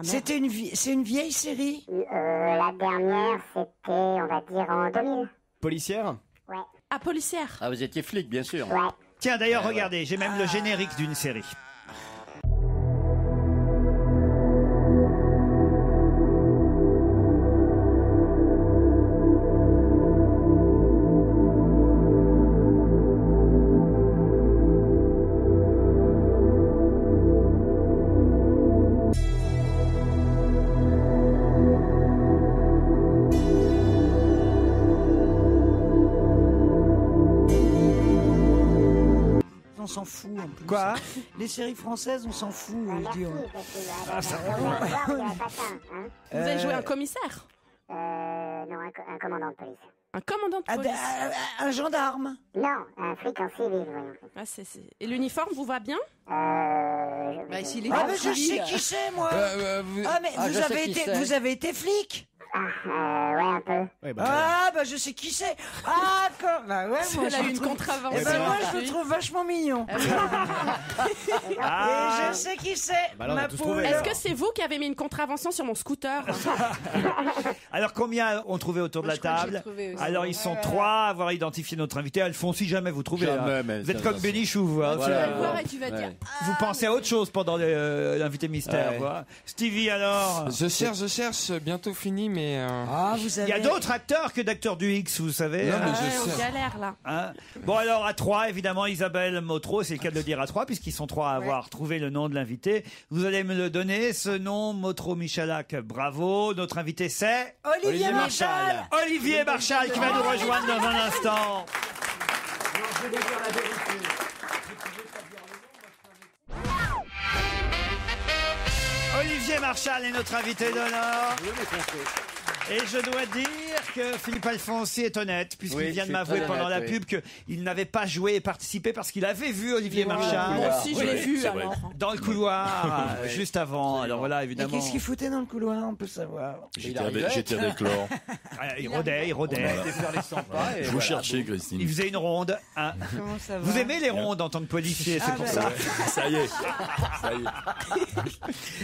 C'est une vieille série? La dernière, c'était, on va dire, en 2000. Policière? Ouais. Ah, policière. Ah, vous étiez flic, bien sûr. Ouais. Tiens, d'ailleurs, regardez, j'ai même le générique d'une série. On s'en fout en plus. Quoi? Les séries françaises, on s'en fout. Je dis, Vous avez joué un commissaire? Non, un commandant de police. Un commandant de police? un gendarme? Non, un flic en civil, voyons. Ah, Et l'uniforme vous va bien? S'il est Ah, en mais je civil. sais qui c'est, moi. vous- Ah, mais Ah, je sais qui c'est. vous avez été flic? Ouais, un peu. Ah, bah je sais qui c'est. Ah, bah ouais, moi Elle a je eu une trouve- contravention. Eh ben, moi je le trouve vachement mignon. Ah. Et je sais qui c'est. Bah là, on a ma tous poule. trouvé. Est-ce que c'est vous qui avez mis une contravention sur mon scooter? Alors, combien ont trouvé autour de la je crois que j'ai table? trouvé aussi. Alors, ils sont 3 à avoir identifié notre invité. Alphonse, si jamais vous trouvez. Jamais, hein. mais Vous êtes ça, comme ça, Bénichou, vous. Hein, Tu vas le c'est- voir et tu vas dire. Vous pensez à autre chose pendant l'invité mystère. Ouais. vous, hein. Stevie, alors? Je cherche, bientôt fini, mais... Ah, vous Il avez. y a d'autres acteurs que d'acteurs du X, vous savez. Non, mais hein. je On sais. galère là. Hein. Bon, alors à 3, évidemment, Isabelle Motro, c'est le cas de le dire à 3, puisqu'ils sont 3 à avoir trouvé le nom de l'invité. Vous allez me le donner, ce nom, Motro Michalak, bravo. Notre invité, c'est Olivier Marchal. Olivier Marchal, qui va nous rejoindre dans un instant. Olivier Marchal est notre invité d'honneur. Et je dois dire que Philippe Alfonsi est honnête, puisqu'il Oui, vient je de suis m'avouer très pendant la honnête, pub qu'il n'avait pas joué et participé parce qu'il avait vu Olivier Marchal Moi aussi, je l'ai vu c'est vrai. alors. dans le couloir juste avant. Alors voilà, Mais évidemment. qu'est-ce qu'il foutait dans le couloir, on peut savoir. J'étais avec Chlore. Il rodait. Voilà. faire les 100 pas et Je vous voilà. cherchais, Christine. Il faisait une ronde. hein. Comment ça va? Vous aimez les rondes en tant que policier, c'est Ah, pour bah, ça. Ça y est. Ça y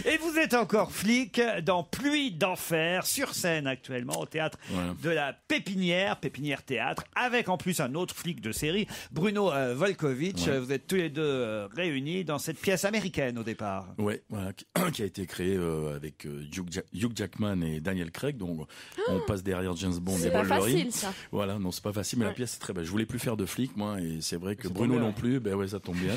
est. Et vous êtes encore flic dans Pluie d'enfer, sur scène actuellement, au théâtre de la Pépinière Théâtre, avec en plus un autre flic de série, Bruno Volkovitch. Ouais. Vous êtes tous les deux réunis dans cette pièce américaine au départ. Ouais, voilà, qui a été créé avec Hugh Jackman et Daniel Craig. Donc on passe derrière James Bond C'est et pas Wolverine. facile, ça. Voilà, non, c'est pas facile, mais la pièce est très belle. Je voulais plus faire de flic, moi, et c'est vrai que Bruno non plus. Ben ouais, ça tombe bien.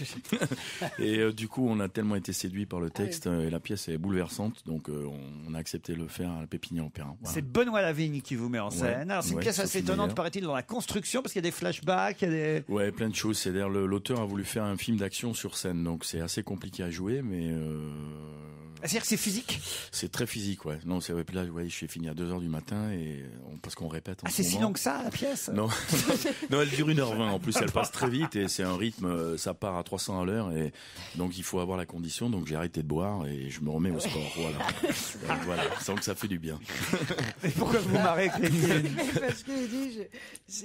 Et du coup, on a tellement été séduits par le texte et la pièce est bouleversante, donc on a accepté de le faire à la Pépinière Opéra. Voilà. C'est Benoît Lavigne qui vous met en scène. Alors, c'est une pièce assez Sophie étonnante, Meyer. paraît-il, dans la construction, parce qu'il y a des flashbacks, il y a des... Ouais, plein de choses. C'est-à-dire l'auteur a voulu faire un film d'action sur scène, donc c'est assez compliqué à jouer, mais C'est-à-dire que c'est physique? C'est très physique, ouais. Non, c'est là, ouais, je suis fini à 2h du matin et parce qu'on répète. Ah, c'est si long que ça, la pièce? Non, non, elle dure 1h20. En plus, elle passe très vite et c'est un rythme, ça part à 300 à l'heure et donc il faut avoir la condition. Donc j'ai arrêté de boire et je me remets au sport. Voilà. Donc, voilà, sans que ça fait du bien. Et pourquoi vous marrez, Christine? Parce qu'il dit,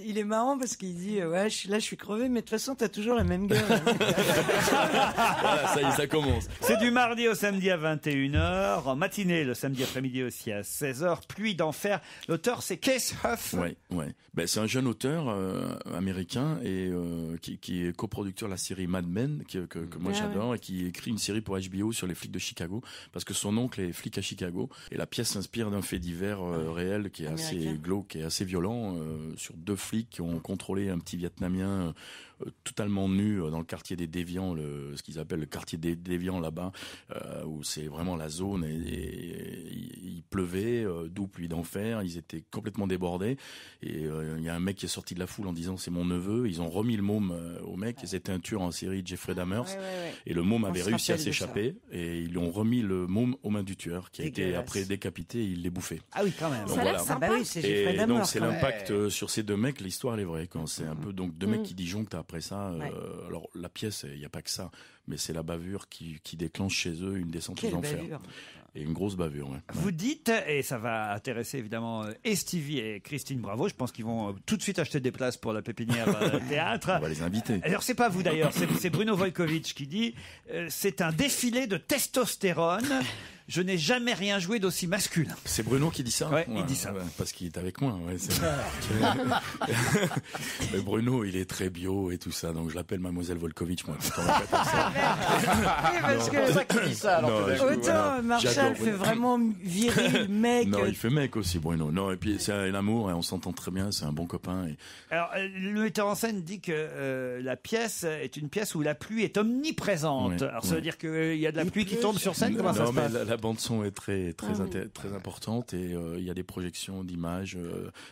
il est marrant parce qu'il dit, ouais, je suis crevé, mais de toute façon, t'as toujours la même gueule. Voilà, ça y est, ça commence. C'est du mardi au samedi à 21h, en matinée le samedi après-midi aussi à 16h, Pluie d'enfer. L'auteur, c'est Keith Huff. Ouais, ouais. Ben, c'est un jeune auteur américain et qui est coproducteur de la série Mad Men que moi j'adore et qui écrit une série pour HBO sur les flics de Chicago parce que son oncle est flic à Chicago et la pièce s'inspire d'un fait divers réel qui est assez glauque et assez violent sur 2 flics qui ont contrôlé un petit Vietnamien totalement nu dans le quartier des Déviants, ce qu'ils appellent le quartier des Déviants là-bas, où c'est vraiment la zone et il pleuvait, d'où pluie d'enfer, ils étaient complètement débordés et il y a un mec qui est sorti de la foule en disant c'est mon neveu, ils ont remis le môme au mec et c'était un tueur en série, Jeffrey Dahmer, et le môme avait réussi à s'échapper et ils lui ont remis le môme aux mains du tueur qui a été après décapité et il l'est bouffé. Ah oui, quand même. Donc, Ça a l'air sympa. Bah oui, c'est Jeffrey Dahmer. Donc c'est l'impact sur ces 2 mecs, l'histoire elle est vraie quand c'est un peu donc 2 mecs qui disjonctent après ça. Alors la pièce, il n'y a pas que ça, mais c'est la bavure qui déclenche chez eux une descente aux enfers. Et une grosse bavure. Ouais. Vous dites, et ça va intéresser évidemment Stevie et Christine Bravo, je pense qu'ils vont tout de suite acheter des places pour la Pépinière Théâtre. On va les inviter. Alors c'est pas vous d'ailleurs, c'est Bruno Volkovitch qui dit c'est un défilé de testostérone. Je n'ai jamais rien joué d'aussi masculin. C'est Bruno qui dit ça? Ouais, il dit ça. Parce qu'il est avec moi. Ouais, mais Bruno, il est très bio et tout ça, donc je l'appelle Mademoiselle Volkovitch, moi. Quand on répète ça. Parce que c'est ça qui dit ça. Alors autant Marshall fait vraiment viril, mec. Non, il fait mec aussi, Bruno. Non, et puis c'est un amour, et on s'entend très bien, c'est un bon copain. Et... Alors, le metteur en scène dit que la pièce est une pièce où la pluie est omniprésente. Alors ça veut dire qu'il y a de la pluie qui tombe sur scène? Comment ça se passe? La bande son est très importante et il y a des projections d'images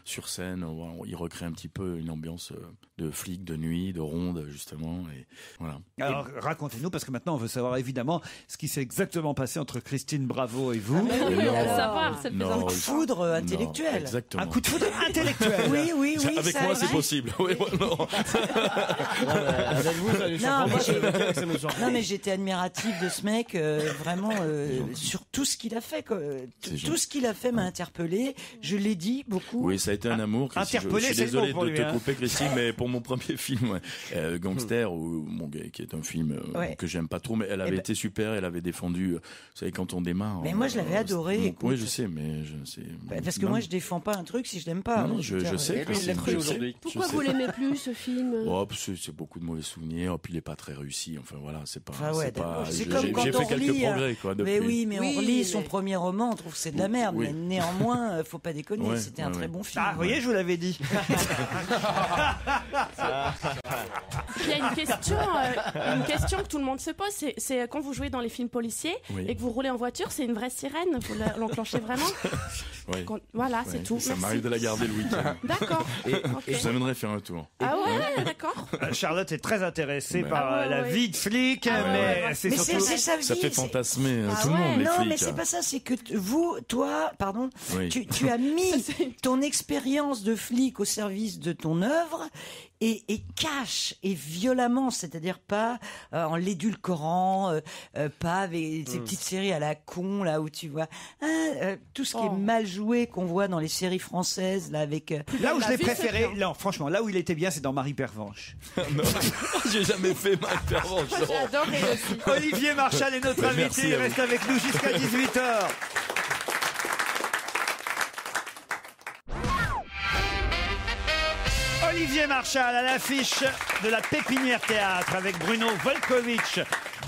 sur scène. Il recrée un petit peu une ambiance de flic, de nuit, de ronde justement. Et voilà. Alors racontez-nous parce que maintenant on veut savoir évidemment ce qui s'est exactement passé entre Christine Bravo et vous. Un coup de foudre intellectuel. Exactement. Un coup de foudre intellectuel. Oui. Avec ça moi arrive. c'est possible. Oui, non. Non mais j'étais admirative de ce mec vraiment sur tout ce qu'il a fait. Tout ce qu'il a fait m'a interpellé. Je l'ai dit beaucoup. Oui, ça a été un amour. Christine. Je suis désolé de te couper, Christine, mais pour mon premier film, Gangster, qui est un film que j'aime pas trop, mais elle avait été super. Elle avait défendu. Vous savez, quand on démarre. Mais moi, je l'avais adoré. Oui, je sais, mais je sais. Parce que moi, je défends pas un truc si je l'aime pas. Non, je sais. Pourquoi vous l'aimez plus ce film? C'est beaucoup de mauvais souvenirs. Puis il est pas très réussi. Enfin voilà, c'est pas. C'est comme quand j'ai fait on quelques relit. progrès, quoi. Mais oui, mais on relit son premier roman, on trouve que c'est de la merde. Mais néanmoins, faut pas déconner. C'était un très bon film. Ah, vous voyez, je vous l'avais dit. Il y a une question que tout le monde se pose, c'est quand vous jouez dans les films policiers et que vous roulez en voiture, c'est une vraie sirène, vous l'enclenchez vraiment? Voilà, c'est tout. Ça m'arrive de la garder le week-end. D'accord. Et je t'amènerais faire un tour. Ah ouais, d'accord. Charlotte est très intéressée par la vie de flic, mais c'est surtout... sa vie, ça fait fantasmer tout le monde, les flics. Non, mais c'est pas ça, c'est que toi, tu as mis ton expérience de flic au service de ton œuvre et cache et violemment, c'est-à-dire pas en l'édulcorant, pas avec ces petites séries à la con là où tu vois tout ce qui est mal joué qu'on voit dans les séries françaises là avec là où je l'ai préféré, non franchement là où il était bien c'est dans Marie Pervenche. Non, j'ai jamais fait Marie Pervenche. J'adore aussi. Olivier Marchal est notre invité, il reste avec nous jusqu'à 18h. Olivier Marchal à l'affiche de la Pépinière Théâtre avec Bruno Volkovitch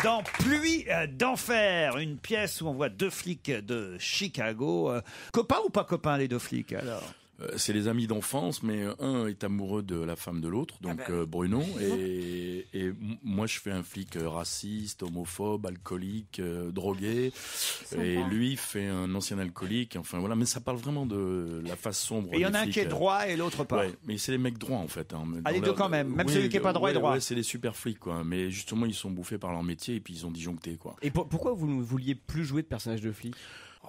dans Pluie d'enfer, une pièce où on voit deux flics de Chicago. Copains ou pas copains les deux flics alors? C'est les amis d'enfance, mais un est amoureux de la femme de l'autre, donc Bruno, et moi je fais un flic raciste, homophobe, alcoolique, drogué, et lui fait un ancien alcoolique, enfin voilà, mais ça parle vraiment de la face sombre. Et il y en a un qui est droit et l'autre pas. Ouais, mais c'est les mecs droits en fait. Hein. Ah, les deux quand même, même celui qui est pas droit est droit. Ouais, c'est les super flics quoi, mais justement ils sont bouffés par leur métier et puis ils ont disjoncté quoi. Et pourquoi vous ne vouliez plus jouer de personnage de flic?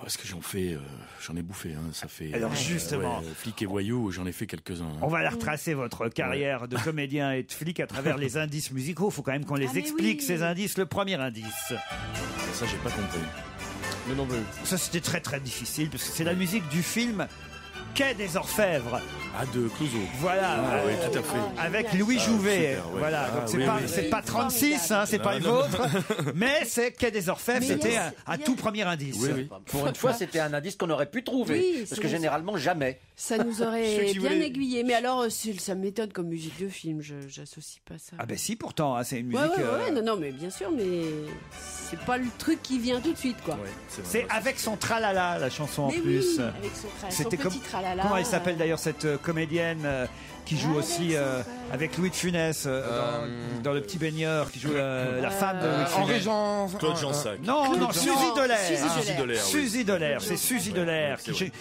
Parce que j'en ai bouffé, hein, ça fait. Alors justement, flic et voyou, j'en ai fait quelques-uns. Hein. On va la retracer votre carrière de comédien et de flic à travers les indices musicaux. Il faut quand même qu'on les explique ces indices. Le premier indice. Ça, j'ai pas compris. Le nom bleu. Ça, c'était très très difficile parce que c'est la musique du film Quai des Orfèvres. Ah, de Clouseau. Voilà. Oui, tout à fait. Avec Louis Jouvet. Super, ouais. Voilà. Ah, donc c'est pas 36, hein, c'est pas le vôtre. Mais c'est Quai des Orfèvres. C'était un tout premier indice. Oui. Pour une fois, c'était un indice qu'on aurait pu trouver. Oui, parce que généralement, jamais. Ça nous aurait Ceux qui bien voulaient- aiguillé. Mais alors, ça m'étonne comme musique de film. J'associe pas ça. Ah ben si, pourtant, hein, c'est une musique. Ouais, non, mais bien sûr, mais c'est pas le truc qui vient tout de suite, quoi. C'est avec son tralala, la chanson Mais en plus. oui, avec son C'était petit tralala. Comment elle s'appelle d'ailleurs cette comédienne qui joue aussi avec Louis de Funès dans Le Petit Baigneur, qui joue la femme de Louis de Funès. Henri Jean. Claude Jansac. Non, Suzy Delair. Suzy Delair, oui. Suzy Delair, c'est Suzy Delair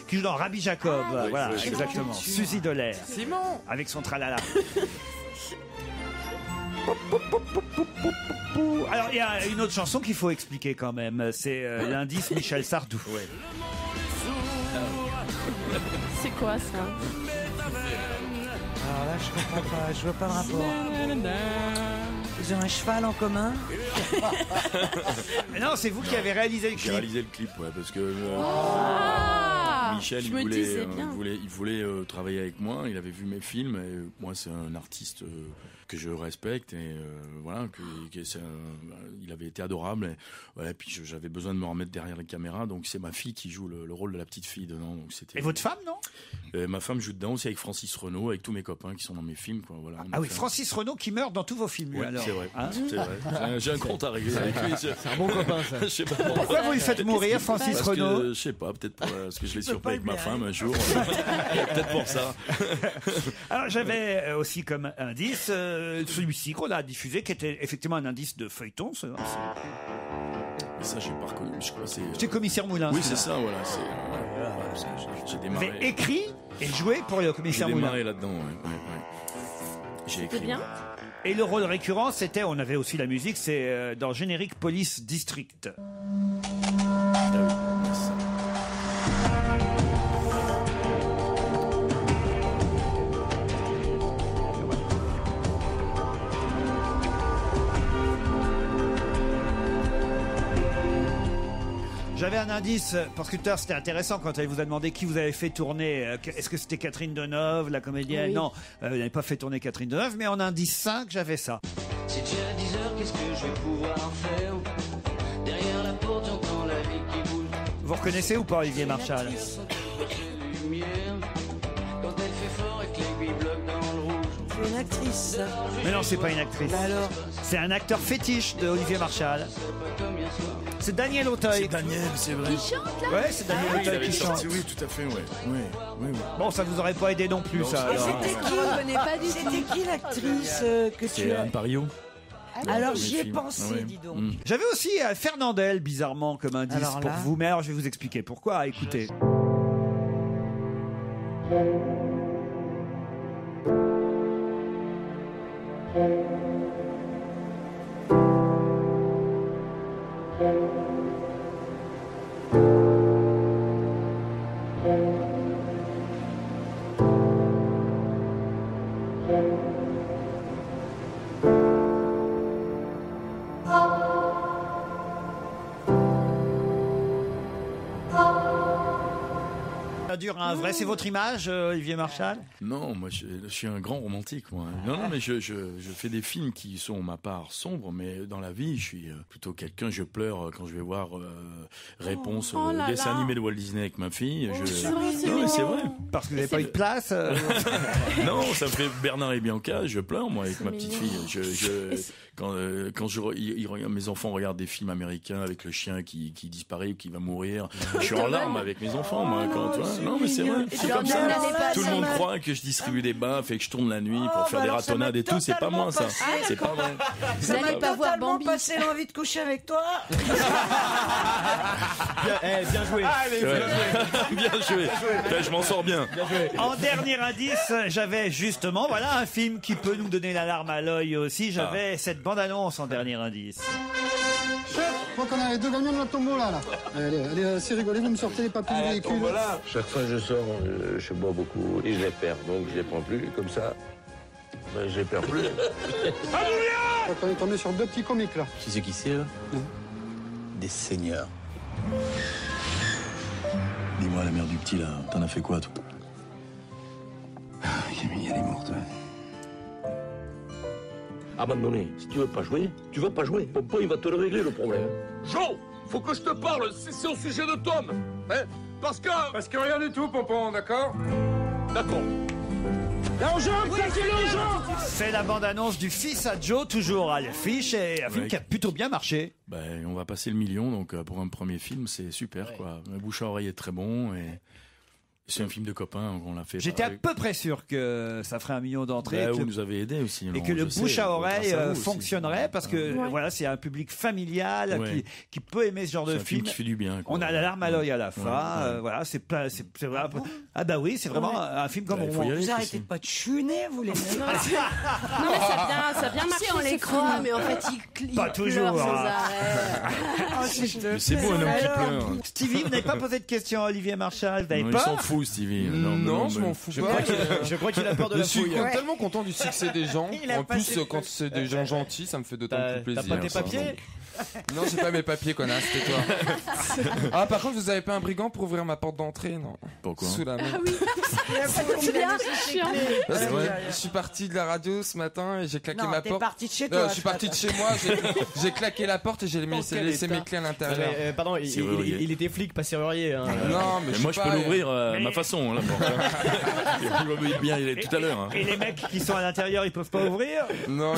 qui joue dans Rabbi Jacob. Voilà, oui, exactement. Suzy Delair. Simon. Avec son tralala. Alors, il y a une autre chanson qu'il faut expliquer quand même. C'est l'indice Michel Sardou. C'est quoi ça? Alors là, je comprends pas, je vois pas le rapport. Ils ont un cheval en commun? Non, c'est vous qui avez réalisé le J'ai clip. réalisé le clip, ouais, parce que Michel, je il me voulait, disais bien. il voulait travailler avec moi. Il avait vu mes films. Et moi, c'est un artiste que je respecte et voilà, il avait été adorable. Et, voilà, puis j'avais besoin de me remettre derrière les caméras. Donc c'est ma fille qui joue le rôle de la petite fille dedans. Donc c'était. Et votre femme, non? Ma femme joue dedans aussi avec Francis Renaud, avec tous mes copains qui sont dans mes films. Quoi. Voilà, Ah oui, Francis Renaud qui meurt dans tous vos films, lui, Ouais, alors. c'est vrai. Hein C'est vrai. J'ai un compte à régler avec lui. C'est un bon copain, ça. Je sais pas Pourquoi vous le faites mourir, Francis parce Renaud? que, je sais pas, peut-être parce que je l'ai surpris avec ma femme un jour. Peut-être pour ça. Alors j'avais aussi comme indice celui-ci qu'on a diffusé, qui était effectivement un indice de feuilleton. Mais ça, j'ai pas reconnu. Je crois que c'est. C'était Commissaire Moulin. Oui, celui-là. c'est ça, voilà. J'ai Vous démarré. avez écrit et joué pour le J'ai Commissaire Moulin. démarré là-dedans, ouais. J'ai écrit. bien. Et le rôle récurrent, c'était, on avait aussi la musique, c'est dans Générique Police District. J'avais un indice, parce que tout à l'heure c'était intéressant quand elle vous a demandé qui vous avez fait tourner. Est-ce que c'était Catherine Deneuve, la comédienne? Oui. Non, vous n'avez pas fait tourner Catherine Deneuve, mais en indice 5, j'avais ça. C'est déjà 10 heures, qu'est-ce que je vais pouvoir faire? Derrière la porte, j'entends la vie qui boule. Vous reconnaissez ou pas Olivier Marchal? Lumière, quand elle fait fort et que l'aiguille bloque dans le rouge. C'est une actrice, ça. Mais non, c'est pas une actrice. Bah alors? C'est un acteur fétiche de Olivier Marchal. C'est Daniel Auteuil. C'est Daniel, c'est vrai. Qui chante là? Ouais, c'est Daniel Il Auteuil avait qui chante. sorti, oui, tout à fait, ouais. Bon, ça vous aurait pas aidé non plus, Non, ça. c'est alors. pas C'était Je reconnais pas du tout. C'était qui l'actrice que tu C'est as? Anne Pario. Alors Mes j'y ai films. pensé, Ah ouais. dis donc. J'avais aussi Fernandel, bizarrement, comme indice Alors pour là vous, mais alors je vais vous expliquer pourquoi. Écoutez. dur à un vrai. C'est votre image, Olivier Marchal? Non, moi je suis un grand romantique. Moi. Non, mais je fais des films qui sont ma part sombre, mais dans la vie, je suis plutôt quelqu'un. Je pleure quand je vais voir Réponse au dessin animé de Walt Disney avec ma fille. Non, mais c'est vrai. Parce que vous n'avez pas eu de place. Non, ça me fait Bernard et Bianca. Je pleure moi avec ma petite fille. Quand mes enfants regardent des films américains avec le chien qui disparaît ou qui va mourir, je suis en larmes avec mes enfants. Moi, non, mais c'est vrai. C'est comme ça. Tout le monde croit que je distribue des baffes et que je tourne la nuit pour faire des ratonnades et tout. C'est pas moi ça. C'est pas vrai. Vous n'allez pas voir Bambi. Passer l'envie de coucher avec toi. Bien joué. Bien joué. Je m'en sors bien. En dernier indice, j'avais justement, voilà un film qui peut nous donner la larme à l'œil aussi. J'avais cette bande-annonce en dernier indice. Chef, je crois qu'on a les 2 gagnants de la tombola là. Allez, c'est rigolé, vous me sortez les papiers du véhicule. Chaque fois que je sors, je bois beaucoup et je les perds. Donc je les prends plus. Comme ça, je les perds plus. Je crois qu'on est tombé sur 2 petits comiques là. Tu sais qui c'est là? Des seigneurs. Dis-moi, la mère du petit, là, t'en as fait quoi, toi? Camille, elle est morte. Abandonné. Si tu veux pas jouer, tu vas pas jouer. Pompon, il va te le régler, le problème. Joe, faut que je te parle, c'est au sujet de Tom. Hein? Parce que rien du tout, Pompon, d'accord? D'accord. C'est la bande-annonce du Fils à Joe, toujours à l'affiche, et un film qui a plutôt bien marché. On va passer le million, donc pour un premier film, c'est super, quoi. Le bouche à oreille est très bon, et c'est un film de copains, on l'a fait. J'étais à peu près sûr que ça ferait 1 million d'entrées. Vous nous avez aidé aussi. Et que le bouche à oreille fonctionnerait, parce que voilà, c'est un public familial qui peut aimer ce genre de film. C'est un film qui fait du bien. On a la larme à l'œil à la fin. Voilà, c'est voilà. Ah bah oui, c'est vraiment un film comme on. Vous arrêtez pas de chuner, vous les mecs. Non, mais ça a bien marché. On les croit, mais en fait, ils pas toujours. pleurent sans arrêt. C'est beau un homme qui pleure. Stevie, vous n'avez pas posé de question à Olivier Marchal? Vous avez Il peur? s'en fout, Stevie. Non, je m'en fous pas. Je crois qu'il a peur de la fouille. Je suis tellement content du succès des gens. En plus, quand c'est des gens gentils, ça me fait d'autant plus plaisir. T'as pas tes papiers? Non, j'ai pas mes papiers, connasse, c'était toi. Ah, par contre, vous avez pas un brigand pour ouvrir ma porte d'entrée? Non. Pourquoi? Sous la main. Ah oui. C'est bien, c'est vrai. Je suis parti de la radio ce matin et j'ai claqué ma porte. Parti de chez toi. Je suis parti de chez moi, j'ai claqué la porte et j'ai laissé mes clés à l'intérieur. Pardon, il était flic, pas serrurier. Non, mais moi je peux l'ouvrir à ma façon. Il bien tout à l'heure. Et les mecs qui sont à l'intérieur, ils peuvent pas ouvrir? Non.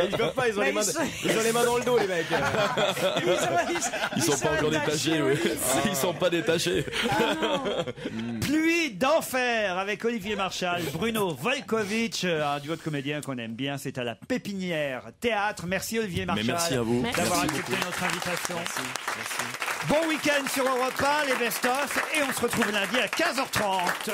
Ils peuvent pas, ils ont les mains dans le dos, les mecs. Ils sont pas encore détachés, oui. Ils sont pas détachés. Pluie d'enfer avec Olivier Marchal, Bruno Volkovitch, un duo de comédiens qu'on aime bien. C'est à la Pépinière Théâtre. Merci Olivier Marchal. Merci à vous d'avoir accepté notre invitation. Bon week-end sur Europe 1, les best-of, et on se retrouve lundi à 15h30.